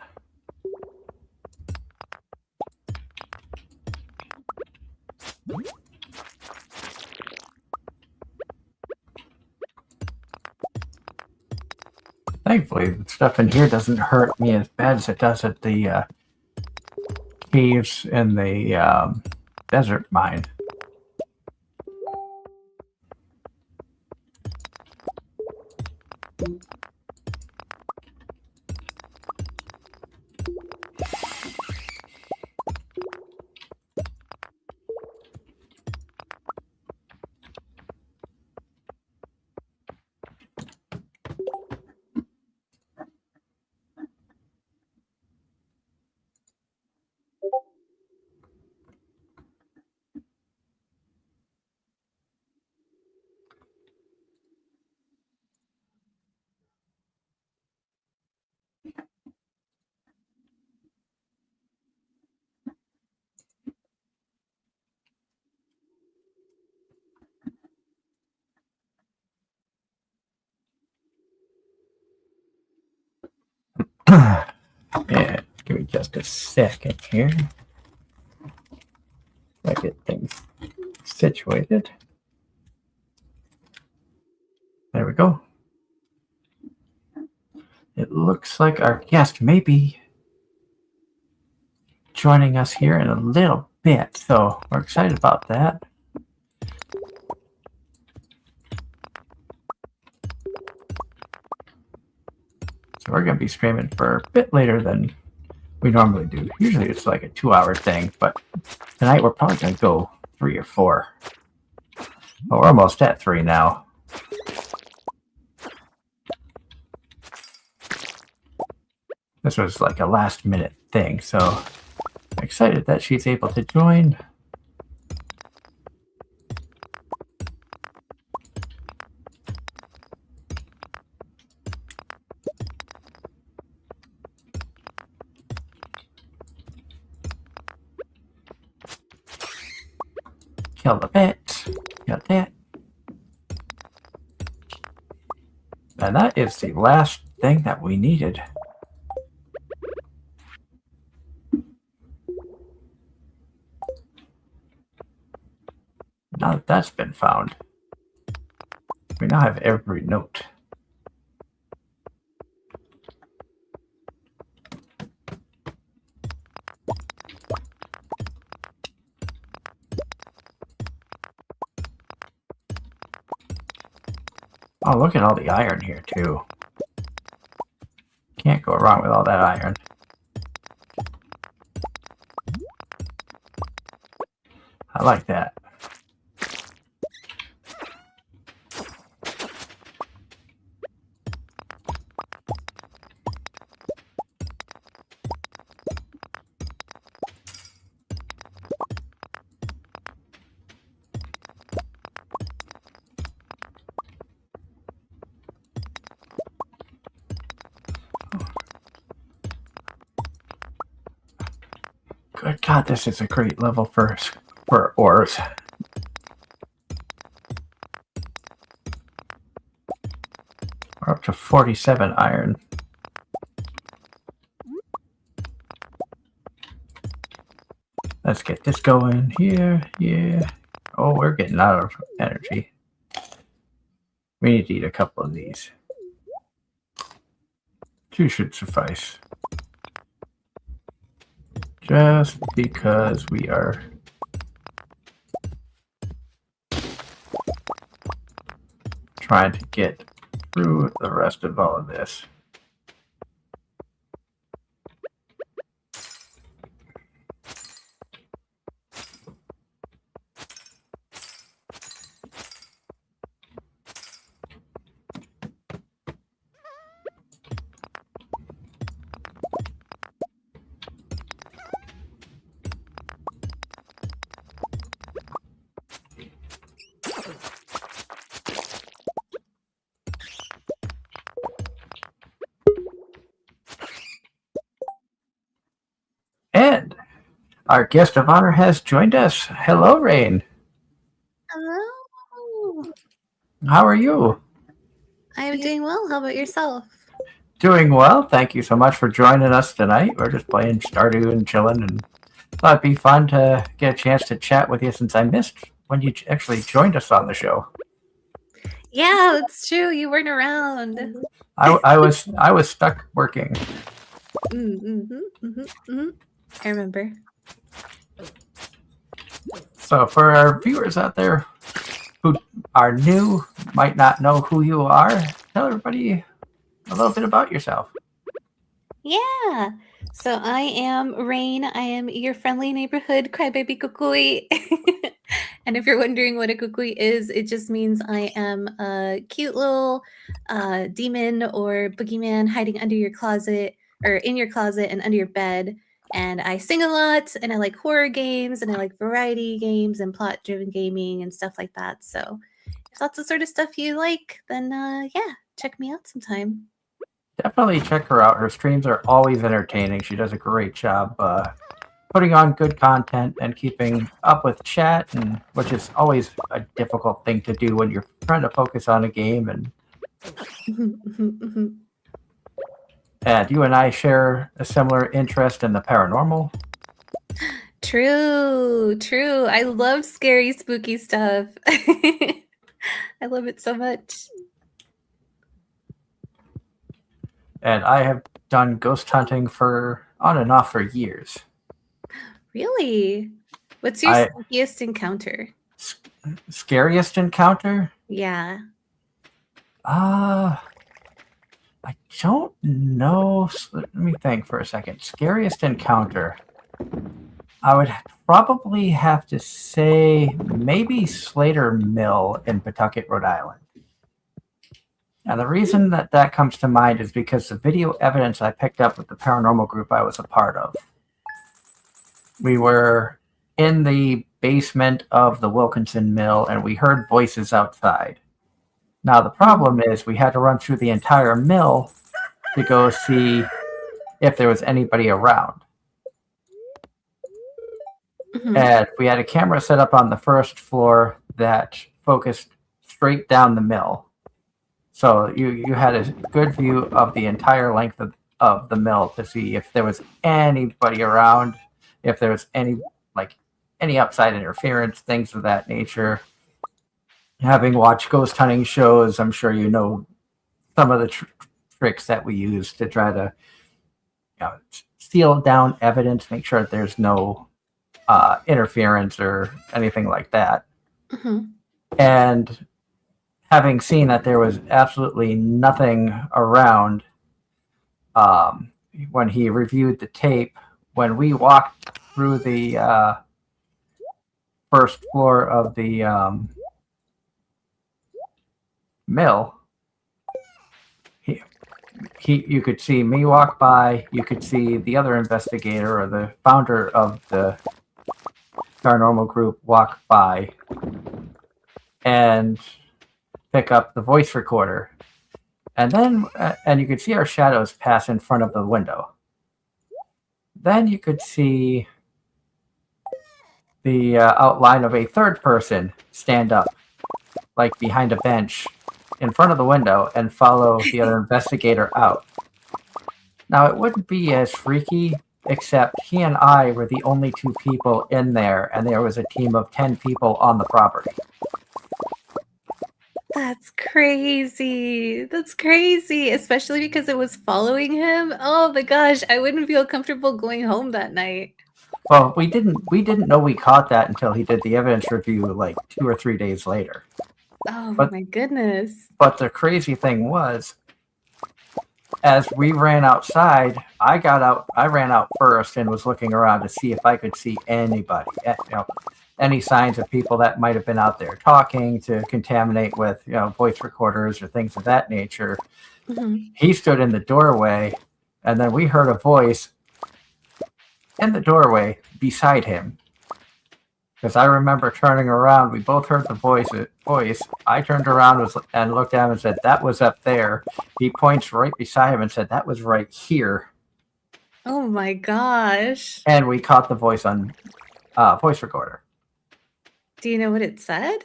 Thankfully, the stuff in here doesn't hurt me as bad as it does at the caves in the desert mine. Yeah, give me just a second here. I get things situated. There we go. It looks like our guest may be joining us here in a little bit, so we're excited about that. So we're going to be streaming for a bit later than we normally do. Usually it's like a 2-hour thing, but tonight we're probably going to go 3 or 4. Well, we're almost at 3 now. This was like a last minute thing, so I'm excited that she's able to join. Kill the bit. Kill that. And that is the last thing that we needed. Now that that's been found, we now have every note. Oh, look at all the iron here, too. Can't go wrong with all that iron. I like that. Good God, this is a great level for ores. We're up to 47 iron. Let's get this going here. Yeah. Oh, we're getting out of energy. We need to eat a couple of these. 2 should suffice. Just because we are trying to get through the rest of all of this. And our guest of honor has joined us. Hello, Rain. Hello. How are you? I'm doing well. How about yourself? Doing well. Thank you so much for joining us tonight. We're just playing Stardew and chilling, and thought it'd be fun to get a chance to chat with you since I missed when you actually joined us on the show. Yeah, that's true. You weren't around. I was stuck working. I remember. So for our viewers out there who are new, might not know who you are, tell everybody a little bit about yourself. Yeah. So I am Rain. I am your friendly neighborhood crybaby kukui. And if you're wondering what a kukui is, it just means I am a cute little demon or boogeyman hiding under your closet or in your closet and under your bed. And I sing a lot and I like horror games and I like variety games and plot driven gaming and stuff like that. So if that's the sort of stuff you like, then yeah, check me out sometime. Definitely check her out. Her streams are always entertaining. She does a great job putting on good content and keeping up with chat, and which is always a difficult thing to do when you're trying to focus on a game. And you and I share a similar interest in the paranormal. True, true. I love scary, spooky stuff. I love it so much. And I have done ghost hunting for on and off for years. Really? What's your spookiest encounter? Scariest encounter? Yeah. I don't know. Let me think for a second. Scariest encounter. I would probably have to say maybe Slater Mill in Pawtucket, Rhode Island. And the reason that that comes to mind is because the video evidence I picked up with the paranormal group I was a part of. We were in the basement of the Wilkinson Mill and we heard voices outside. Now the problem is we had to run through the entire mill to go see if there was anybody around. And we had a camera set up on the first floor that focused straight down the mill. So you had a good view of the entire length of the mill to see if there was anybody around, if there was any outside interference, things of that nature. Having watched ghost hunting shows, I'm sure you know some of the tricks that we use to try to seal down evidence, make sure that there's no interference or anything like that. And having seen that there was absolutely nothing around, when he reviewed the tape, when we walked through the first floor of the mill, you could see me walk by, you could see the other investigator or the founder of the paranormal group walk by and pick up the voice recorder. And then and you could see our shadows pass in front of the window. Then you could see the outline of a third person stand up, like behind a bench in front of the window, and follow the other investigator out. Now, it wouldn't be as freaky, except he and I were the only two people in there, and there was a team of 10 people on the property. That's crazy. That's crazy, especially because it was following him. Oh my gosh, I wouldn't feel comfortable going home that night. Well, we didn't know we caught that until he did the evidence review like 2 or 3 days later. Oh my goodness. But the crazy thing was, as we ran outside, I ran out first and was looking around to see if I could see anybody, any signs of people that might have been out there talking to contaminate with, voice recorders or things of that nature. He stood in the doorway, and then we heard a voice in the doorway beside him. Because I remember turning around, we both heard the voice. I turned around and looked at him and said, "That was up there." He points right beside him and said, "That was right here." Oh my gosh. And we caught the voice on voice recorder. Do you know what it said?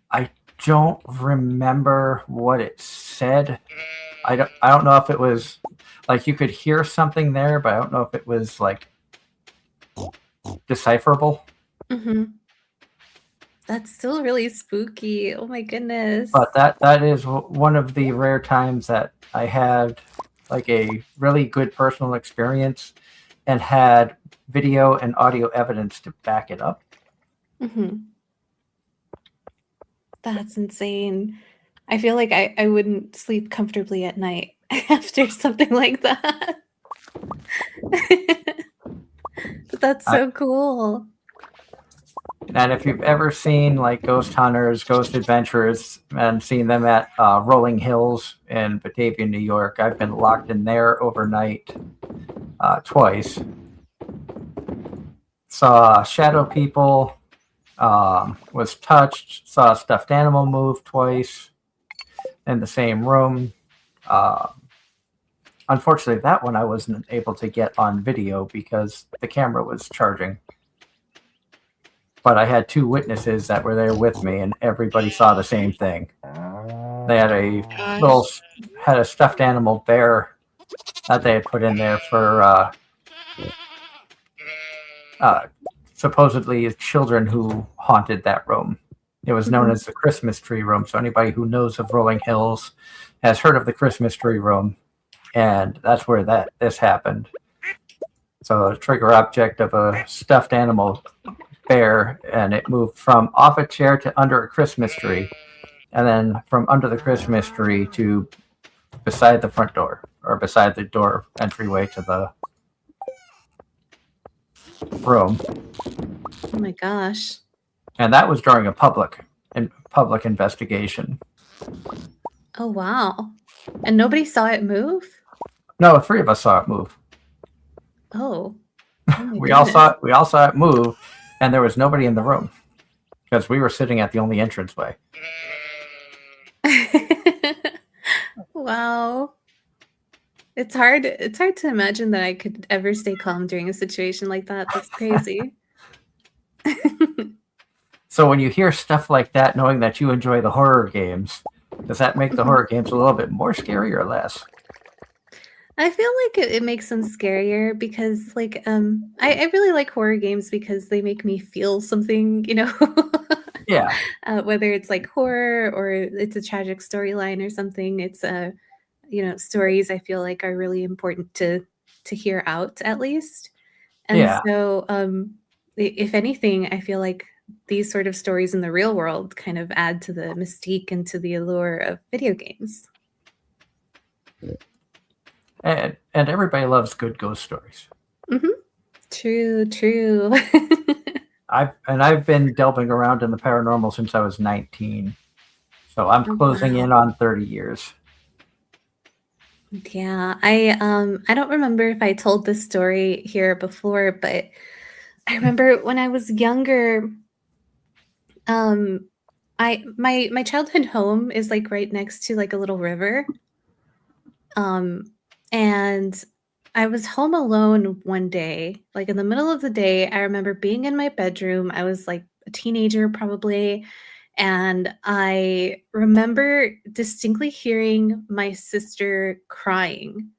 I don't remember what it said. I don't know if it was like you could hear something there, but I don't know if it was like decipherable. That's still really spooky. Oh my goodness. But that is one of the rare times that I had like a really good personal experience and had video and audio evidence to back it up. That's insane. I feel like I wouldn't sleep comfortably at night after something like that. But that's so cool. And if you've ever seen like Ghost Hunters, Ghost Adventurers, and seen them at Rolling Hills in Batavia, New York, I've been locked in there overnight twice. Saw shadow people, was touched, saw a stuffed animal move twice in the same room. Unfortunately, that one I wasn't able to get on video because the camera was charging. But I had two witnesses that were there with me, and everybody saw the same thing. They had a stuffed animal bear that they had put in there for supposedly children who haunted that room. It was known as the Christmas tree room. So anybody who knows of Rolling Hills has heard of the Christmas tree room, and that's where this happened. So a trigger object of a stuffed animal bear, and it moved from off a chair to under a Christmas tree, and then from under the Christmas tree to beside the front door, or beside the door entryway to the room. Oh my gosh. And that was during a public investigation. Oh wow. And nobody saw it move? No, three of us saw it move. Oh. We all saw it move, and there was nobody in the room because we were sitting at the only entranceway. Wow. It's hard to imagine that I could ever stay calm during a situation like that. That's crazy. So when you hear stuff like that, knowing that you enjoy the horror games, does that make the horror games a little bit more scary or less? I feel like it makes them scarier because like I really like horror games because they make me feel something, you know. Yeah. Whether it's like horror or it's a tragic storyline or something, it's stories I feel like are really important to hear out at least. And Yeah. so if anything, I feel like these sort of stories in the real world kind of add to the mystique and to the allure of video games. And everybody loves good ghost stories. True. I've been delving around in the paranormal since I was 19. So I'm closing in on 30 years. Yeah, I don't remember if I told this story here before, but I remember when I was younger, my childhood home is like right next to like a little river. And I was home alone one day, like in the middle of the day. I remember being in my bedroom. I was like a teenager probably. And I remember distinctly hearing my sister crying.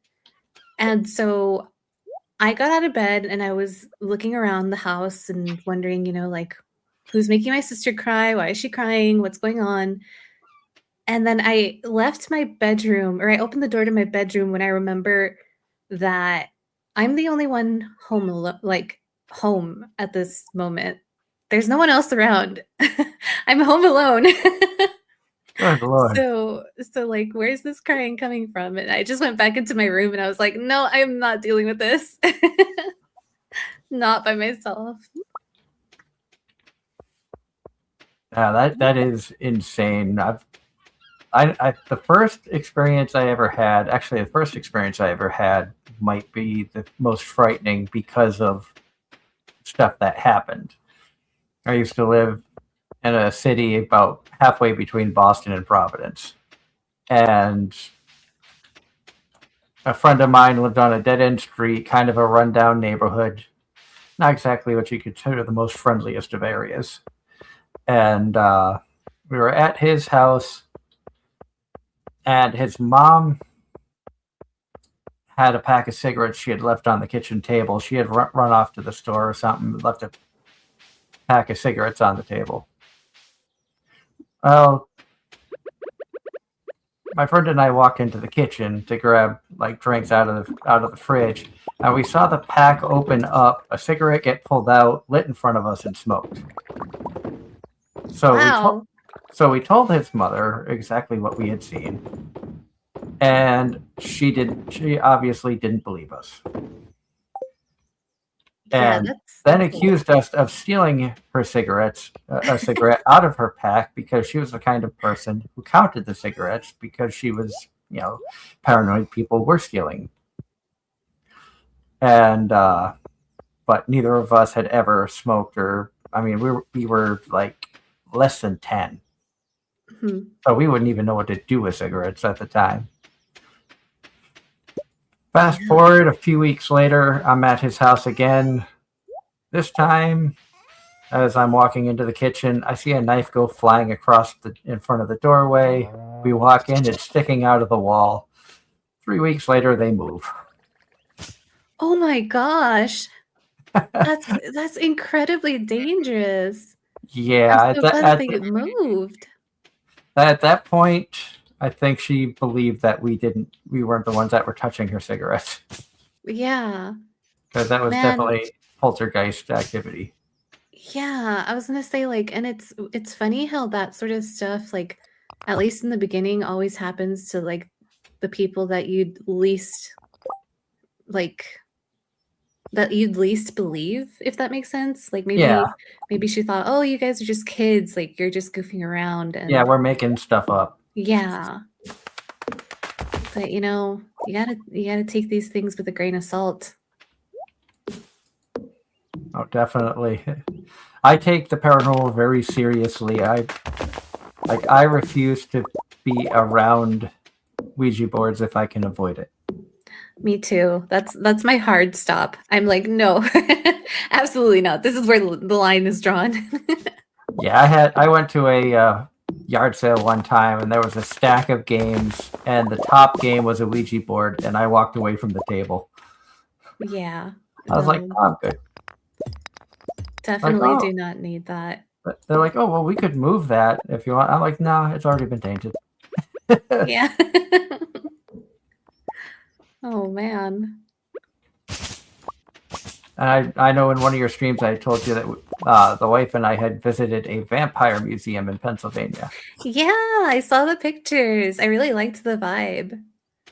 And so I got out of bed and I was looking around the house and wondering, like, who's making my sister cry? Why is she crying? What's going on? And then I left my bedroom, or I opened the door to my bedroom when I remember that I'm the only one home at this moment. There's no one else around. I'm home alone. Good Lord. So like, where's this crying coming from? And I just went back into my room and I was like, no, I'm not dealing with this. Not by myself. Yeah, that is insane. The first experience I ever had might be the most frightening because of stuff that happened. I used to live in a city about halfway between Boston and Providence. And a friend of mine lived on a dead-end street, kind of a rundown neighborhood. Not exactly what you consider the most friendliest of areas. And we were at his house, and his mom had a pack of cigarettes she had left on the kitchen table. She had run off to the store or something, left a pack of cigarettes on the table. Well, my friend and I walked into the kitchen to grab like drinks out of the fridge, and we saw the pack open up, a cigarette get pulled out, lit in front of us, and smoked. So Wow. we told his mother exactly what we had seen, and she obviously didn't believe us, Yeah, and then that's accused us of stealing her cigarettes, a cigarette out of her pack, because she was the kind of person who counted the cigarettes because she was, paranoid people were stealing. And but neither of us had ever smoked, or I mean, we were like less than 10, Mhm. so we wouldn't even know what to do with cigarettes at the time. Fast forward a few weeks later, I'm at his house again. This time, as I'm walking into the kitchen, I see a knife go flying across in front of the doorway. We walk in, it's sticking out of the wall. 3 weeks later, they move. Oh my gosh. That's incredibly dangerous. I'm Yeah, so glad that they moved. at that point, I think she believed that we weren't the ones that were touching her cigarettes, Yeah. because that was Man, definitely poltergeist activity. yeah, I was gonna say, like, and it's funny how that sort of stuff, like, at least in the beginning, always happens to, like, the people that like you'd least believe, if that makes sense. Like, Yeah, maybe she thought, "Oh, you guys are just kids, like, you're just goofing around," yeah, and we're making stuff up. yeah. But, you gotta take these things with a grain of salt. Oh, definitely. I take the paranormal very seriously. I refuse to be around Ouija boards if I can avoid it. Me too. That's my hard stop. I'm like, "No, absolutely not. This is where the line is drawn." Yeah, I went to a yard sale one time, and there was a stack of games, and the top game was a Ouija board, and I walked away from the table. Yeah. I was like, No, oh, I'm good. Like, definitely oh, do not need that. they're like, oh, well, we could move that if you want. I'm like, no, it's already been tainted. Yeah. Oh, man. And I know in one of your streams I told you that the wife and I had visited a vampire museum in Pennsylvania. Yeah, I saw the pictures. I really liked the vibe.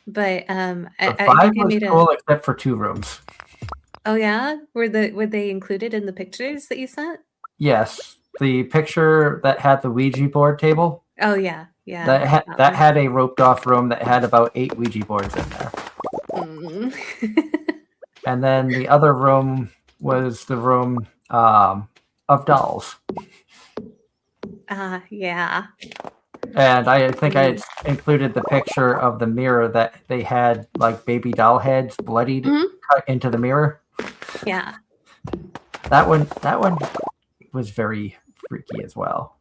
But, The I vibe think I was made a cool except for 2 rooms. Oh, yeah? Were they included in the pictures that you sent? Yes, the picture that had the Ouija board table Oh, yeah. Yeah, that that one. had a roped off room that had about 8 Ouija boards in there. Mm. And then the other room was the room of dolls. Yeah. And I think I had included the picture of the mirror that they had like baby doll heads bloodied Mhm. cut into the mirror. Yeah. That one was very freaky as well.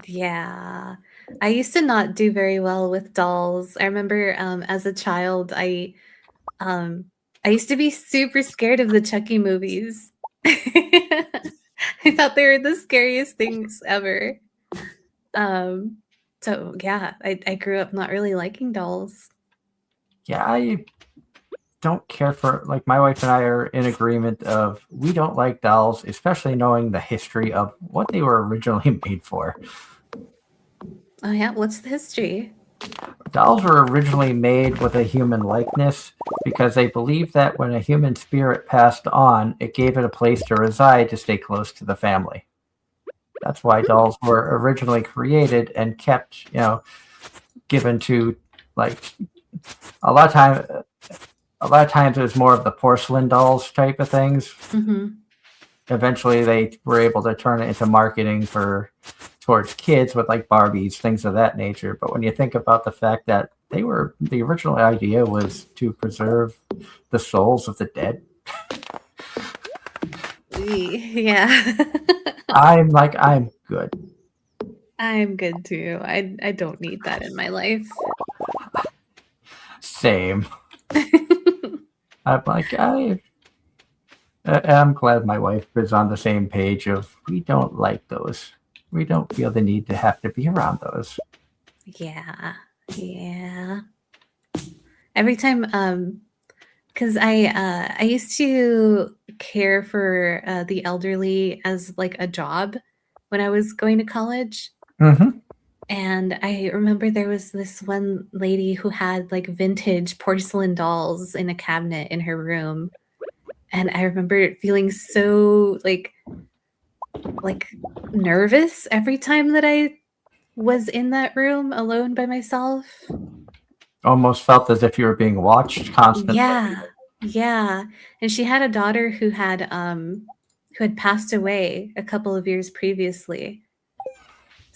Yeah. I used to not do very well with dolls. I remember, as a child, um, I used to be super scared of the Chucky movies. I thought they were the scariest things ever. Um, so yeah, I grew up not really liking dolls. Yeah, I don't care for, like, my wife and I are in agreement of we don't like dolls, especially knowing the history of what they were originally made for. Oh yeah, what's the history? Dolls were originally made with a human likeness because they believed that when a human spirit passed on, it gave it a place to reside to stay close to the family. That's why dolls were originally created and kept, given to, like, a lot of times it was more of the porcelain dolls type of things. Mm-hmm. Eventually they were able to turn it into marketing towards kids with like Barbies, things of that nature. But when you think about the fact that the original idea was to preserve the souls of the dead, Yeah. I'm good. I'm good too. I don't need that in my life. Same. I'm like, I'm glad my wife is on the same page of we don't like those. we don't feel the need to have to be around those. Yeah. Every time, because I used to care for the elderly as like a job when I was going to college. Mm-hmm. And I remember there was this one lady who had like vintage porcelain dolls in a cabinet in her room. And I remember feeling so like nervous every time that I was in that room alone by myself. Almost felt as if you were being watched constantly. Yeah. And she had a daughter who had passed away a couple of years previously.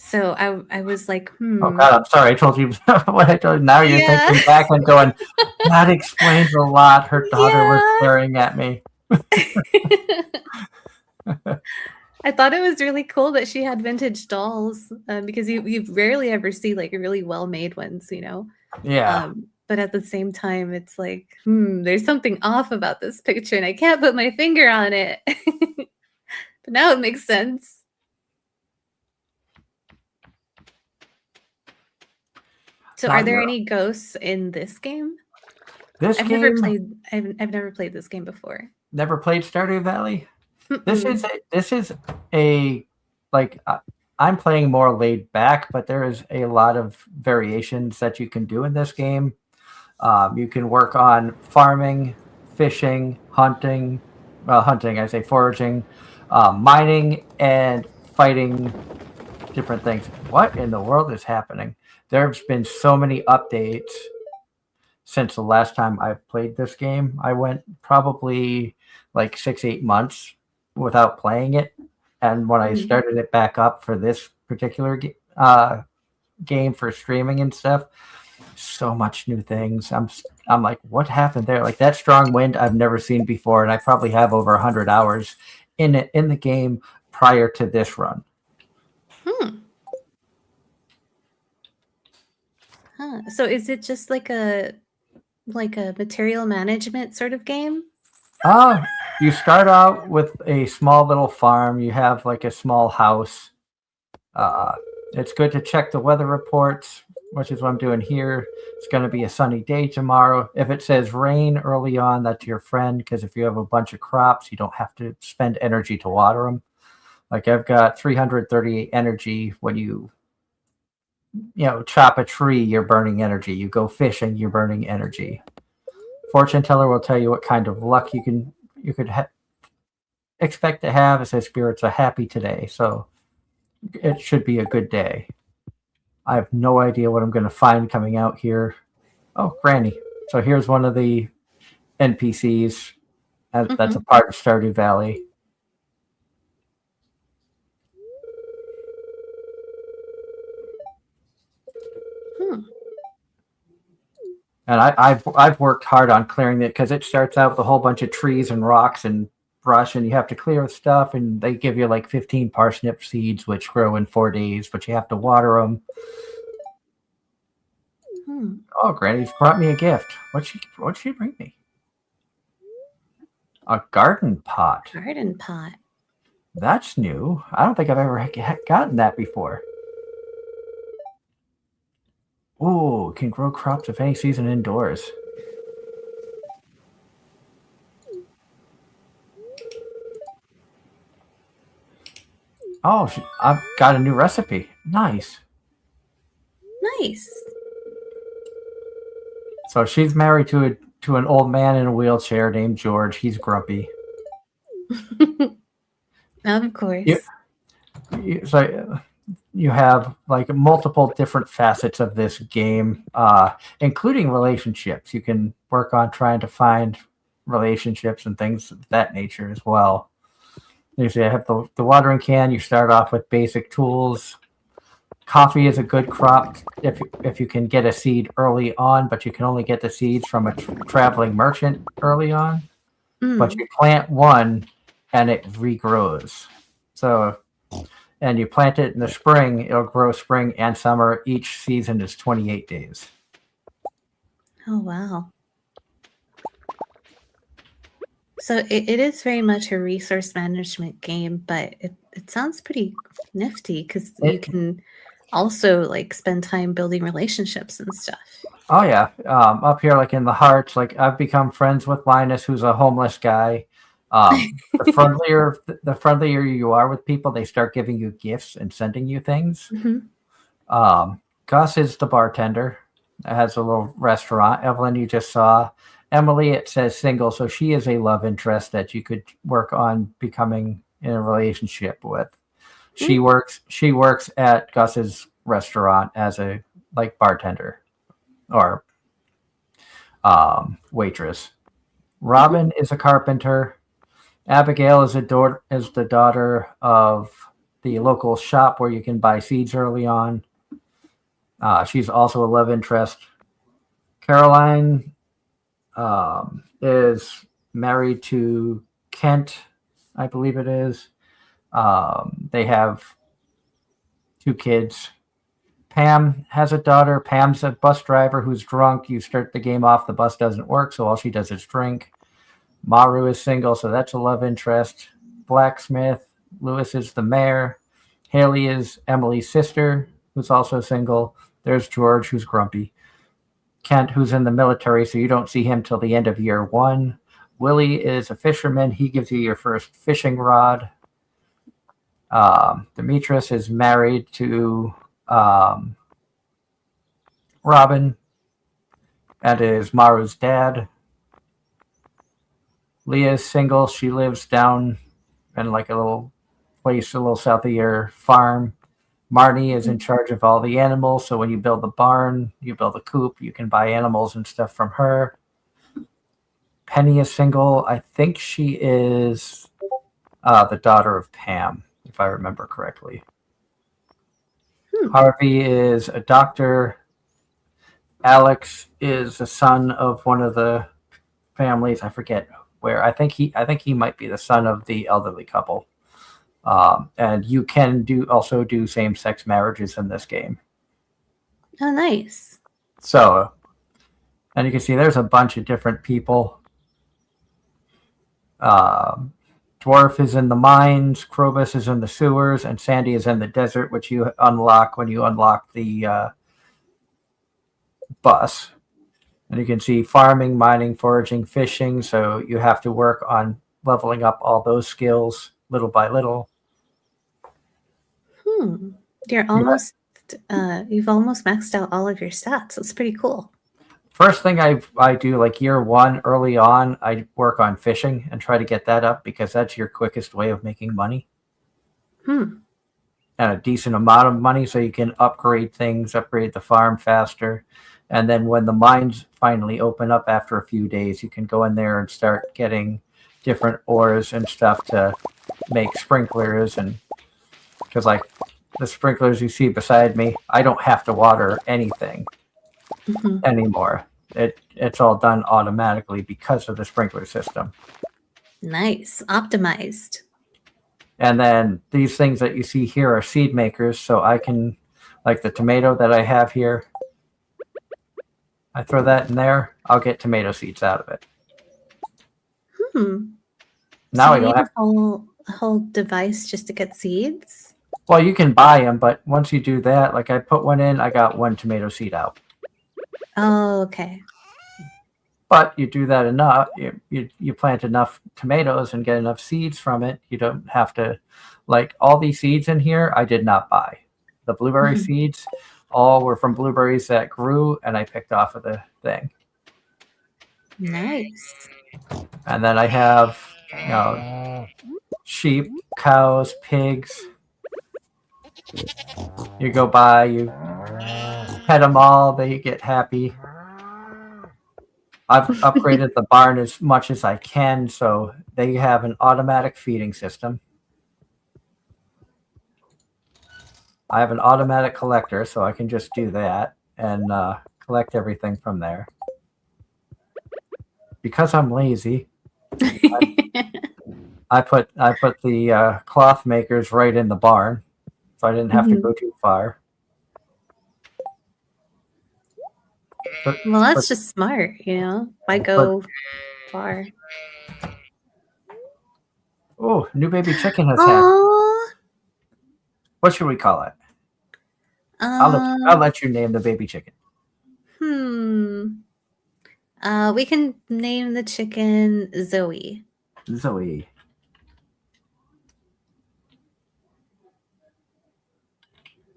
So I was like, Oh God, I'm sorry. I told you what I told you. Now you're Yeah. thinking back and going, that explains a lot. Her daughter was Yeah. staring at me. I thought it was really cool that she had vintage dolls because you rarely ever see like really well-made ones, you know? Yeah. But at the same time, it's like, there's something off about this picture and I can't put my finger on it. But now it makes sense. So Now are there you're- any ghosts in this game? This I've game, never played this game before. never played Stardew Valley. This Mm-mm. is a like I'm playing more laid back, but there is a lot of variations that you can do in this game. You can work on farming, fishing, hunting. Well, hunting, I say foraging, mining, and fighting different things. What in the world is happening? There's been so many updates since the last time I've played this game. I went probably like 6-8 months without playing it, and when I started it back up for this particular game for streaming and stuff, so much new things. I'm like, what happened there? Like that strong wind I've never seen before, and I probably have over 100 hours in it in the game prior to this run. So is it just like a material management sort of game? You start out with a small little farm. You have like a small house. It's good to check the weather reports, which is what I'm doing here. It's going to be a sunny day tomorrow. If it says rain early on, that's your friend, because if you have a bunch of crops, you don't have to spend energy to water them. Like I've got 338 energy. When you chop a tree, you're burning energy. You go fishing, you're burning energy. Fortune teller will tell you what kind of luck you could expect to have. It says spirits are happy today, so it should be a good day. I have no idea what I'm going to find coming out here. Oh, Granny. So here's one of the NPCs that's a part of Stardew Valley. And I've worked hard on clearing it because it starts out with a whole bunch of trees and rocks and brush, and you have to clear stuff. And they give you like 15 parsnip seeds, which grow in 4 days, but you have to water them. Oh, Granny's brought me a gift. What'd she bring me? A garden pot. Garden pot. That's new. I don't think I've ever gotten that before. Ooh, can grow crops of any season indoors. Oh, I've got a new recipe. Nice. Nice. So she's married to an old man in a wheelchair named George. He's grumpy. Of course. So you have like multiple different facets of this game, including relationships. You can work on trying to find relationships and things of that nature as well. Usually I have the watering can. You start off with basic tools. Coffee is a good crop if you can get a seed early on, but you can only get the seeds from a traveling merchant early on. But you plant one and it regrows. And you plant it in the spring, it'll grow spring and summer. Each season is 28 days. Oh, wow. So it is very much a resource management game, but it sounds pretty nifty because you can also like spend time building relationships and stuff. Oh yeah, up here, like in the hearts, like I've become friends with Linus, who's a homeless guy. The friendlier you are with people, they start giving you gifts and sending you things. Mhm. Gus is the bartender. It has a little restaurant. Evelyn, you just saw. Emily, it says single, so she is a love interest that you could work on becoming in a relationship with. She works at Gus's restaurant as a like bartender or waitress. Robin is a carpenter. Abigail is the daughter of the local shop where you can buy seeds early on. She's also a love interest. Caroline is married to Kent, I believe it is. They have 2 kids. Pam has a daughter. Pam's a bus driver who's drunk. You start the game off, the bus doesn't work, so all she does is drink. Maru is single, so that's a love interest. Blacksmith, Lewis is the mayor. Haley is Emily's sister, who's also single. There's George, who's grumpy. Kent, who's in the military, so you don't see him till the end of year 1. Willie is a fisherman. He gives you your first fishing rod. Demetrius is married to Robin and is Maru's dad. Leah is single. She lives down in like a little place, a little south of your farm. Marnie is in charge of all the animals. So when you build the barn, you build a coop, you can buy animals and stuff from her. Penny is single. I think she is the daughter of Pam, if I remember correctly. Harvey is a doctor. Alex is the son of one of the families. I forget where. I think he might be the son of the elderly couple. And you can also do same-sex marriages in this game. Oh, nice. So, and you can see there's a bunch of different people. Dwarf is in the mines, Krobus is in the sewers, and Sandy is in the desert, which you unlock when you unlock the bus. And you can see farming, mining, foraging, fishing. So you have to work on leveling up all those skills little by little. You're almost you've almost maxed out all of your stats. That's pretty cool. First thing I do, like year 1, early on, I work on fishing and try to get that up because that's your quickest way of making money. And a decent amount of money so you can upgrade things, upgrade the farm faster. And then when the mines finally open up after a few days, you can go in there and start getting different ores and stuff to make sprinklers. And because like the sprinklers you see beside me, I don't have to water anything anymore. It's all done automatically because of the sprinkler system. Nice. Optimized. And then these things that you see here are seed makers. So I can, like the tomato that I have here, I throw that in there, I'll get tomato seeds out of it. Now so I don't have a whole device just to get seeds? Well, you can buy them, but once you do that, like I put one in, I got 1 tomato seed out. Oh, okay. But you do that enough, you plant enough tomatoes and get enough seeds from it. You don't have to, like all these seeds in here, I did not buy. The blueberry seeds, all were from blueberries that grew, and I picked off of the thing. Nice. And then I have, sheep, cows, pigs. You go by, you pet them all, they get happy. I've upgraded the barn as much as I can, so they have an automatic feeding system. I have an automatic collector, so I can just do that and collect everything from there. Because I'm lazy, I put the cloth makers right in the barn, so I didn't have to go too far. Well, that's just smart, Why go far? Oh, new baby chicken has hatched. Oh, What should we call it? I'll let you name the baby chicken. We can name the chicken Zoe. Zoe.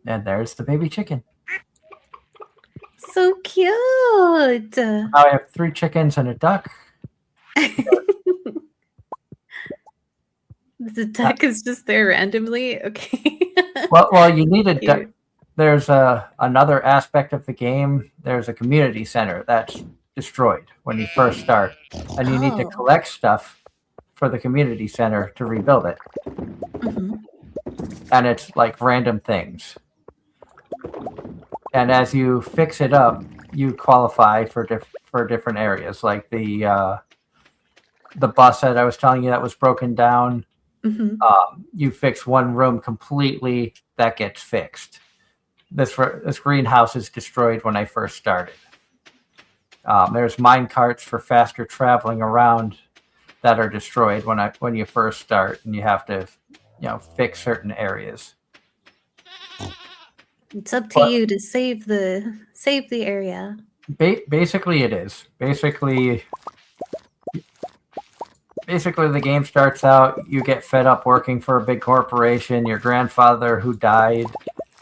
And there's the baby chicken. So cute. Now I have 3 chickens and a duck. The duck is just there randomly. Okay. Well, you need a duck. Cute. There's another aspect of the game. There's a community center that's destroyed when you first start, and you need to Oh. collect stuff for the community center to rebuild it. Mhm. And it's like random things. And as you fix it up, you qualify for different areas, like the bus that I was telling you that was broken down. Mhm. You fix one room completely, that gets fixed. This greenhouse is destroyed when I first started. There's mine carts for faster traveling around that are destroyed when you first start, and you have to, fix certain areas. It's up to you to save the area. Basically, it is. Basically, the game starts out, you get fed up working for a big corporation. Your grandfather who died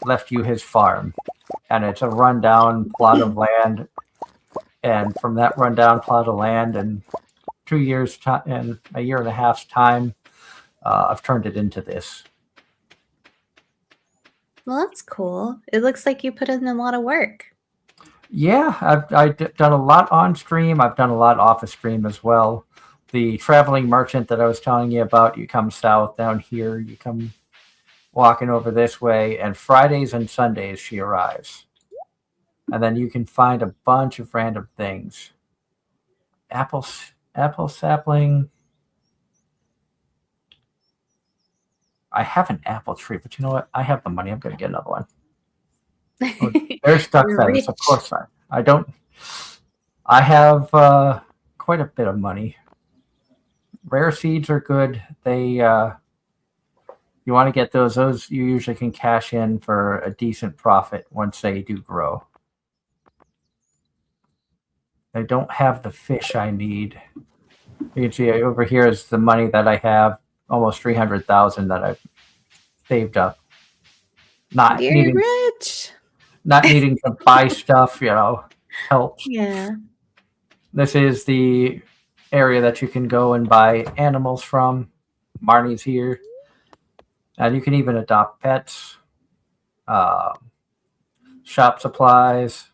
left you his farm, and it's a rundown plot of land. And from that rundown plot of land, in 2 years and a year and a half's time, I've turned it into this. Well, that's cool. It looks like you put in a lot of work. Yeah, I've done a lot on stream. I've done a lot off of stream as well. The traveling merchant that I was telling you about, you come south down here, you come walking over this way, and Fridays and Sundays she arrives. And then you can find a bunch of random things. Apple sapling. I have an apple tree, but you know what? I have the money. I'm going to get another one. Oh, there's duck You're feathers. Of rich. course I don't. I have quite a bit of money. Rare seeds are good. They you want to get those. Those you usually can cash in for a decent profit once they do grow. I don't have the fish I need. You can see over here is the money that I have, almost 300,000 that I've saved up. Not You're rich. needing to buy stuff, helps. Yeah. This is the area that you can go and buy animals from. Marnie's here. And you can even adopt pets. Shop supplies.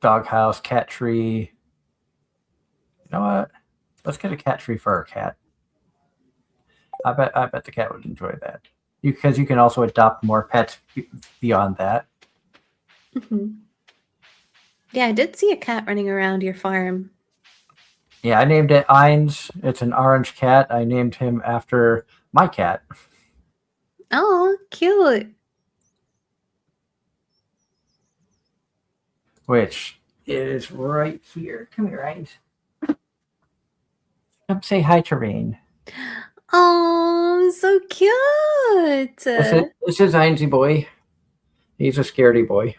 Doghouse, cat tree. You know what? Let's get a cat tree for our cat. I bet the cat would enjoy that. Because you can also adopt more pets beyond that. Mm-hmm. Yeah, I did see a cat running around your farm. Yeah, I named it Eins. It's an orange cat. I named him after my cat. Oh, cute. Which is right here. Come here, Eins. Come say hi to Rain. Oh, so cute. This is Einsy boy. He's a scaredy boy.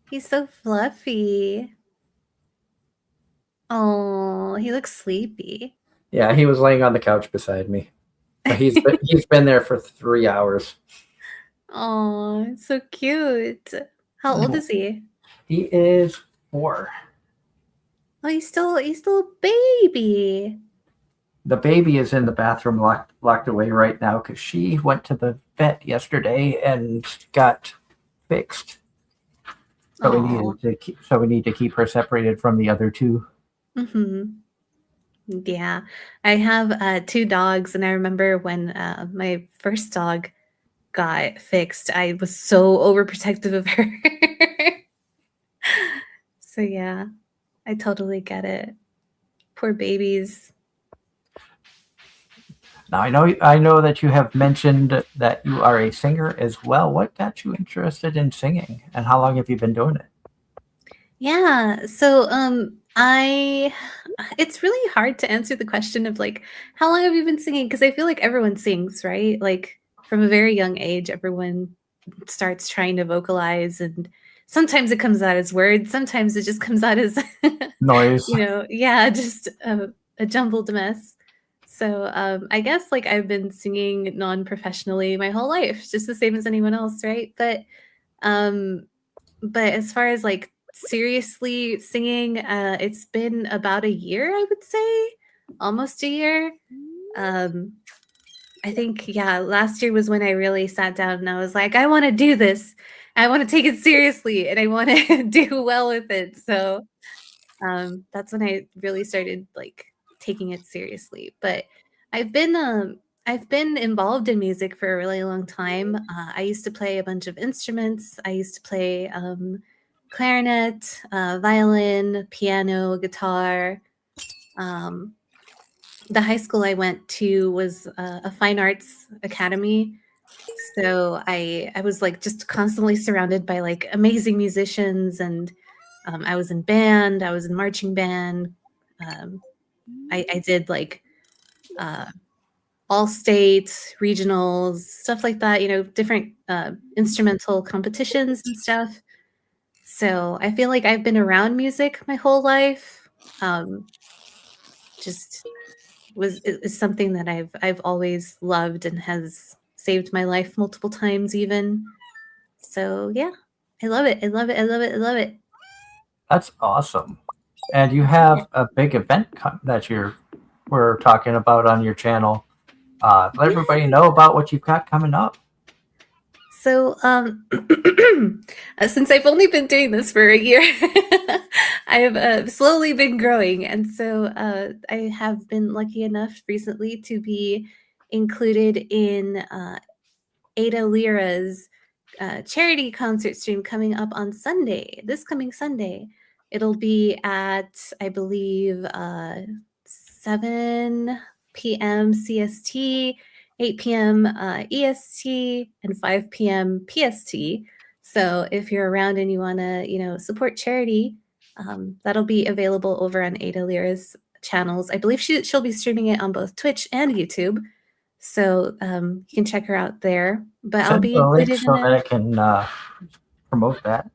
He's so fluffy. Oh, he looks sleepy. Yeah, he was laying on the couch beside me. But he's been there for 3 hours. Oh, it's so cute. How old is he? He is 4. Oh, he's still a baby. The baby is in the bathroom locked away right now because she went to the vet yesterday and got fixed. So we need to keep her separated from the other 2. Mm-hmm. Yeah, I have 2 dogs, and I remember when my first dog got fixed, I was so overprotective of her. So yeah, I totally get it. Poor babies. Now I know that you have mentioned that you are a singer as well. What got you interested in singing, and how long have you been doing it? Yeah, so I it's really hard to answer the question of like how long have you been singing, because I feel like everyone sings, right? Like from a very young age everyone starts trying to vocalize, and sometimes it comes out as words, sometimes it just comes out as Noise. yeah, just a jumbled mess. So I guess like I've been singing non-professionally my whole life, just the same as anyone else, right? Um but as far as like seriously singing, it's been about a year, I would say, almost a year. Um, I think, yeah, last year was when I really sat down and I was like, I want to do this. I want to take it seriously and I want to do well with it. So that's when I really started like taking it seriously. But I've been I've been involved in music for a really long time. I used to play a bunch of instruments. I used to play clarinet, violin, piano, guitar. Um, the high school I went to was a fine arts academy, so I was like just constantly surrounded by like amazing musicians, and I was in band, I was in marching band. Um, I did like uh, all state regionals, stuff like that. Different instrumental competitions and stuff. So I feel like I've been around music my whole life. Um, just is something that I've always loved and has saved my life multiple times even. So yeah, I love it. I love it. I love it. I love it. That's awesome. And you have a big event that we're talking about on your channel. Let Yeah. everybody know about what you've got coming up. So since I've only been doing this for a year, I have slowly been growing, and so I have been lucky enough recently to be included in Ada Lira's charity concert stream coming up on Sunday, this coming Sunday. It'll be at, I believe, 7 p.m. CST, 8 p.m. EST, and 5 p.m. PST. So if you're around and you want to, support charity, that'll be available over on Ada Lira's channels. I believe she'll be streaming it on both Twitch and YouTube. So you can check her out there. But I'll Send be the link included in so that a I can promote that.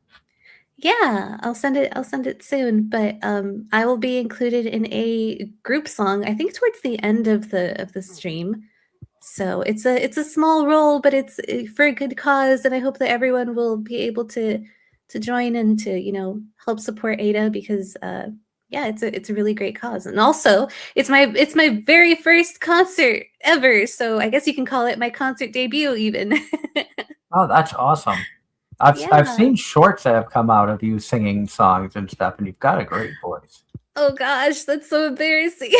yeah, I'll send it. I'll send it soon. But I will be included in a group song. I think towards the end of the stream. So it's a small role, but it's for a good cause, and I hope that everyone will be able to join and to help support Ada, because yeah, it's a really great cause, and also it's my very first concert ever. So I guess you can call it my concert debut even. Oh, that's awesome. I've Yeah. seen shorts that have come out of you singing songs and stuff, and you've got a great voice. Oh gosh, that's so embarrassing.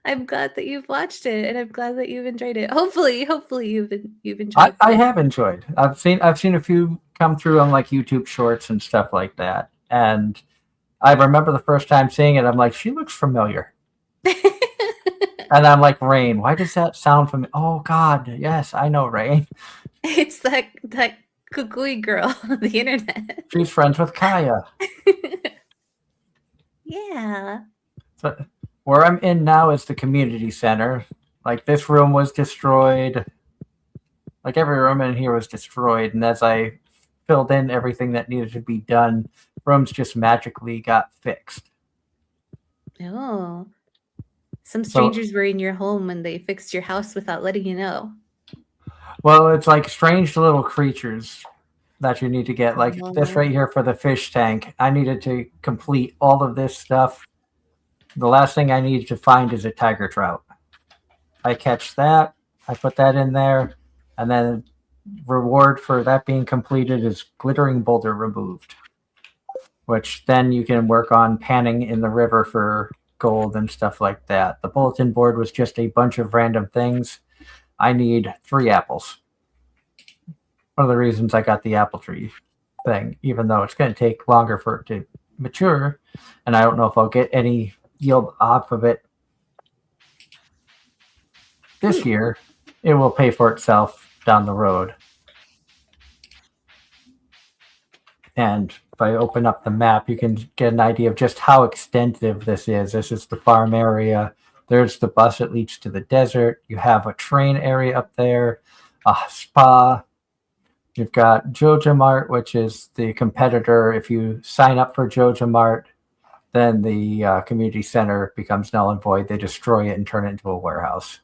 I'm glad that you've watched it, and I'm glad that you've enjoyed it. Hopefully you've enjoyed I this. have enjoyed. I've seen a few come through on like YouTube shorts and stuff like that. And I remember the first time seeing it, I'm like, she looks familiar. And I'm like, Rain, why does that sound familiar? Oh God, yes, I know Rain. It's that kukui girl on the internet. She's friends with Kaya. Yeah. So where I'm in now is the community center. Like this room was destroyed. Like every room in here was destroyed, and as I filled in everything that needed to be done, rooms just magically got fixed. Oh. Some So, strangers were in your home and they fixed your house without letting you know. well, it's like strange little creatures that you need to get. Like this Oh. right here for the fish tank. I needed to complete all of this stuff. The last thing I needed to find is a tiger trout. I catch that, I put that in there, and then reward for that being completed is glittering boulder removed, which then you can work on panning in the river for gold and stuff like that. The bulletin board was just a bunch of random things. I need 3 apples. One of the reasons I got the apple tree thing, even though it's going to take longer for it to mature, and I don't know if I'll get any yield off of it this year, it will pay for itself down the road. And if I open up the map, you can get an idea of just how extensive this is. This is the farm area. There's the bus that leads to the desert. You have a train area up there, a spa. You've got Joja Mart, which is the competitor. If you sign up for Joja Mart, then the community center becomes null and void. They destroy it and turn it into a warehouse.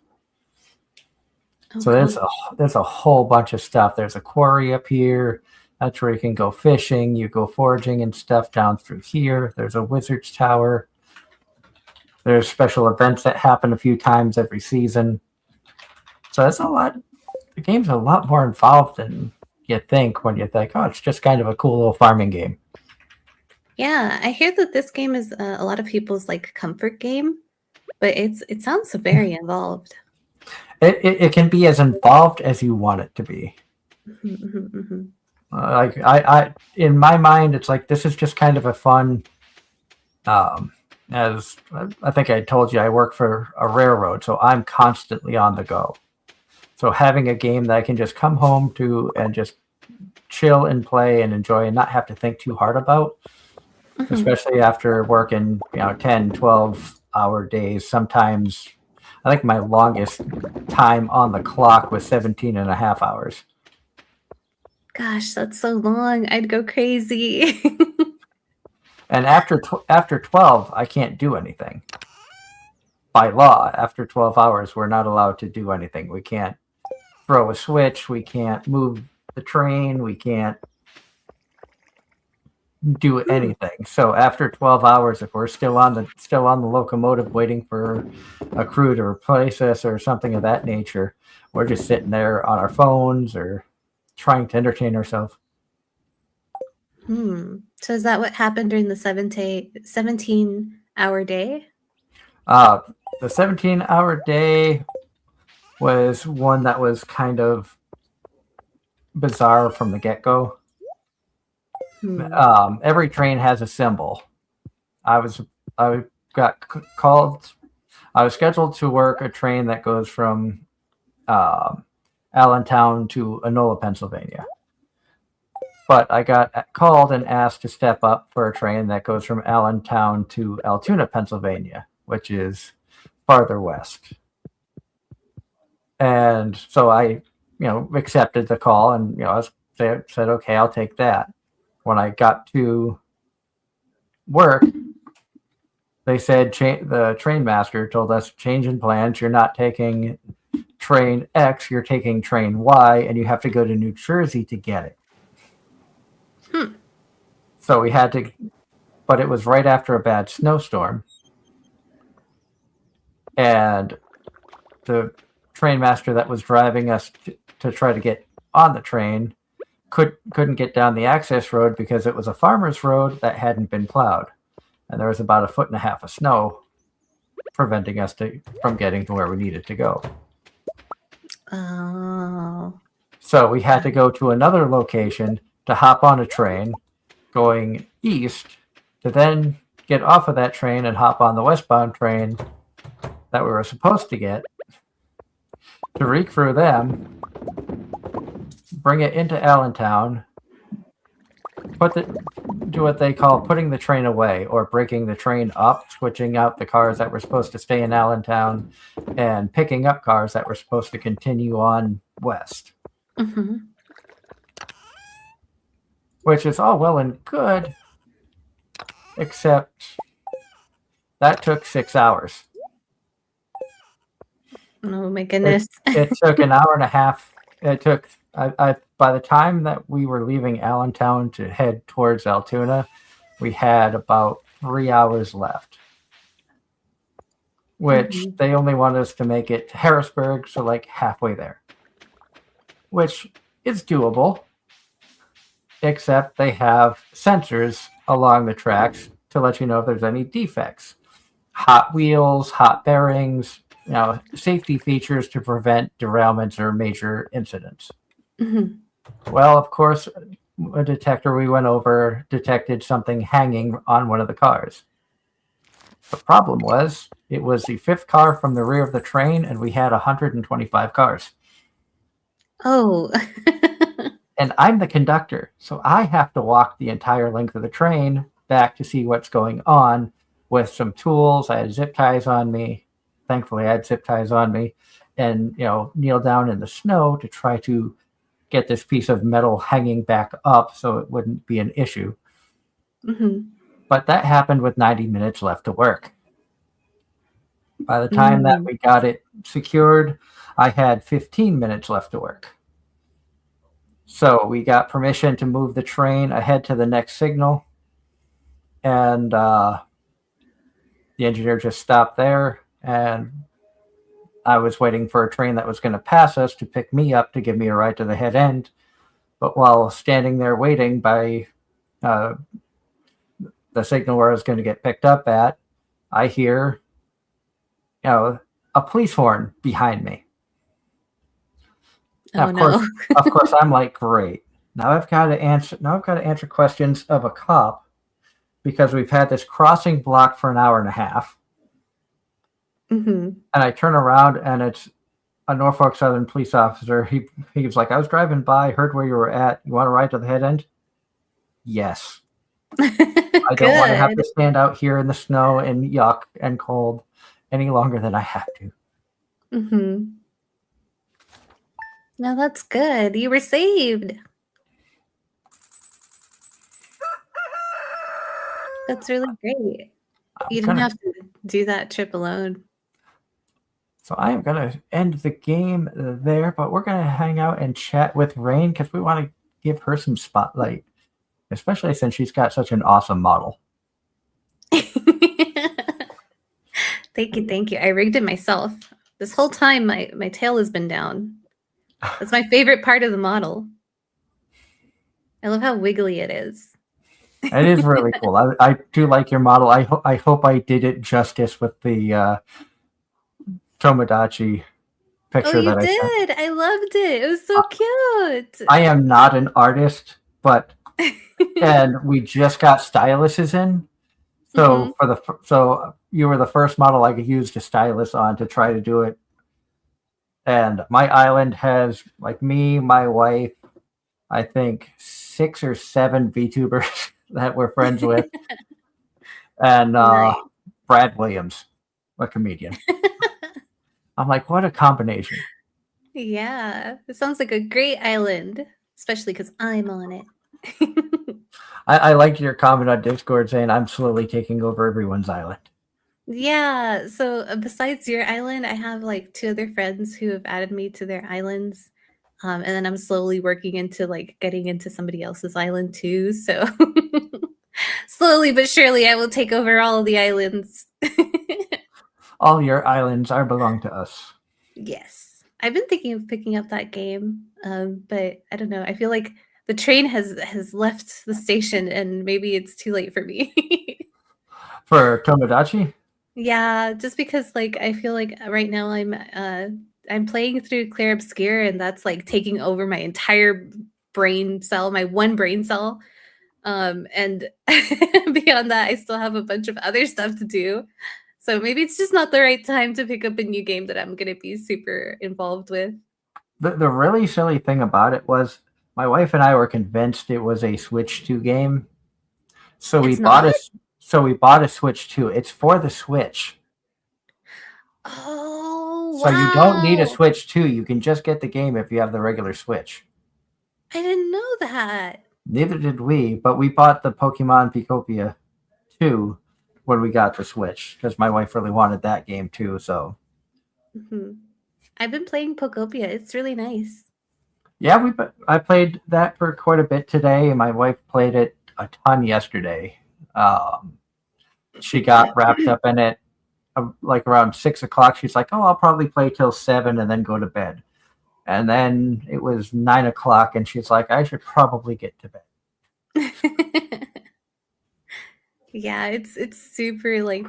So there's a whole bunch of stuff. There's a quarry up here. That's where you can go fishing. You go foraging and stuff down through here. There's a wizard's tower. There's special events that happen a few times every season. So that's a lot. The game's a lot more involved than you think when you think, oh, it's just kind of a cool little farming game. Yeah, I hear that this game is a lot of people's like comfort game, but it sounds very involved. It can be as involved as you want it to be. Like I in my mind, it's like this is just kind of a fun. As I think I told you, I work for a railroad, so I'm constantly on the go. So having a game that I can just come home to and just chill and play and enjoy and not have to think too hard about, especially after working 10, 12-hour days. Sometimes I think my longest time on the clock was 17 and a half hours. Gosh, that's so long. I'd go crazy. And after 12, I can't do anything. By law, after 12 hours, we're not allowed to do anything. We can't throw a switch. We can't move the train. We can't do anything. So after 12 hours, if we're still on the locomotive waiting for a crew to replace us or something of that nature, we're just sitting there on our phones or trying to entertain ourselves. So is that what happened during the 17-hour day? The 17-hour day was one that was kind of bizarre from the get-go. Every train has a symbol. I was scheduled to work a train that goes from Allentown to Enola, Pennsylvania. But I got called and asked to step up for a train that goes from Allentown to Altoona, Pennsylvania, which is farther west. And so I, accepted the call and, I said, okay, I'll take that. When I got to work, they said the train master told us, change in plans. You're not taking train X, you're taking train Y, and you have to go to New Jersey to get it. So we had to, but it was right after a bad snowstorm. And the train master that was driving us to try to get on the train couldn't get down the access road because it was a farmer's road that hadn't been plowed. And there was about 1.5 feet of snow preventing us from getting to where we needed to go. Oh. So we had to go to another location to hop on a train going east to then get off of that train and hop on the westbound train that we were supposed to get to recrew them, bring it into Allentown, do what they call putting the train away or breaking the train up, switching out the cars that were supposed to stay in Allentown and picking up cars that were supposed to continue on west. Which is all well and good, except that took 6 hours. Oh my goodness. It took an hour and a half. It took, by the time that we were leaving Allentown to head towards Altoona, we had about 3 hours left. Which they only wanted us to make it to Harrisburg, so like halfway there. Which is doable. Except they have sensors along the tracks to let you know if there's any defects. Hot wheels, hot bearings, safety features to prevent derailments or major incidents. Well, of course, a detector we went over detected something hanging on one of the cars. The problem was, it was the 5th car from the rear of the train, and we had 125 cars. Oh. And I'm the conductor, so I have to walk the entire length of the train back to see what's going on with some tools. I had zip ties on me. Thankfully, I had zip ties on me, and kneel down in the snow to try to get this piece of metal hanging back up so it wouldn't be an issue. Mm-hmm. But that happened with 90 minutes left to work. By the time that Mm. we got it secured, I had 15 minutes left to work. So we got permission to move the train ahead to the next signal. And the engineer just stopped there. And I was waiting for a train that was going to pass us to pick me up to give me a ride to the head end. But while standing there waiting by the signal where I was going to get picked up at, I hear, a police horn behind me. Oh, no. Of course, I'm like, great. Now I've got to answer questions of a cop because we've had this crossing blocked for an hour and a half. Mm-hmm. And I turn around and it's a Norfolk Southern police officer. He was like, I was driving by, heard where you were at. You want to ride to the head end? Yes. I don't want to have to stand out here in the snow and yuck and cold any longer than I have to. Mm-hmm. No, that's good. You were saved. That's really great. You didn't have to do that trip alone. So I am going to end the game there, but we're going to hang out and chat with Rain because we want to give her some spotlight, especially since she's got such an awesome model. Thank you. I rigged it myself. This whole time, my tail has been down. That's my favorite part of the model. I love how wiggly it is. It is really cool. I do like your model. I hope I did it justice with the Tomodachi picture that I sent. Oh, you did. I loved it. It was so cute. I am not an artist, but and we just got styluses in. So so you were the first model I could use the stylus on to try to do it. And my island has like me, my wife, I think 6 or 7 VTubers that we're friends with, and Nice. Brad Williams, a comedian. I'm like, what a combination. Yeah, it sounds like a great island, especially because I'm on it. I liked your comment on Discord saying I'm slowly taking over everyone's island. Yeah, so besides your island, I have like 2 other friends who have added me to their islands. And then I'm slowly working into like getting into somebody else's island too. So slowly but surely I will take over all of the islands. All your islands belong to us. Yes. I've been thinking of picking up that game. But I don't know. I feel like the train has left the station and maybe it's too late for me. For Tomodachi? Yeah, just because like I feel like right now I'm playing through Clair Obscure and that's like taking over my entire brain cell, my one brain cell. And beyond that, I still have a bunch of other stuff to do. So maybe it's just not the right time to pick up a new game that I'm going to be super involved with. The really silly thing about it was my wife and I were convinced it was a Switch 2 game. So we bought a Switch 2. It's for the Switch. Oh, so you don't need a Switch 2. You can just get the game if you have the regular Switch. I didn't know that. Neither did we, but we bought the Pokemon Picopia 2 when we got the Switch because my wife really wanted that game too. So I've been playing Pokopia. It's really nice. Yeah, I played that for quite a bit today, and my wife played it a ton yesterday. She got wrapped up in it like around 6 o'clock. She's like, "Oh, I'll probably play till 7 and then go to bed." And then it was 9 o'clock, and she's like, "I should probably get to bed." Yeah, it's super like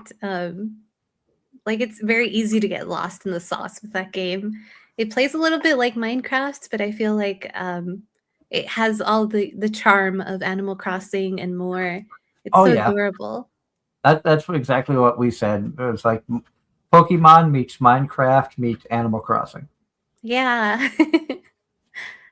it's very easy to get lost in the sauce with that game. It plays a little bit like Minecraft, but I feel like it has all the charm of Animal Crossing and more. It's adorable. That's exactly what we said. It was like Pokemon meets Minecraft meets Animal Crossing. Yeah.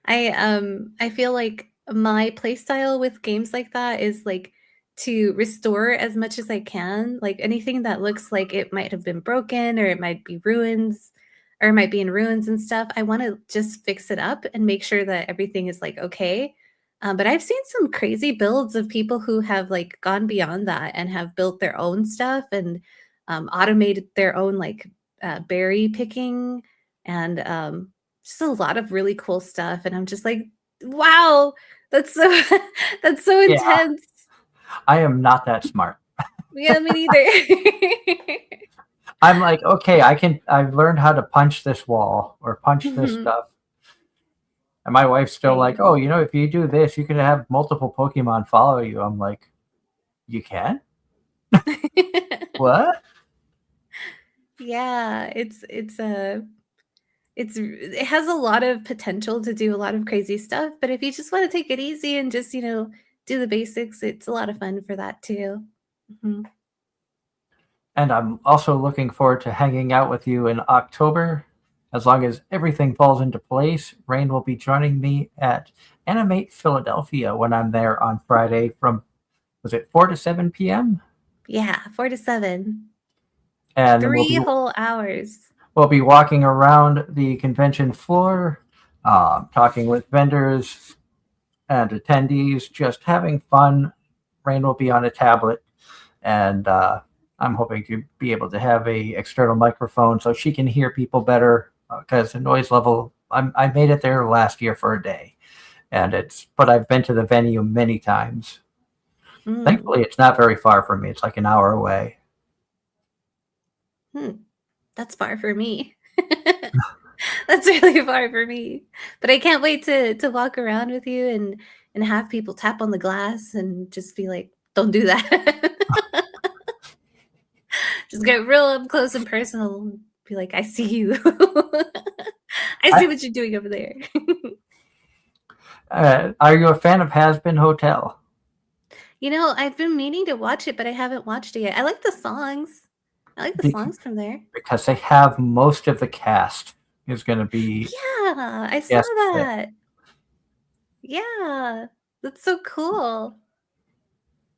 I feel like my play style with games like that is like to restore as much as I can. Like anything that looks like it might have been broken or it might be ruins or it might be in ruins and stuff. I want to just fix it up and make sure that everything is like okay. But I've seen some crazy builds of people who have like gone beyond that and have built their own stuff and automated their own like berry picking and just a lot of really cool stuff. And I'm just like, wow, that's so that's so Yeah, intense. I am not that smart. Yeah, me neither. I'm like, okay, I've learned how to punch this wall or punch this Mhm. stuff. And my wife's still like, Same. oh, if you do this, you can have multiple Pokemon follow you. I'm like, you can? What? Yeah, it has a lot of potential to do a lot of crazy stuff, but if you just want to take it easy and just, do the basics, it's a lot of fun for that too. Mhm. And I'm also looking forward to hanging out with you in October. As long as everything falls into place, Rain will be joining me at Animate Philadelphia when I'm there on Friday from, was it 4 to 7 p.m.? Yeah, 4 to 7. And 3 whole hours. we'll be walking around the convention floor, talking with vendors and attendees, just having fun. Rain will be on a tablet, and I'm hoping to be able to have a external microphone so she can hear people better because the noise level. I made it there last year for a day, but I've been to the venue many times. Mm. Thankfully, it's not very far from me. It's like an hour away. Hmm. That's far for me. That's really far for me. But I can't wait to walk around with you and have people tap on the glass and just be like, "Don't do that." Just get real up close and personal and be like, "I see you. I I, see what you're doing over there." are you a fan of Has Been Hotel? I've been meaning to watch it, but I haven't watched it yet. I like the songs. I like the Be- songs from there. because they have most of the cast is going to be Yeah, I saw guests there. that. Yeah, that's so cool.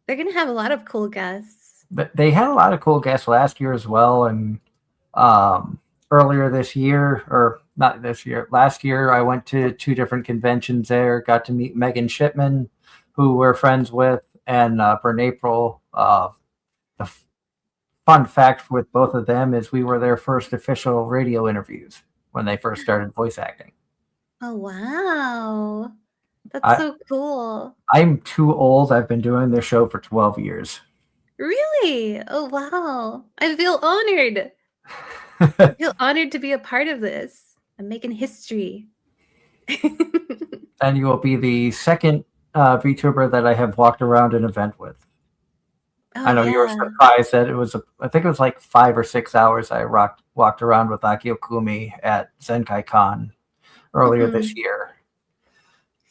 They're gonna have a lot of cool guests. But they had a lot of cool guests last year as well, and um, earlier this year, or not this year, last year, I went to two different conventions there. Got to meet Megan Shipman, who we're friends with, and Bern April. The fun fact with both of them is we were their first official radio interviews when they first started voice acting. Oh, wow. That's I, so cool. I'm too old. I've been doing this show for 12 years. Really? Oh, wow. I feel honored. I feel honored to be a part of this. I'm making history. And you will be the second VTuber that I have walked around an event with. Oh, I know you were yeah. surprised that I think it was like 5 or 6 hours I walked around with Akio Kumi at Zenkai Con earlier this Mhm. year.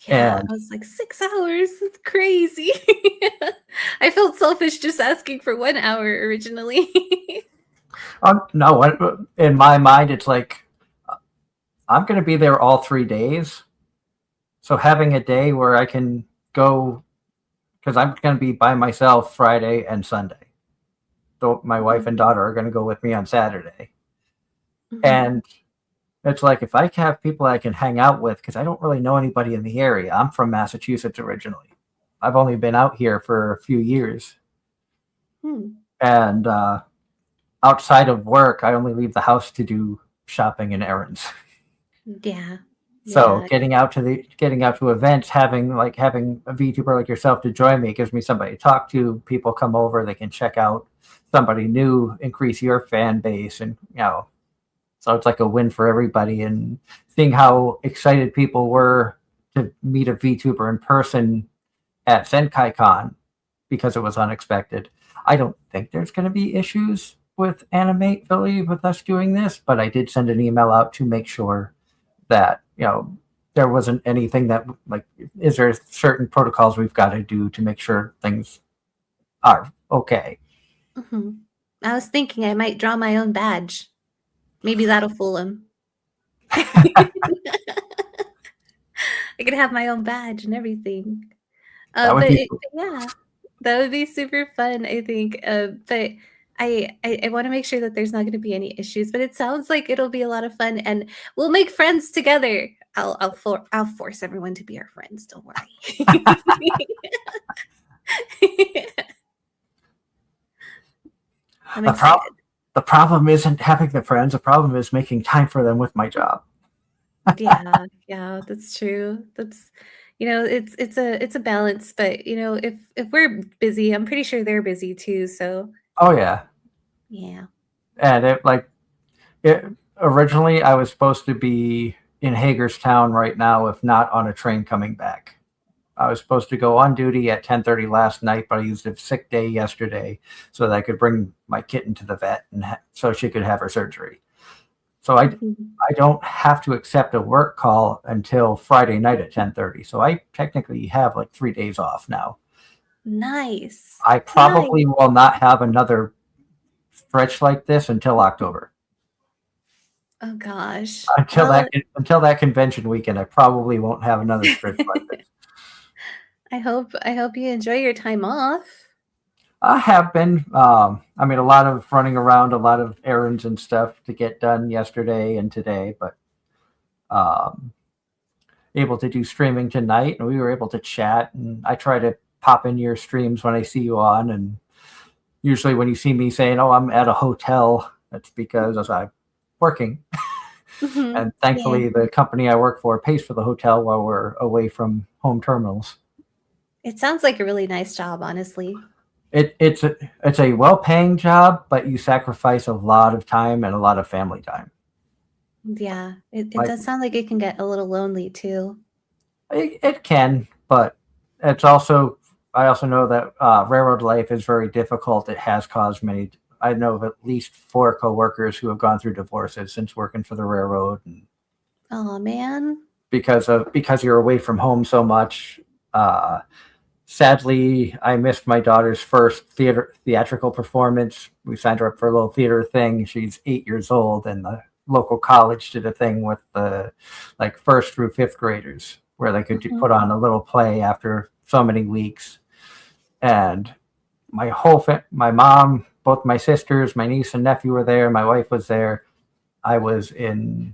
Yeah, And I was like, 6 hours? That's crazy. I felt selfish just asking for 1 hour originally. no, in my mind, it's like I'm going to be there all 3 days. So having a day where I can go, because I'm going to be by myself Friday and Sunday. So my wife and Mhm. daughter are going to go with me on Saturday. Mhm. And it's like if I have people I can hang out with, because I don't really know anybody in the area. I'm from Massachusetts originally. I've only been out here for a few years. Hmm. And outside of work, I only leave the house to do shopping and errands. Yeah. So Yeah. getting out to events, having a VTuber like yourself to join me gives me somebody to talk to. People come over, they can check out somebody new, increase your fan base, and so it's like a win for everybody. And seeing how excited people were to meet a VTuber in person at ZenkaiCon because it was unexpected. I don't think there's going to be issues with Animate Philly with us doing this, but I did send an email out to make sure that there wasn't anything that like is there certain protocols we've got to do to make sure things are okay. Mhm. I was thinking I might draw my own badge. Maybe that'll fool him. I could have my own badge and everything. That would be Yeah, that would be super fun, I think. But I want to make sure that there's not going to be any issues. But it sounds like it'll be a lot of fun, and we'll make friends together. I'll force everyone to be our friends. Don't worry. I'm the excited. problem. The problem isn't having the friends. The problem is making time for them with my job. Yeah, that's true. That's it's a balance, but if we're busy, I'm pretty sure they're busy too. So Oh yeah, yeah. and it originally I was supposed to be in Hagerstown right now, if not on a train coming back. I was supposed to go on duty at 10:30 last night, but I used a sick day yesterday so that I could bring my kitten to the vet and so she could have her surgery. So Mhm. I don't have to accept a work call until Friday night at 10:30. So I technically have like 3 days off now. Nice. I Nice. probably will not have another stretch like this until October. Oh gosh. Until Well, that convention weekend, I probably won't have another stretch like this. I hope you enjoy your time off. I have been. I mean, a lot of running around, a lot of errands and stuff to get done yesterday and today, but um, able to do streaming tonight, and we were able to chat. And I try to pop in your streams when I see you on, and usually when you see me saying, "Oh, I'm at a hotel," that's because I'm working. Mhm. And Yeah. thankfully, the company I work for pays for the hotel while we're away from home terminals. It sounds like a really nice job, honestly. It's a well-paying job, but you sacrifice a lot of time and a lot of family time. Yeah. It Like does sound like it can get a little lonely too. it can, but it's also I also know that railroad life is very difficult. It has caused many. I know of at least 4 coworkers who have gone through divorces since working for the railroad, and Oh man. because you're away from home so much. Uh, Sadly, I missed my daughter's first theatrical performance. We signed her up for a little theater thing. She's 8 years old, and the local college did a thing with the like first through fifth graders where they could Mhm. put on a little play after so many weeks. And my mom, both my sisters, my niece and nephew were there. My wife was there. I was in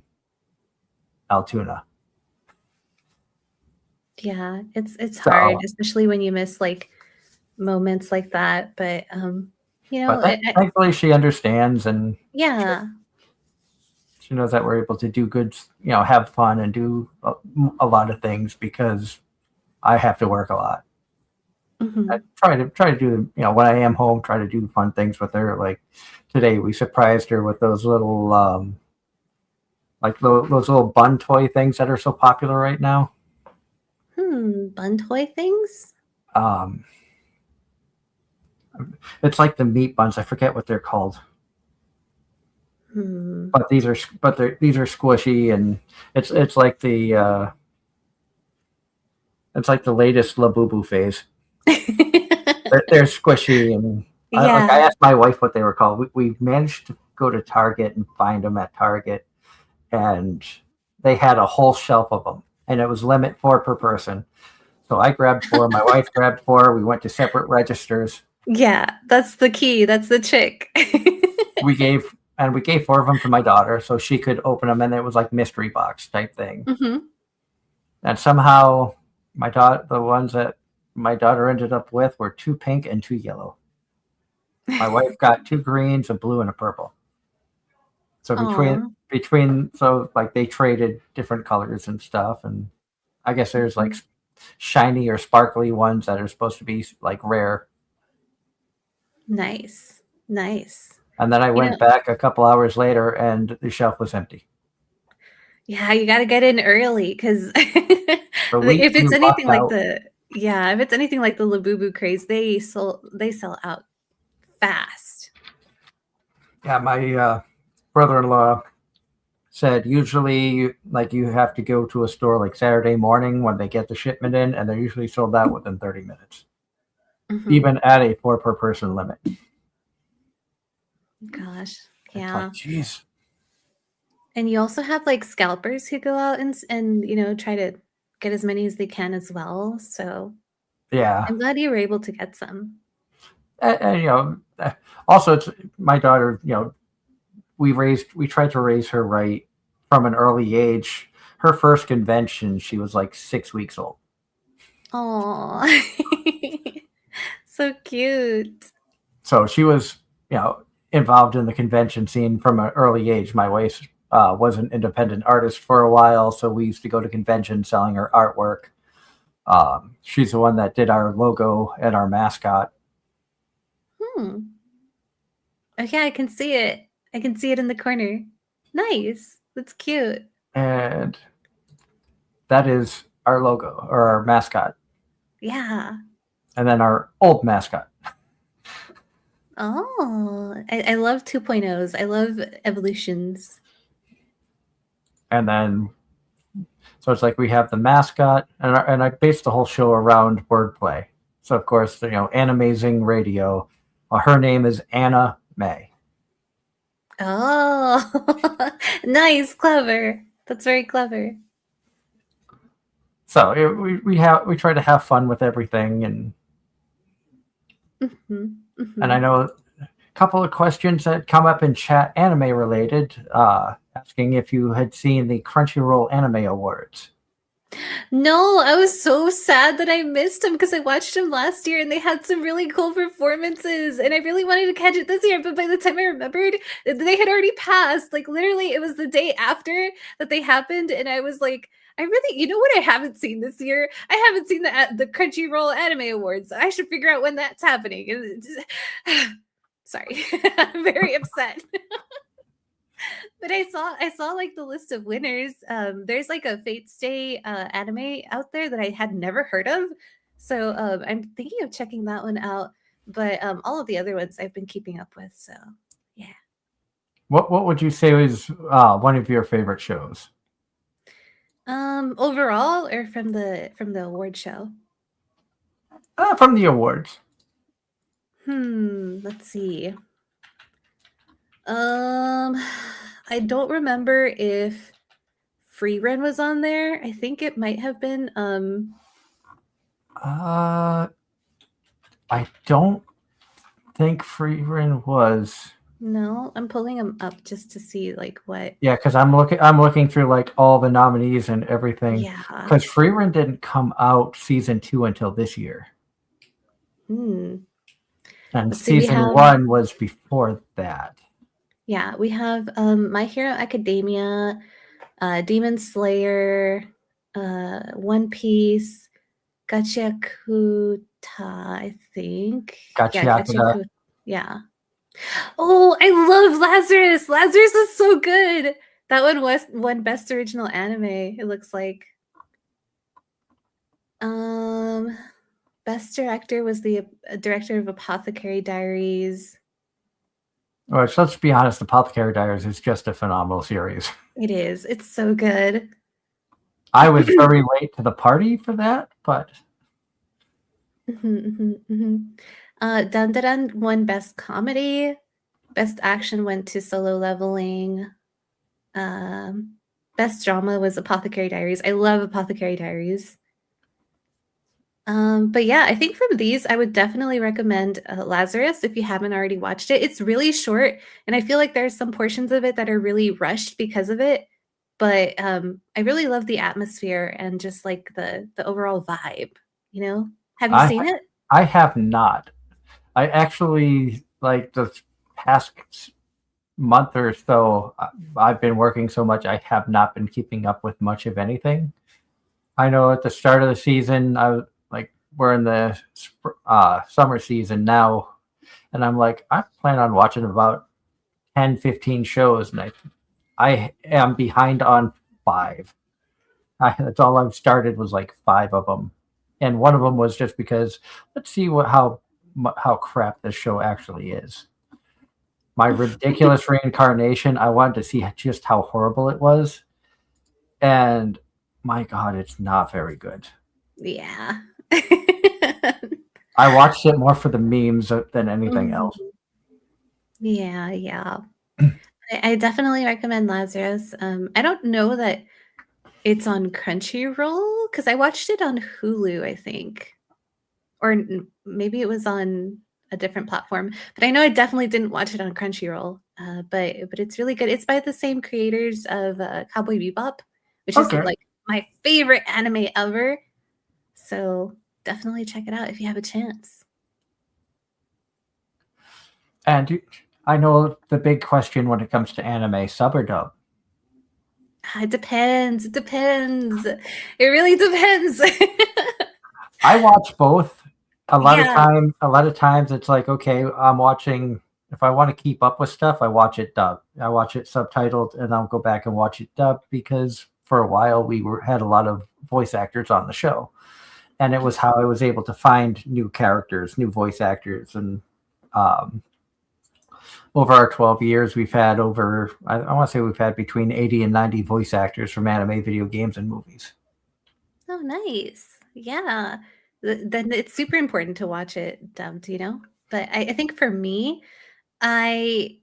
Altoona. Yeah, it's hard, So, especially when you miss like moments like that. But but thankfully she understands and yeah. she knows that we're able to do good, have fun and do a lot of things because I have to work a lot. I Mhm. try to do, when I am home, try to do fun things with her. Like today, we surprised her with those little, those little bun toy things that are so popular right now. Bun toy things? Um, it's like the meat buns. I forget what they're called, Hmm. but these are squishy and it's like the latest Labubu phase. They're squishy, and I Yeah. asked my wife what they were called. We managed to go to Target and find them at Target, and they had a whole shelf of them, and it was limit 4 per person. So I grabbed 4, my wife grabbed 4. We went to separate registers. Yeah, that's the key. That's the trick. We gave 4 of them to my daughter so she could open them, and it was like mystery box type thing. Mhm. And somehow the ones that my daughter ended up with were 2 pink and 2 yellow. My wife got 2 greens, a blue, and a purple. So Aw. so like they traded different colors and stuff, and I guess there's like Mhm. shiny or sparkly ones that are supposed to be like rare. Nice. Nice. And then I You know, went back a couple hours later, and the shelf was empty. yeah, you gotta get in early because So we walked out. if it's anything like the Labubu craze, they sell out fast. Yeah, my brother-in-law said usually like you have to go to a store like Saturday morning when they get the shipment in, and they're usually sold out within 30 minutes, Mhm. even at a 4 per person limit. Gosh, It's like, yeah. geez. And you also have like scalpers who go out and try to get as many as they can as well. So Yeah. I'm glad you were able to get some. And also it's my daughter. We tried to raise her right from an early age. Her first convention, she was like 6 weeks old. Oh, so cute. So she was, involved in the convention scene from an early age. My wife was an independent artist for a while, so we used to go to conventions selling her artwork. She's the one that did our logo and our mascot. Oh yeah, I can see it. I can see it in the corner. Nice. That's cute. And that is our logo or our mascot. Yeah. And then our old mascot. Oh, I love 2.0s. I love evolutions. And then, so it's like we have the mascot, and I based the whole show around wordplay. So, of course, Anime-Zing radio. Well, her name is Anna May. Oh, nice, clever. That's very clever. So we try to have fun with everything, and and I know a couple of questions that come up in chat, anime related, asking if you had seen the Crunchyroll Anime Awards. No, I was so sad that I missed them because I watched them last year and they had some really cool performances and I really wanted to catch it this year, but by the time I remembered, they had already passed. Like literally it was the day after that they happened and I was like, I really, you know what I haven't seen this year? I haven't seen the Crunchyroll Anime Awards. I should figure out when that's happening. Sorry. I'm very upset. But I saw like the list of winners. There's like a Fate Stay anime out there that I had never heard of. So I'm thinking of checking that one out. But all of the other ones I've been keeping up with. So yeah. What would you say was one of your favorite shows? Overall or from the award show? From the awards. Let's see. I don't remember if Free Run was on there. I think it might have been. I don't think Free Run was. No, I'm pulling them up just to see like what. Yeah, because I'm looking through like all the nominees and everything. Yeah. Because Free Run didn't come out season 2 until this year. And season 1 was before that. Yeah, we have My Hero Academia, Demon Slayer, One Piece, Gachiakuta, I think. Gachiakuta. Yeah. Oh, I love Lazarus. Lazarus is so good. That one won Best Original Anime, it looks like. Best Director was the director of Apothecary Diaries. All right, so let's be honest, Apothecary Diaries is just a phenomenal series. It is. It's so good. I was very late to the party for that, but... Dandadan won Best Comedy. Best Action went to Solo Leveling. Best Drama was Apothecary Diaries. I love Apothecary Diaries. But yeah, I think from these, I would definitely recommend Lazarus if you haven't already watched it. It's really short, and I feel like there's some portions of it that are really rushed because of it. But I really love the atmosphere and just like the overall vibe. Have you seen it? I have not. I actually like the past month or so. I've been working so much. I have not been keeping up with much of anything. I know at the start of the season, we're in the summer season now, and I'm like, I plan on watching about 10, 15 shows, and I am behind on 5. That's all I've started was like 5 of them, and one of them was just because let's see how crap this show actually is. My ridiculous reincarnation, I wanted to see just how horrible it was, and my God, it's not very good. Yeah. I watched it more for the memes than anything else. Yeah. I definitely recommend Lazarus. I don't know that It's on Crunchyroll because I watched it on Hulu, I think, or maybe it was on a different platform. But I know I definitely didn't watch it on Crunchyroll. But it's really good. It's by the same creators of Cowboy Bebop, which is Okay. like my favorite anime ever. So definitely check it out if you have a chance. And I know the big question when it comes to anime, sub or dub? It depends. It depends. It really depends. I watch both. Yeah. A lot of times it's like, okay, I'm watching. If I want to keep up with stuff, I watch it dubbed. I watch it subtitled, and I'll go back and watch it dubbed because for a while had a lot of voice actors on the show, and it was how I was able to find new characters, new voice actors, and um, over our 12 years, we've had I want to say we've had between 80 and 90 voice actors from anime, video games, and movies. Oh, nice. Yeah. Then it's super important to watch it dubbed, you know? But I think for me, I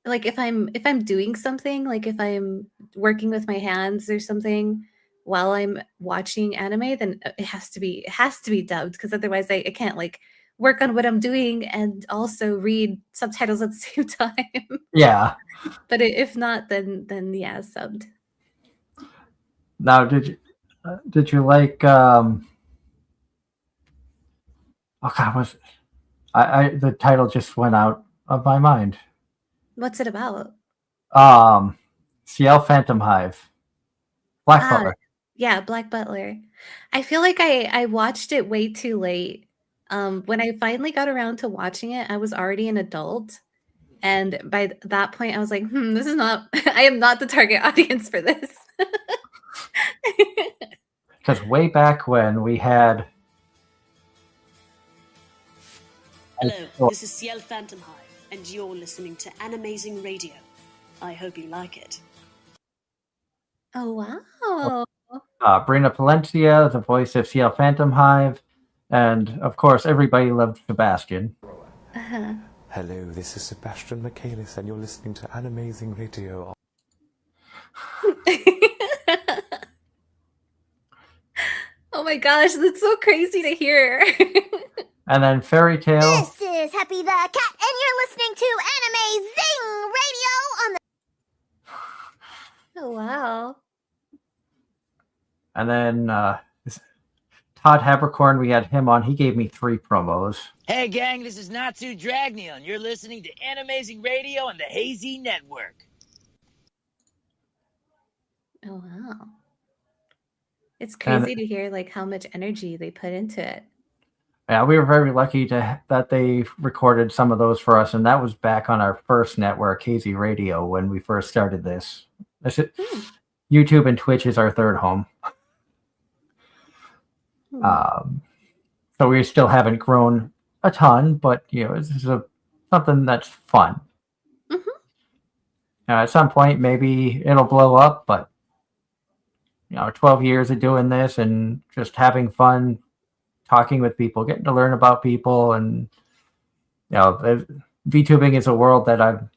like if I'm doing something, like if I'm working with my hands or something while I'm watching anime, then it has to be dubbed because otherwise I can't like work on what I'm doing and also read subtitles at the same time. Yeah. But if not, then yeah, subbed. Now, did you like? Oh God, was I the title just went out of my mind. What's it about? Um, CL Phantom Hive, Black Ah, Butler. yeah, Black Butler. I feel like I watched it way too late. When I finally got around to watching it, I was already an adult, and by that point, I was like, this is not. I am not the target audience for this." Because way back when we had. Hello, Oh, this is CL Phantom Hive, and you're listening to Anime-Zing Radio. I hope you like it. Oh wow! Brina Palencia, the voice of CL Phantom Hive, and of course, everybody loved Sebastian. Uh-huh. Hello, this is Sebastian Michaelis, and you're listening to Anime-Zing Radio. Oh my gosh, that's so crazy to hear. And then Fairy Tale. This is Happy the Cat, and you're listening to Anime-Zing Radio on the. Oh wow! And then Todd Habercorn, we had him on. He gave me 3 promos. Hey gang, this is Natsu Dragneon, and you're listening to Anime-Zing Radio on the Hazy Network. Oh wow! It's crazy to hear like how much energy they put into it. Yeah, we were very lucky that they recorded some of those for us, and that was back on our first network, Hazy Radio, when we first started this. YouTube and Twitch is our third home. So we still haven't grown a ton, but this is something that's fun. At some point, maybe it'll blow up, but 12 years of doing this and just having fun, talking with people, getting to learn about people, and VTubing is a world that I'm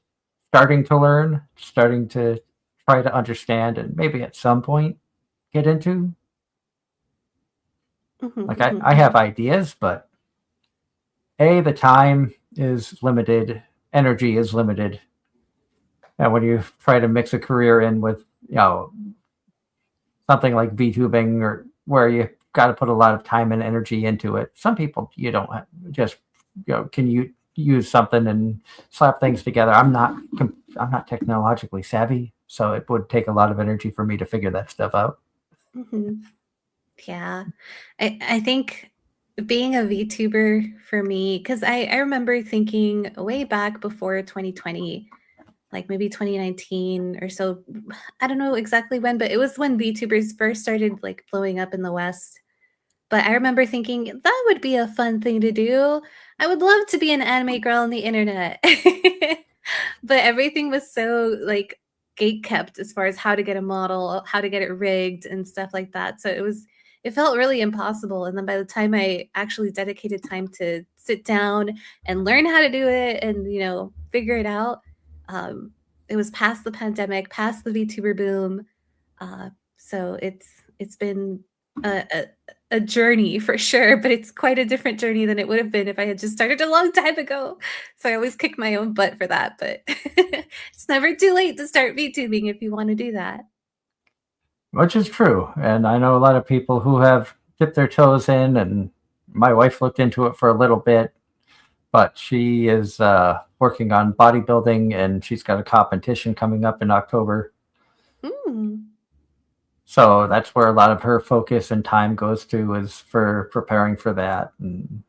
starting to learn, starting to try to understand, and maybe at some point get into. Like I have ideas, but the time is limited, energy is limited, and when you try to mix a career in with something like VTubing, or where you got to put a lot of time and energy into it, some people you don't just can you use something and slap things together. I'm not technologically savvy, so it would take a lot of energy for me to figure that stuff out. Yeah, I think being a VTuber for me, because I remember thinking way back before 2020, like maybe 2019 or so. I don't know exactly when, but it was when VTubers first started like blowing up in the West. But I remember thinking that would be a fun thing to do. I would love to be an anime girl on the internet. But everything was so like gate kept as far as how to get a model, how to get it rigged and stuff like that. So it felt really impossible. And then by the time I actually dedicated time to sit down and learn how to do it and figure it out, it was past the pandemic, past the VTuber boom. So it's been a journey for sure, but it's quite a different journey than it would have been if I had just started a long time ago. So I always kick my own butt for that, but it's never too late to start VTubing if you want to do that. Which is true. And I know a lot of people who have dipped their toes in, and my wife looked into it for a little bit, but she is working on bodybuilding, and she's got a competition coming up in October. Mm. So that's where a lot of her focus and time goes to, is for preparing for that. And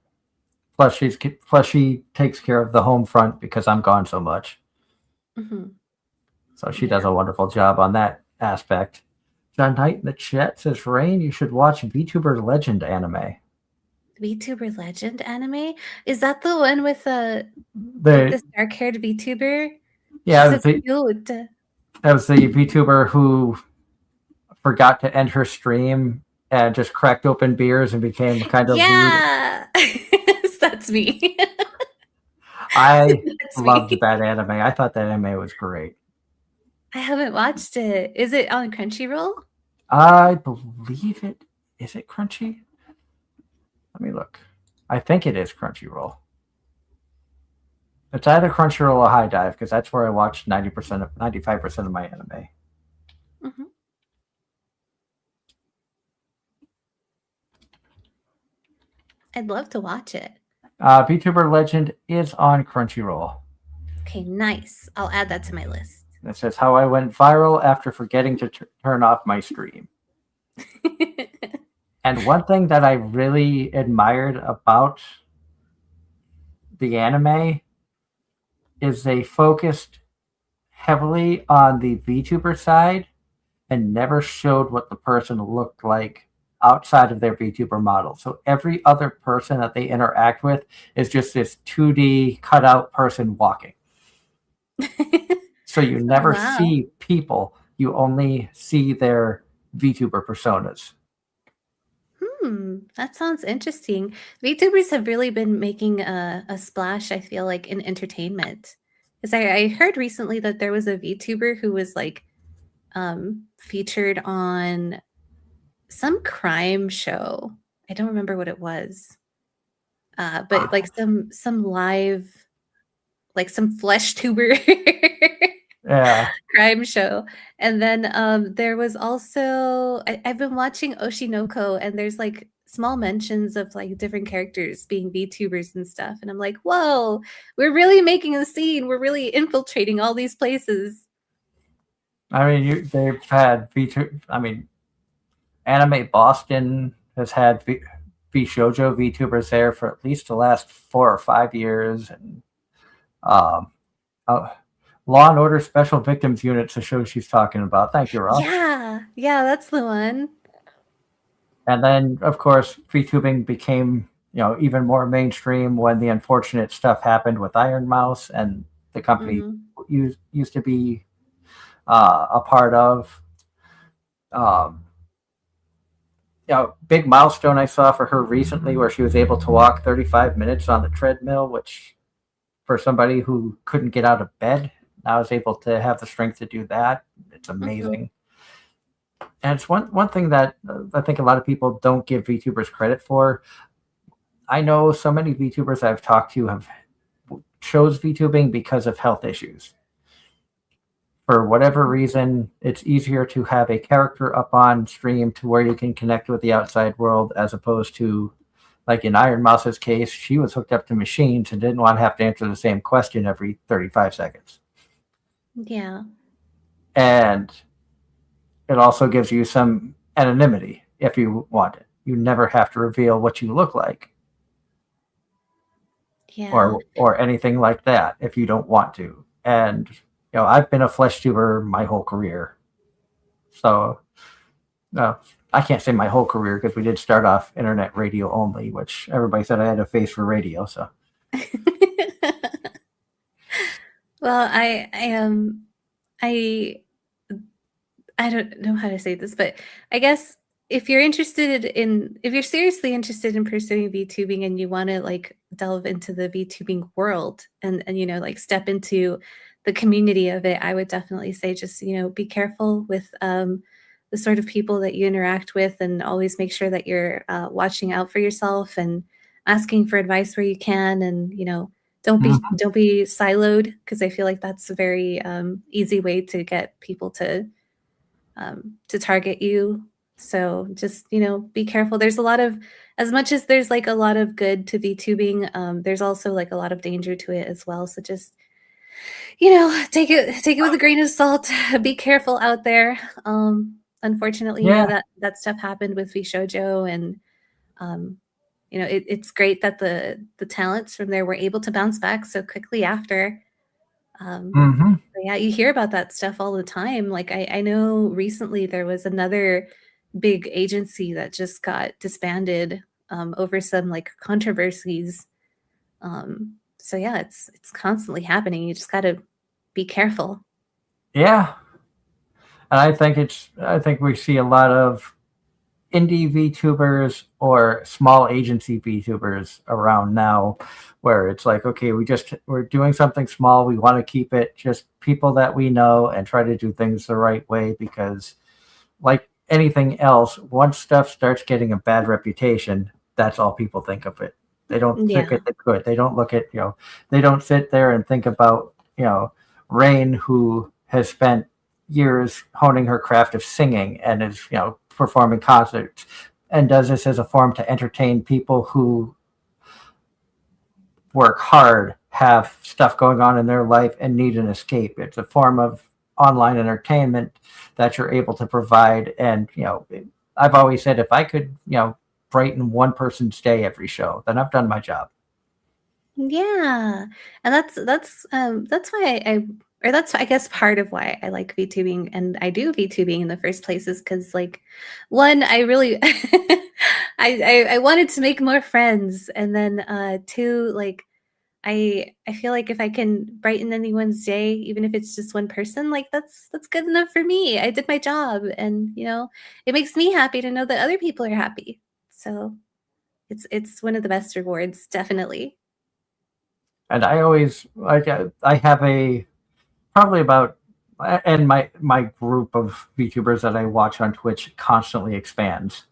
plus she takes care of the home front because I'm gone so much. Mm-hmm. So she does a wonderful job on that aspect. John Knight in the chat says, Rain, you should watch VTuber Legend anime. VTuber Legend anime? Is that the one with like The this dark-haired VTuber? yeah, She's so cute. that was the VTuber who forgot to end her stream and just cracked open beers and became kind of rude. Yeah, that's me. I That's loved me. that anime. I thought that anime was great. I haven't watched it. Is it on Crunchyroll? I believe it. Is it Crunchy? Let me look. I think it is Crunchyroll. It's either Crunchyroll or High Dive, because that's where I watch 95% of my anime. Mm-hmm. I'd love to watch it. VTuber Legend is on Crunchyroll. Okay, nice. I'll add that to my list. It says how I went viral after forgetting to turn off my stream. And one thing that I really admired about the anime is they focused heavily on the VTuber side and never showed what the person looked like outside of their VTuber model. So every other person that they interact with is just this 2D cutout person walking. So you never Wow. see people, you only see their VTuber personas. That sounds interesting. VTubers have really been making a splash, I feel like, in entertainment. Because I heard recently that there was a VTuber who was like featured on some crime show. I don't remember what it was. But like some live, like some flesh tuber Yeah. crime show. And then there was also I've been watching Oshinoko, and there's like small mentions of like different characters being VTubers and stuff. And I'm like, whoa, we're really making a scene. We're really infiltrating all these places. I mean, they've had VTuber. I mean, Anime Boston has had VShojo VTubers there for at least the last 4 or 5 years, and Law and Order Special Victims Unit's the show she's talking about. Thank you, Ross. Yeah, that's the one. And then, of course, VTubing became, even more mainstream when the unfortunate stuff happened with Iron Mouse, and the company used to be a part of. Big milestone I saw for her recently, where she was able to walk 35 minutes on the treadmill, which for somebody who couldn't get out of bed, I was able to have the strength to do that. It's amazing. And it's one thing that I think a lot of people don't give VTubers credit for. I know so many VTubers I've talked to have chose VTubing because of health issues. For whatever reason, it's easier to have a character up on stream to where you can connect with the outside world, as opposed to, like in Iron Mouse's case, she was hooked up to machines and didn't want to have to answer the same question every 35 seconds. Yeah. And it also gives you some anonymity if you want it. You never have to reveal what you look like. Yeah. Or anything like that if you don't want to. And I've been a flesh tuber my whole career. So I can't say my whole career, because we did start off internet radio only, which everybody said I had a face for radio. So well, I don't know how to say this, but I guess if you're seriously interested in pursuing VTubing and you want to like delve into the VTubing world and like step into the community of it, I would definitely say just, be careful with the the sort of people that you interact with, and always make sure that you're watching out for yourself and asking for advice where you can, and don't be siloed, because I feel like that's a very easy way to get people to target you. So just be careful. There's a lot of, as much as there's like a lot of good to VTubing, there's also like a lot of danger to it as well. So just take it with a grain of salt. Be careful out there. Unfortunately, that stuff happened with VShojo, and it's great that the talents from there were able to bounce back so quickly after. But yeah, you hear about that stuff all the time. Like I know recently there was another big agency that just got disbanded over some like controversies. So yeah, it's constantly happening. You just got to be careful. Yeah. And I think we see a lot of indie VTubers or small agency VTubers around now, where it's like, okay, we're doing something small. We want to keep it just people that we know and try to do things the right way, because like anything else, once stuff starts getting a bad reputation, that's all people think of it. They don't think at the good. They don't look at, they don't sit there and think about, Rain, who has spent years honing her craft of singing and is, performing concerts and does this as a form to entertain people who work hard, have stuff going on in their life, and need an escape. It's a form of online entertainment that you're able to provide. And, I've always said, if I could, brighten one person's day every show, then I've done my job. Yeah. And that's why that's I guess part of why I like VTubing, and I do VTubing in the first place, is because like, one, I really I wanted to make more friends, and then two, like I feel like if I can brighten anyone's day, even if it's just one person, like that's good enough for me. I did my job, and it makes me happy to know that other people are happy. So it's one of the best rewards, definitely. And I always I have probably about, and my group of VTubers that I watch on Twitch constantly expands.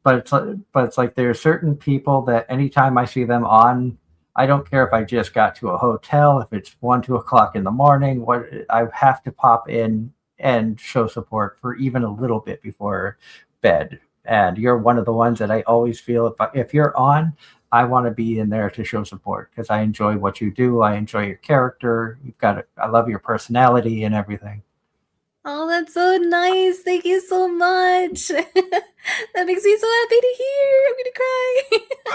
But it's like there are certain people that anytime I see them on, I don't care if I just got to a hotel, if it's 1-2 o'clock in the morning, I have to pop in and show support for even a little bit before bed. And you're one of the ones that I always feel, if you're on, I want to be in there to show support, because I enjoy what you do. I enjoy your character. I love your personality and everything. Oh, that's so nice. Thank you so much. That makes me so happy to hear. I'm gonna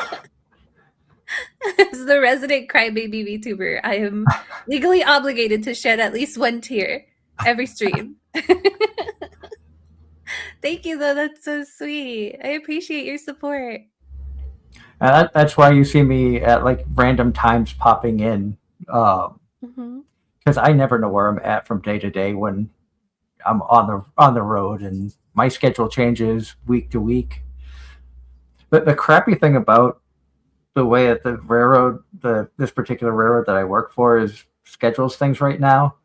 cry. As the resident crybaby VTuber, I am legally obligated to shed at least one tear every stream. Thank you, though. That's so sweet. I appreciate your support. That's why you see me at like random times popping in, because I never know where I'm at from day to day when I'm on the road, and my schedule changes week to week. But the crappy thing about the way that the railroad, this particular railroad that I work for, is schedules things right now.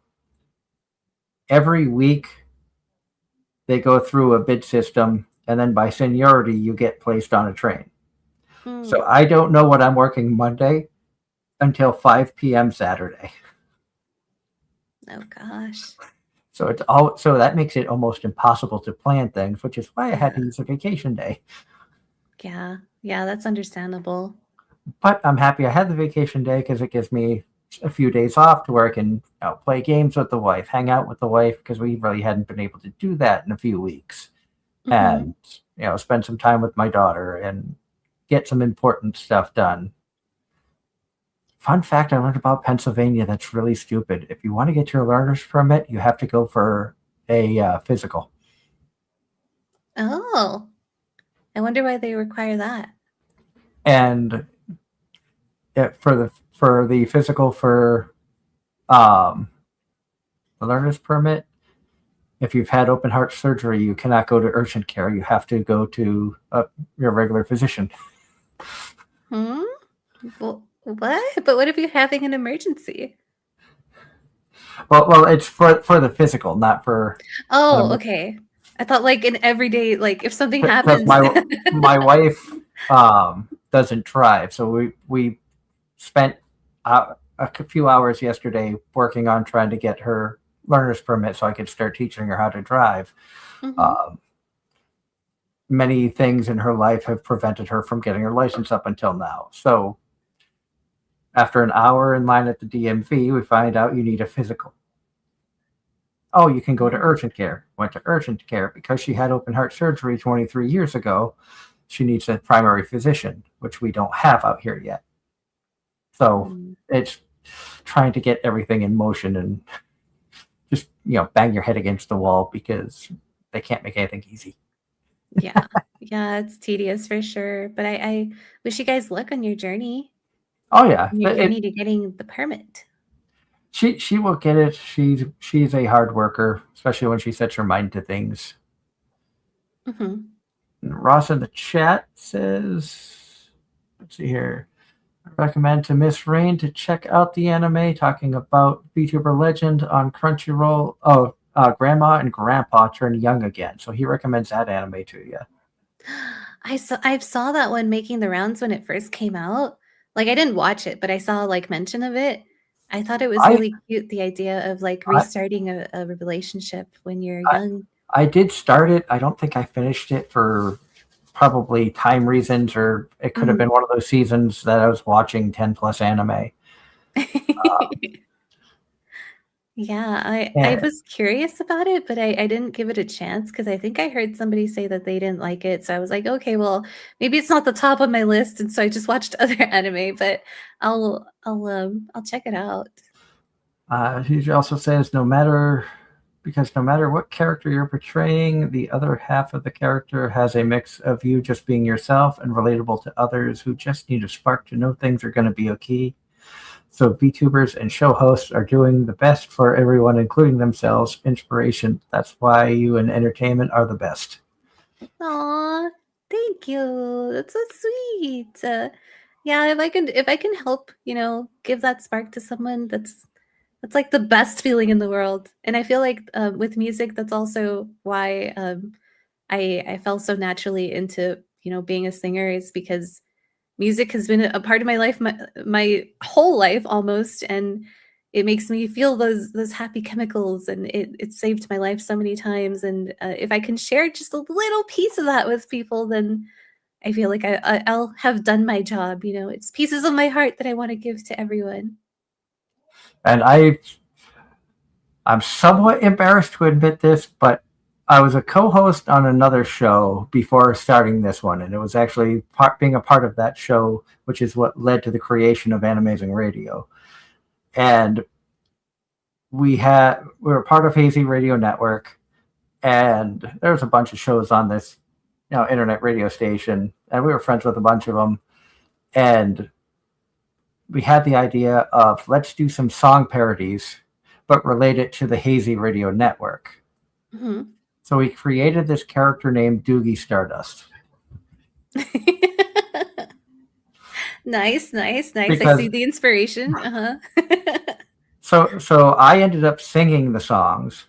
Every week they go through a bid system, and then by seniority you get placed on a train. So I don't know what I'm working Monday until 5 p.m. Saturday. Oh gosh. So that makes it almost impossible to plan things, which is why I had to use a vacation day. Yeah, that's understandable. But I'm happy I had the vacation day, because it gives me a few days off to where I can play games with the wife, hang out with the wife, because we really hadn't been able to do that in a few weeks, and spend some time with my daughter and get some important stuff done. Fun fact I learned about Pennsylvania that's really stupid. If you want to get your learner's permit, you have to go for a physical. Oh, I wonder why they require that. And for the physical for the learner's permit, if you've had open heart surgery, you cannot go to urgent care. You have to go to your regular physician. Well, what? But what if you're having an emergency? Well, it's for the physical, not for. Oh, okay. I thought like in everyday, like if something Because happens. my wife doesn't drive, so we spent a few hours yesterday working on trying to get her learner's permit so I could start teaching her how to drive. Mhm. Many things in her life have prevented her from getting her license up until now. So after an hour in line at the DMV, we find out you need a physical. Oh, you can go to urgent care. Went to urgent care because she had open heart surgery 23 years ago. She needs a primary physician, which we don't have out here yet. So Mm. it's trying to get everything in motion and just, bang your head against the wall because they can't make anything easy. Yeah. Yeah, it's tedious for sure. But I wish you guys luck on your journey. Oh yeah, On your journey to getting the permit. she will get it. She's a hard worker, especially when she sets her mind to things. Mhm. Ross in the chat says, let's see here. I recommend to Miss Rain to check out the anime talking about VTuber Legend on Crunchyroll. Oh, Grandma and Grandpa turn young again. So he recommends that anime to you. I saw that one making the rounds when it first came out. Like I didn't watch it, but I saw like mention of it. I thought it was I really cute, the idea of like I, restarting a relationship when you're I young. I did start it. I don't think I finished it for probably time reasons, or it could have Mhm. been one of those seasons that I was watching 10 plus anime. Yeah, I And was curious about it, but I didn't give it a chance because I think I heard somebody say that they didn't like it. So I was like, okay, well, maybe it's not the top of my list, and so I just watched other anime, but I'll check it out. he also says because no matter what character you're portraying, the other half of the character has a mix of you just being yourself and relatable to others who just need a spark to know things are going to be okay. So VTubers and show hosts are doing the best for everyone, including themselves. Inspiration. That's why you and entertainment are the best. Aw, thank you. That's so sweet. Yeah, if I can help, give that spark to someone, that's like the best feeling in the world. And I feel like with music, that's also why I fell so naturally into being a singer is because music has been a part of my life, my whole life almost, and it makes me feel those happy chemicals, and it saved my life so many times. And if I can share just a little piece of that with people, then I feel like I'll have done my job. It's pieces of my heart that I want to give to everyone. And I'm somewhat embarrassed to admit this, but I was a co-host on another show before starting this one, and it was actually being a part of that show, which is what led to the creation of Anime-Zing Radio. And we were part of Hazy Radio Network, and there's a bunch of shows on this, internet radio station, and we were friends with a bunch of them. And we had the idea of let's do some song parodies, but relate it to the Hazy Radio Network. Mhm. So we created this character named Doogie Stardust. Nice, nice, nice. I Because see the inspiration. Uh-huh. so I ended up singing the songs.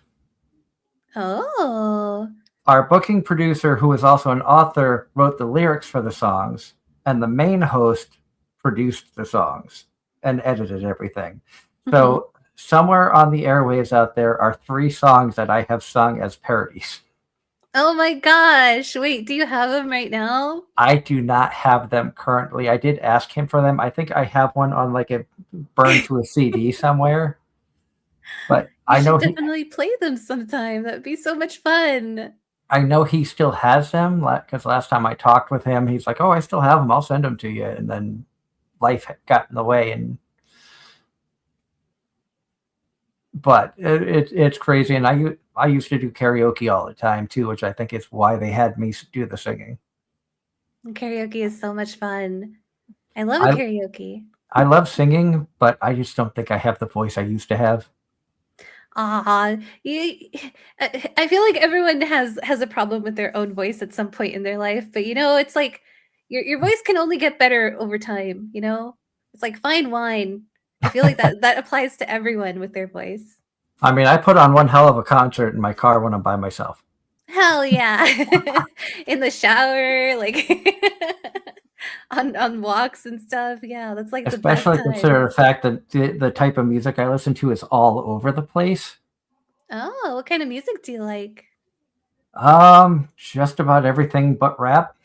Oh. Our booking producer, who was also an author, wrote the lyrics for the songs, and the main host produced the songs and edited everything. Mhm. So somewhere on the airwaves out there are 3 songs that I have sung as parodies. Oh my gosh. Wait, do you have them right now? I do not have them currently. I did ask him for them. I think I have one on like a burned to a CD somewhere. But You should definitely play them sometime. That'd be so much fun. I know he still has them because last time I talked with him, he's like, "Oh, I still have them. I'll send them to you." And then life got in the way, but it's crazy. And I used to do karaoke all the time too, which I think is why they had me do the singing. Karaoke is so much fun. I love I karaoke. I love singing, but I just don't think I have the voice I used to have. You, I feel like everyone has a problem with their own voice at some point in their life, but it's like your voice can only get better over time. It's like fine wine. I feel like that applies to everyone with their voice. I mean, I put on one hell of a concert in my car when I'm by myself. Hell yeah. In the shower, like on walks and stuff. Yeah, that's like the best Especially consider time. the fact that the type of music I listen to is all over the place. Oh, what kind of music do you like? Just about everything but rap.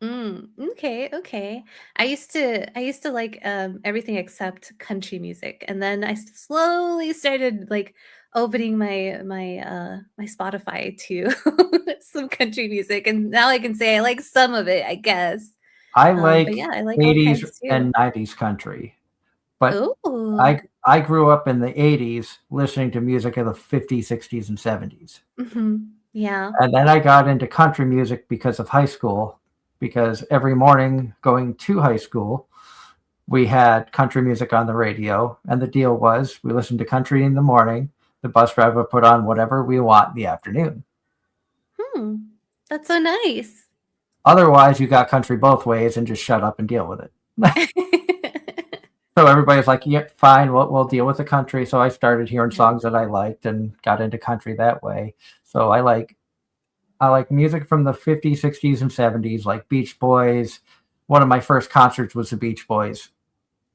Okay, okay. I used to like everything except country music, and then slowly started like opening my Spotify to some country music, and now I can say I like some of it, I guess. I But like yeah, I like all 80s kinds too. and 90s country, but Oh, I grew up in the 80s listening to music of the 50s, 60s, and 70s. yeah. And then I got into country music because of high school, because every morning going to high school, we had country music on the radio. And the deal was we listened to country in the morning. The bus driver put on whatever we want in the afternoon. Hmm, that's so nice. Otherwise, you got country both ways and just shut up and deal with it. So everybody's like, yeah, fine, we'll deal with the country. So I started hearing Yeah. songs that I liked and got into country that way. So I like music from the 50s, 60s, and 70s, like Beach Boys. One of my first concerts was the Beach Boys.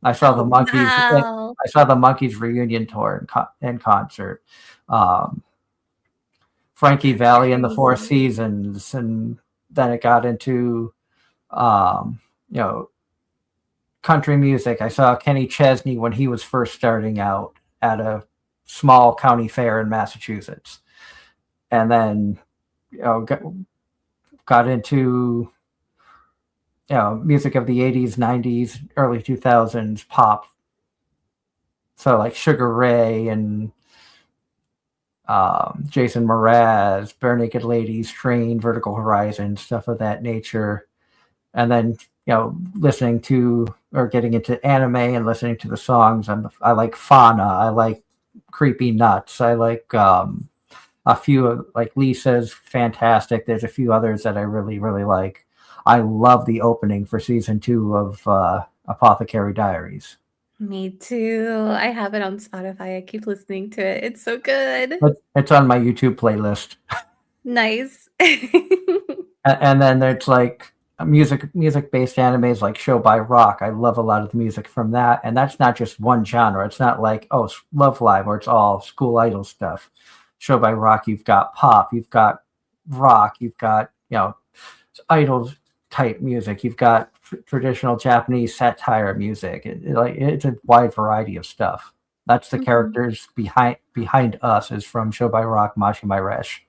I saw the Oh Monkeys. wow. I saw the Monkeys reunion tour in concert. Um, Frankie Valli and the Four Crazy. Seasons, and then it got into um, you know country music. I saw Kenny Chesney when he was first starting out at a small county fair in Massachusetts, and then got into music of the 80s, 90s, early 2000s pop. So like Sugar Ray and Jason Mraz, Bare Naked Ladies, Train, Vertical Horizon, stuff of that nature. And then, listening to or getting into anime and listening to the songs. I like Fauna. I like Creepy Nuts. I like a few of, like Lisa's fantastic. There's a few others that I really, really like. I love the opening for season 2 of Apothecary Diaries. Me too. I have it on Spotify. I keep listening to it. It's so good. It's on my YouTube playlist. Nice. And then there's like music based animes like Show by Rock. I love a lot of the music from that, and that's not just one genre. It's not like Love Live or it's all school idol stuff. Show by Rock, you've got pop, you've got rock, you've got idol type music, you've got traditional Japanese satire music. It's a wide variety of stuff. That's the characters behind us is from Show by Rock, Mashima Resh.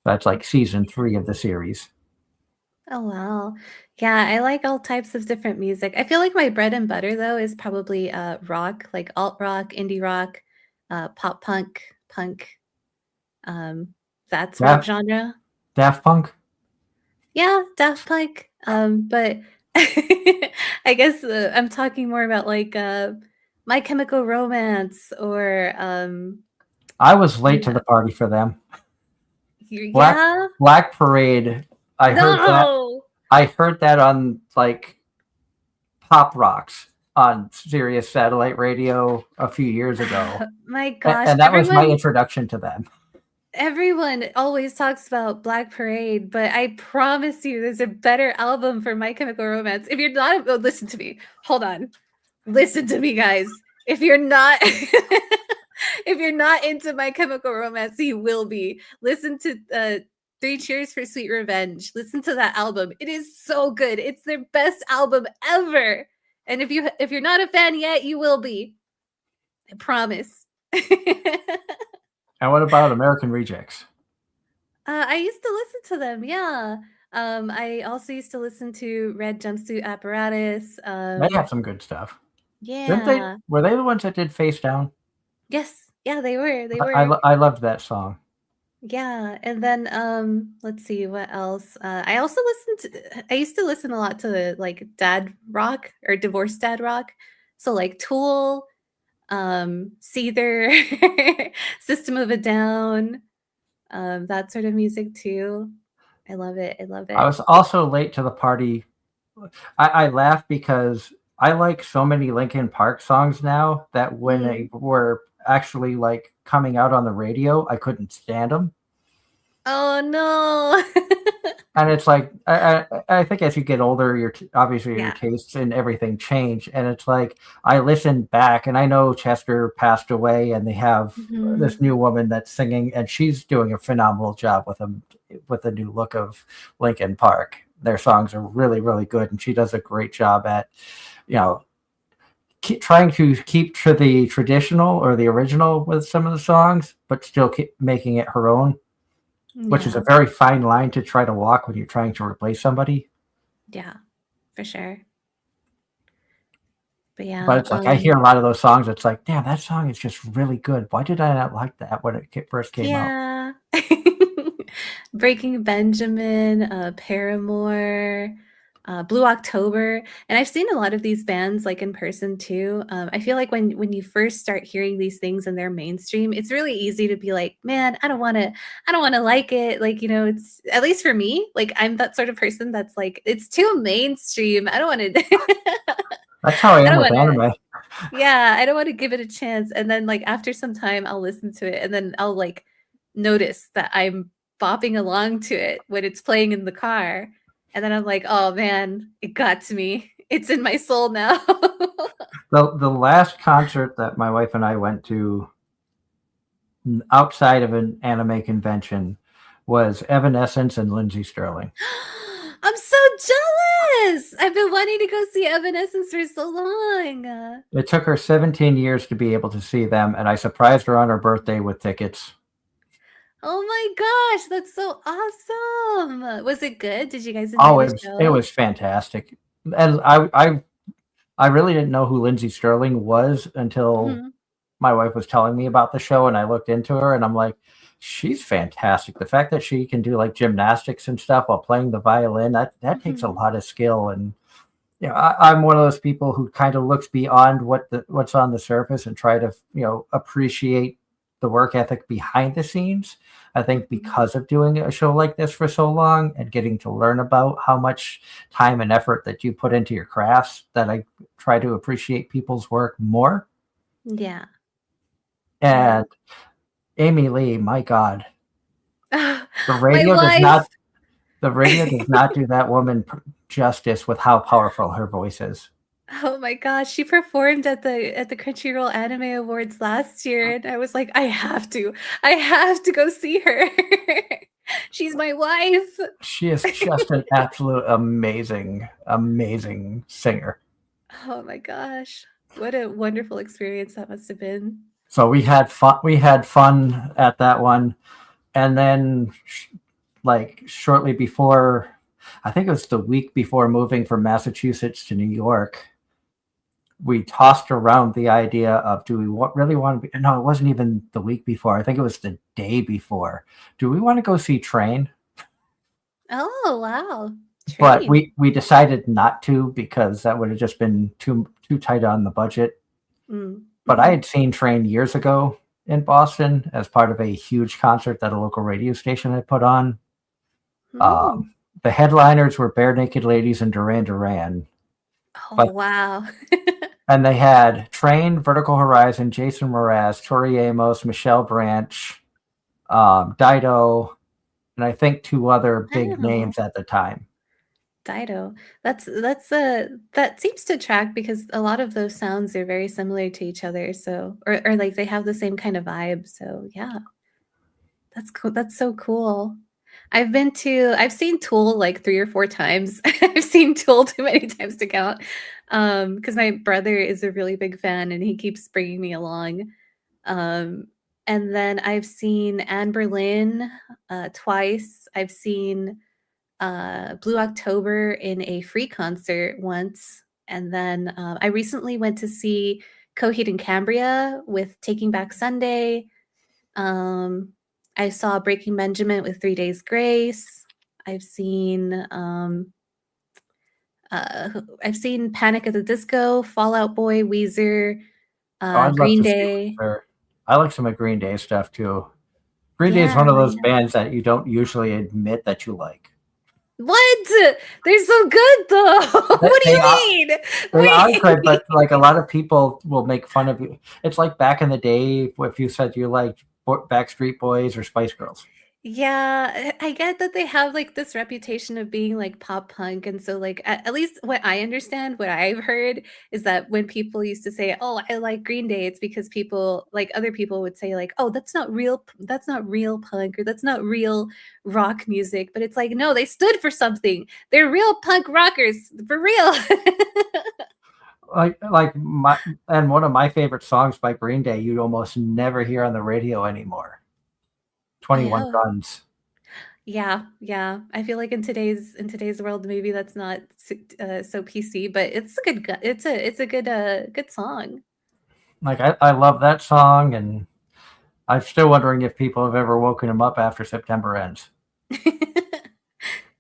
That's like season 3 of the series. Oh wow. Yeah, I like all types of different music. I feel like my bread and butter though is probably rock, like alt rock, indie rock, pop punk, punk, that sort of genre. Daft Punk? Yeah, Daft Punk. But I guess I'm talking more about like My Chemical Romance or I was late to the party for them. yeah. Black Parade. I heard that on like Pop Rocks on Sirius satellite radio a few years ago. My gosh, and that was my introduction to them. Everyone always talks about Black Parade, but I promise you there's a better album for My Chemical Romance. If you're not, listen to me. Hold on. Listen to me, guys. If you're not if you're not into My Chemical Romance, you will be. Listen to 3 Cheers for Sweet Revenge. Listen to that album. It is so good. It's their best album ever. And if you're not a fan yet, you will be. I promise. And what about American Rejects? I used to listen to them, yeah. I also used to listen to Red Jumpsuit Apparatus. They have some good stuff. Yeah. Were they the ones that did Face Down? Yes. Yeah, they were. They were. I loved that song. Yeah, and then let's see what else. I used to listen a lot to like dad rock or divorced dad rock. So like Tool, Seether, System of a Down, that sort of music too. I love it. I love it. I was also late to the party. I laugh because I like so many Linkin Park songs now that when they were actually like coming out on the radio, I couldn't stand them. Oh no. And it's like I think as you get older, obviously your Yeah. tastes and everything change. And it's like I listened back, and I know Chester passed away, and they have Mhm. this new woman that's singing, and she's doing a phenomenal job with the new look of Linkin Park. Their songs are really, really good, and she does a great job at, you know, trying to keep to the traditional or the original with some of the songs, but still keep making it her own, which is Yeah. a very fine line to try to walk when you're trying to replace somebody. Yeah, for sure. But But yeah, it's like I hear a lot of those songs. It's like, damn, that song is just really good. Why did I not like that when it first came out? yeah. Breaking Benjamin, Paramore, Blue October, and I've seen a lot of these bands like in person too. I feel like when you first start hearing these things and they're mainstream, it's really easy to be like, man, I don't want to like it. Like, it's at least for me, like I'm that sort of person that's like, it's too mainstream. I don't want to. That's how I I am don't with want to. anime. Yeah, I don't want to give it a chance. And then like after some time I'll listen to it and then I'll like notice that I'm bopping along to it when it's playing in the car. And then I'm like, "Oh man, it got to me. It's in my soul now." The last concert that my wife and I went to outside of an anime convention was Evanescence and Lindsey Sterling. I'm so jealous. I've been wanting to go see Evanescence for so long. It took her 17 years to be able to see them, and I surprised her on her birthday with tickets. Oh my gosh, that's so awesome. Was it good? Did you guys enjoy Oh, the it show? was fantastic. And I really didn't know who Lindsey Sterling was until Mhm. my wife was telling me about the show, and I looked into her, and I'm like, she's fantastic. The fact that she can do like gymnastics and stuff while playing the violin, that takes a Mhm. lot of skill. And I'm one of those people who kind of looks beyond what's on the surface and try to appreciate the work ethic behind the scenes. I think Mhm. because of doing a show like this for so long and getting to learn about how much time and effort that you put into your crafts, that I try to appreciate people's work more. Yeah. Yeah. And Amy Lee, my God, the My radio does life. not the radio does not do that woman justice with how powerful her voice is. Oh my gosh, she performed at the Crunchyroll Anime Awards last year, and I was like, I have to go see her. She's my wife. She is just an absolute amazing, amazing singer. Oh my gosh, what a wonderful experience that must have been. So we had fun. We had fun at that one, and then like shortly before, I think it was the week before moving from Massachusetts to New York, we tossed around the idea of, do we really want to be? No, it wasn't even the week before. I think it was the day before. Do we want to go see Train? Oh wow, But train. we decided not to because that would have just been too tight on the budget. Mm, But I mhm. had seen Train years ago in Boston as part of a huge concert that a local radio station had put on. Mm. The headliners were Bare Naked Ladies and Duran Duran, Oh but wow. and they had Train, Vertical Horizon, Jason Mraz, Tori Amos, Michelle Branch, Dido, and I think two other big Wow. names at the time. Dido. That seems to track because a lot of those sounds are very similar to each other. So or like they have the same kind of vibe. So yeah, that's cool. That's so cool. I've seen Tool like 3 or 4 times. I've seen Tool too many times to count. Because my brother is a really big fan and he keeps bringing me along. Um, and then I've seen Anne Boleyn twice. I've seen Blue October in a free concert once, and then I recently went to see Coheed and Cambria with Taking Back Sunday. Um, I saw Breaking Benjamin with 3 Days Grace. I've seen I've seen Panic at the Disco, Fallout Boy, Weezer, Oh, I'd love Green to see Day. her. I like some of Green Day stuff too. Green Day is Yeah, one of those yeah. bands that you don't usually admit that you like. What? They're so good though. What do They you are mean? they are good, Wait. but like a lot of people will make fun of you. It's like back in the day if you said you liked Backstreet Boys or Spice Girls. Yeah, I get that they have like this reputation of being like pop punk. And so, like, at least what I understand, what I've heard is that when people used to say, "Oh, I like Green Day," it's because people, like other people would say, like, "Oh, that's not real punk, or that's not real rock music." But it's like, no, they stood for something. They're real punk rockers for real. And one of my favorite songs by Green Day you'd almost never hear on the radio anymore. 21 Oh, Guns. yeah, yeah. I feel like in today's world, maybe that's not so PC, but it's a good it's a good good song. Like I love that song, and I'm still wondering if people have ever woken him up after September ends.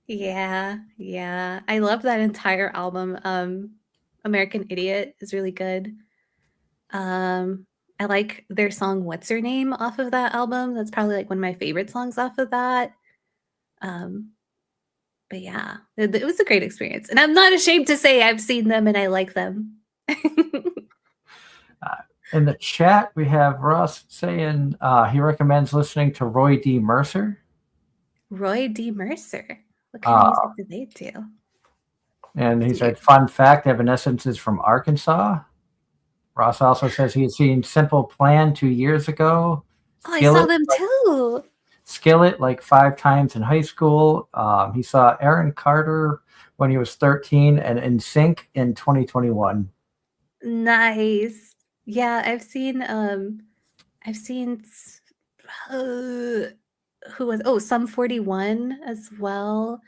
Yeah, yeah. I love that entire album. American Idiot is really good. Um, I like their song "What's Her Name" off of that album. That's probably like one of my favorite songs off of that. Um, but yeah, it was a great experience, and I'm not ashamed to say I've seen them and I like them. In the chat, we have Russ saying he recommends listening to Roy D. Mercer. Roy D. Mercer. What kind of Uh, music do they do? and he Let's see. said, fun fact, Evanescence is from Arkansas. Ross also says he had seen Simple Plan 2 years ago. Oh, I saw them like, too. Skillet like 5 times in high school. He saw Aaron Carter when he was 13 and NSYNC in 2021. Nice. Yeah, I've seen who was Sum 41 as well.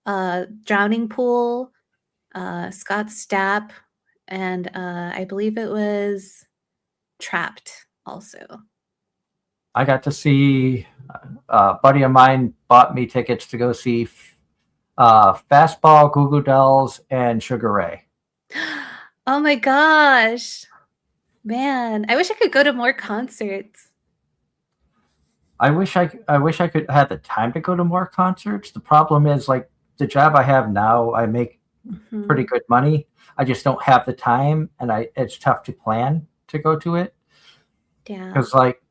Drowning Pool, Scott Stapp, and I believe it was Trapped also. I got to see a buddy of mine bought me tickets to go see Fastball, Goo Goo Dolls, and Sugar Ray. Oh my gosh. Man, I wish I could go to more concerts. I wish I could have the time to go to more concerts. The problem is, like, the job I have now, I make Mhm. pretty good money. I just don't have the time, and it's tough to plan to go to it. Yeah. Because, like,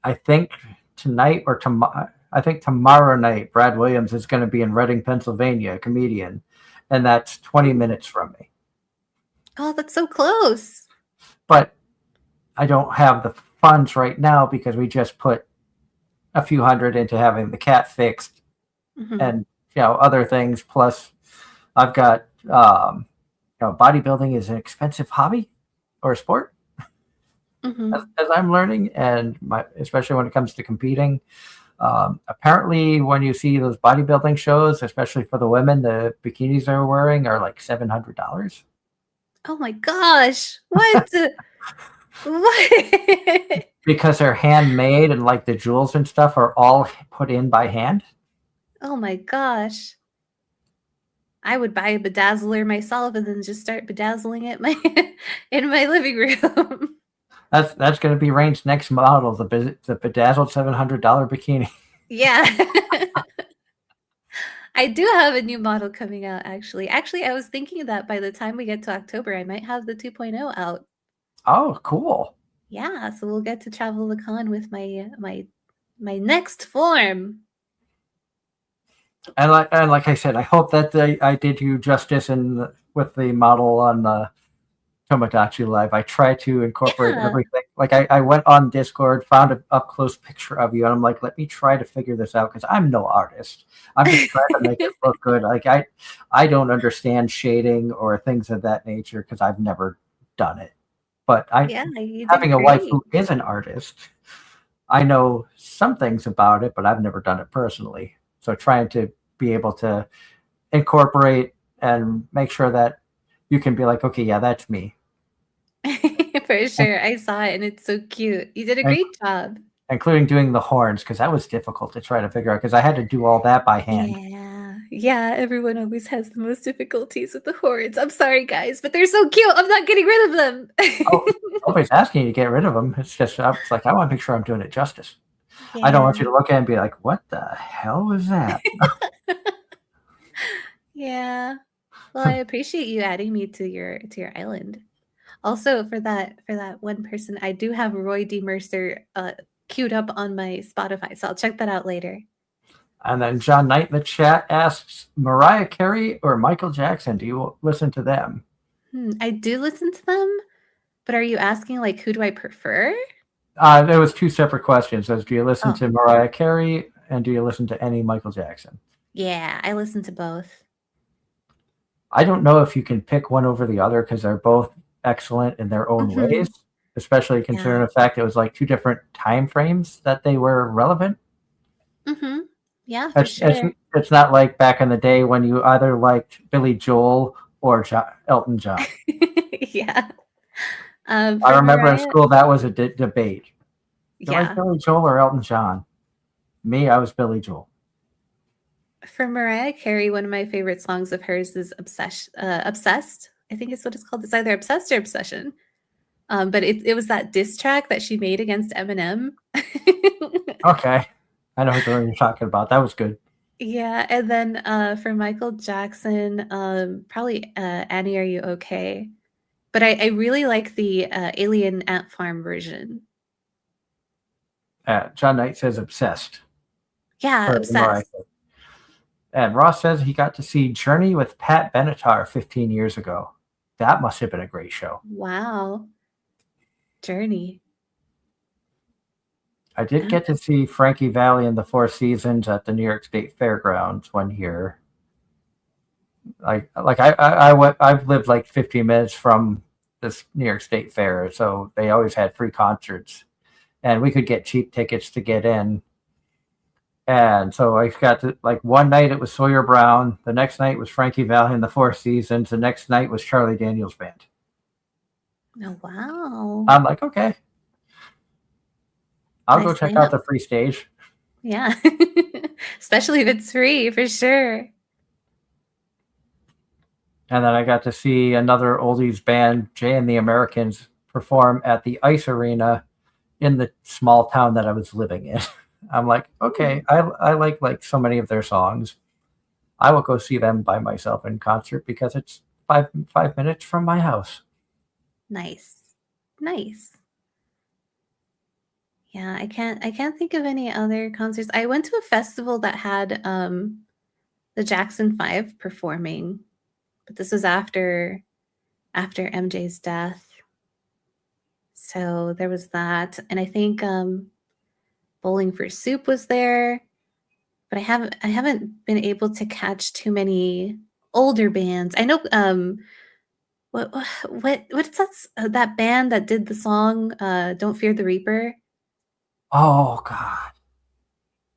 I think tonight or tomorrow, I think tomorrow night, Brad Williams is going to be in Reading, Pennsylvania, a comedian, and that's 20 minutes from me. Oh, that's so close. But I don't have the funds right now because we just put a few hundred into having the cat fixed Mhm. and other things. Plus, I've got bodybuilding is an expensive hobby or a sport, Mhm. as I'm learning, and especially when it comes to competing. Apparently, when you see those bodybuilding shows, especially for the women, the bikinis they're wearing are like $700 Oh my gosh. What? What? because they're handmade and like the jewels and stuff are all put in by hand. Oh my gosh. I would buy a bedazzler myself and then just start bedazzling it in my living room. That's going to be Rain's next model, the bedazzled $700 bikini. Yeah. I do have a new model coming out, actually. Actually, I was thinking that by the time we get to October, I might have the 2.0 out. Oh, cool. Yeah, so we'll get to travel the con with my next form. And like I said, I hope that I did you justice with the model on the Tomodachi Live. I try to incorporate Yeah. everything. Like I went on Discord, found an up close picture of you, and I'm like, let me try to figure this out because I'm no artist. I'm just trying to make it look good. Like I don't understand shading or things of that nature because I've never done it. But Yeah, you did having a wife great. who is an artist, I know some things about it, but I've never done it personally. So trying to be able to incorporate and make sure that you can be like, okay, yeah, that's me. For sure. I saw it and it's so cute. You did a And great job. including doing the horns, because that was difficult to try to figure out because I had to do all that by hand. Yeah. Yeah, everyone always has the most difficulties with the horns. I'm sorry, guys, but they're so cute. I'm not getting rid of them. Oh, nobody's asking you to get rid of them. It's just, it's like, I want to make sure I'm doing it justice. Yeah. I don't want you to look at it and be like, what the hell was that? Yeah. Well, I appreciate you adding me to your island. Also, for that one person, I do have Roy D. Mercer queued up on my Spotify, so I'll check that out later. And then John Knight in the chat asks, Mariah Carey or Michael Jackson? Do you listen to them? I do listen to them, but are you asking like who do I prefer? There was two separate questions. Do you listen Oh. to Mariah Carey and do you listen to any Michael Jackson? Yeah, I listen to both. I don't know if you can pick one over the other because they're both excellent in their own ways, especially considering the fact it was like two different time frames that they were relevant. Yeah, for sure. It's not like back in the day when you either liked Billy Joel or Elton John. Yeah. I remember Mariah, in school that was a debate. Do I yeah. like Billy Joel or Elton John? Me, I was Billy Joel. For Mariah Carey, one of my favorite songs of hers is Obsessed. I think is what it's called. It's either Obsessed or Obsession. But it was that diss track that she made against Eminem. Okay. I know what you're talking about. That was good. Yeah, and then for Michael Jackson, probably Annie, Are You Okay? But I really like the Alien Ant Farm version. John Knight says obsessed. Yeah, Obsessed. And Ross says he got to see Journey with Pat Benatar 15 years ago. That must have been a great show. Wow. Journey. I did get to see Frankie Valli and the Four Seasons at the New York State Fairgrounds one year. I've lived like 15 minutes from this New York State Fair, so they always had free concerts, and we could get cheap tickets to get in. And so I got to, like, one night it was Sawyer Brown, the next night was Frankie Valli and the Four Seasons, the next night was Charlie Daniels Band. Oh, wow. I'm like, okay. I'll Nice go check lineup. out the free stage. Yeah. Especially if it's free, for sure. And then I got to see another oldies band, Jay and the Americans, perform at the Ice Arena in the small town that I was living in. I'm like, okay, I like so many of their songs. I will go see them by myself in concert because it's five minutes from my house. Nice. Yeah, I can't think of any other concerts. I went to a festival that had the Jackson 5 performing, but this was after MJ's death. So there was that, and I think Bowling for Soup was there, but I haven't been able to catch too many older bands. I know what's that band that did the song Don't Fear the Reaper? Oh God,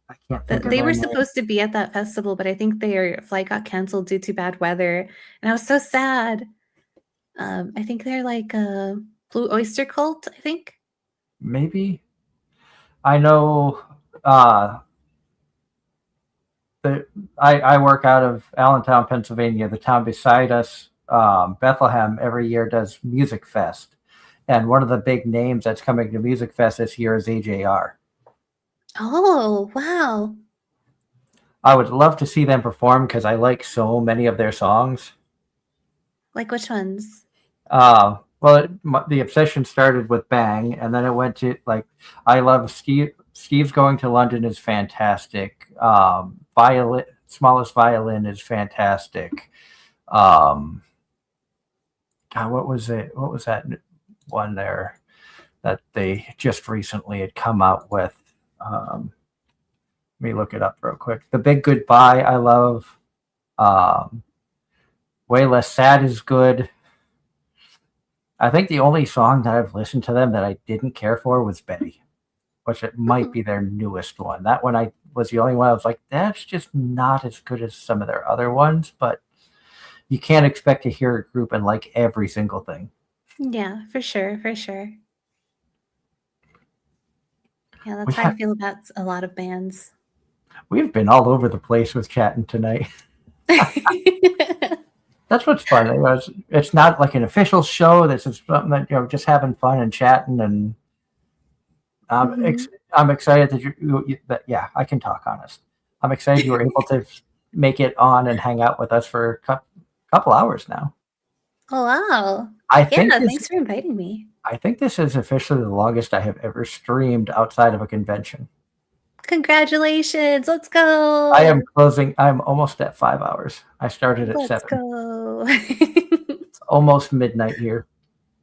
I can't think of They were their name. supposed to be at that festival, but I think their flight got canceled due to bad weather, and I was so sad. I think they're like a Blue Oyster Cult, I think. Maybe. I know I work out of Allentown, Pennsylvania. The town beside us, Bethlehem, every year does Music Fest. And one of the big names that's coming to Music Fest this year is AZR. Oh, wow. I would love to see them perform because I like so many of their songs. Like which ones? The obsession started with Bang, and then it went to, like, I love Steve's Going to London is fantastic. Smallest Violin is fantastic. God, what was it? What was that one there that they just recently had come out with? Let me look it up real quick. The Big Goodbye, I love. Way Less Sad is good. I think the only song that I've listened to them that I didn't care for was Betty, which it might be their newest one. That one I was the only one I was like, that's just not as good as some of their other ones, but you can't expect to hear a group and like every single thing. Yeah, for sure. Yeah, that's how I feel about a lot of bands. We've been all over the place with chatting tonight. That's what's fun. It's not like an official show. This is something that, just having fun and chatting, and I'm excited that I can talk honest. I'm excited you were able to make it on and hang out with us for a couple hours now. Oh, wow. Thanks for inviting me. I think this is officially the longest I have ever streamed outside of a convention. Congratulations. Let's go. I am closing. I'm almost at 5 hours. I started at Let's 7. go. It's almost midnight here.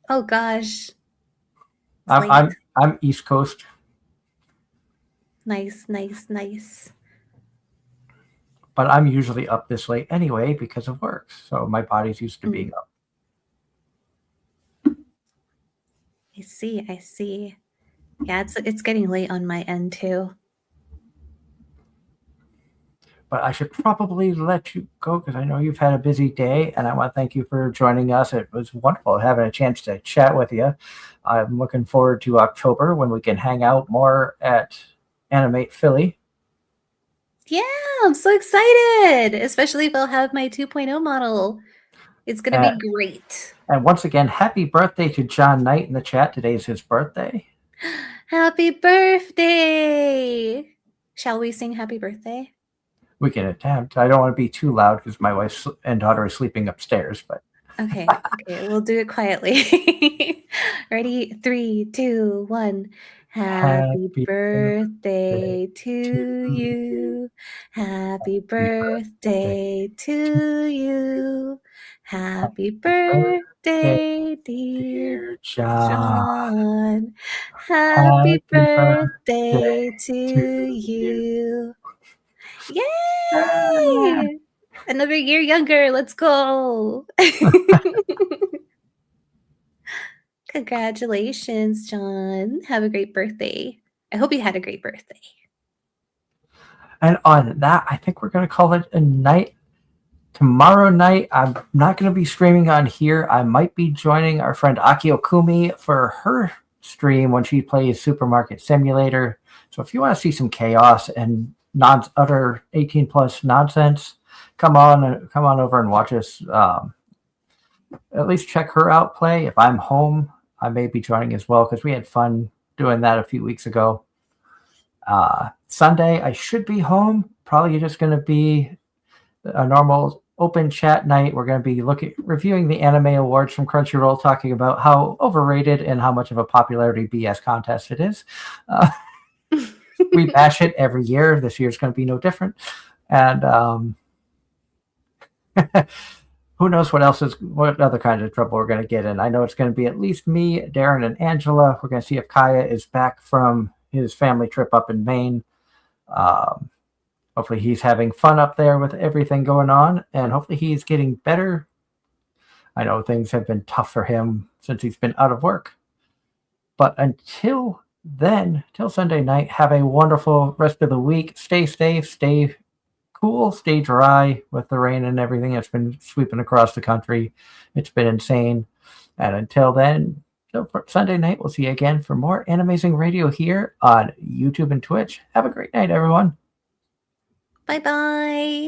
Oh gosh. It's late. I'm East Coast. Nice. But I'm usually up this late anyway because of work. So my body's used to being up. I see. Yeah, it's getting late on my end too. But I should probably let you go because I know you've had a busy day, and I want to thank you for joining us. It was wonderful having a chance to chat with you. I'm looking forward to October when we can hang out more at Animate Philly. Yeah, I'm so excited, especially if I'll have my 2.0 model. It's going to be great. And once again, happy birthday to John Knight in the chat. Today's his birthday. Happy birthday! Shall we sing happy birthday? We can attempt. I don't want to be too loud because my wife and daughter are sleeping upstairs. But Okay, we'll do it quietly. Ready? 3, 2, 1. Happy birthday to you. Happy birthday to you. Happy birthday, dear John. Happy birthday to you. Yay! Another year younger. Let's go. Congratulations, John. Have a great birthday. I hope you had a great birthday. And on that, I think we're going to call it a night. Tomorrow night, I'm not going to be streaming on here. I might be joining our friend Aki Okumi for her stream when she plays Supermarket Simulator. So if you want to see some chaos and other 18 plus nonsense, come on over and watch us. At least check her out play. If I'm home, I may be joining as well because we had fun doing that a few weeks ago. Sunday, I should be home. Probably just going to be a normal open chat night. We're going to be reviewing the anime awards from Crunchyroll, talking about how overrated and how much of a popularity BS contest it is. We bash it every year. This year's going to be no different. And who knows what other kinds of trouble we're going to get in. I know it's going to be at least me, Darren, and Angela. We're going to see if Kaya is back from his family trip up in Maine. Hopefully he's having fun up there with everything going on, and hopefully he's getting better. I know things have been tough for him since he's been out of work. But until then, till Sunday night, have a wonderful rest of the week. Stay safe, stay cool, stay dry with the rain and everything that's been sweeping across the country. It's been insane. And until then, Sunday night, we'll see you again for more Anime-Zing Radio here on YouTube and Twitch. Have a great night, everyone. Bye-bye.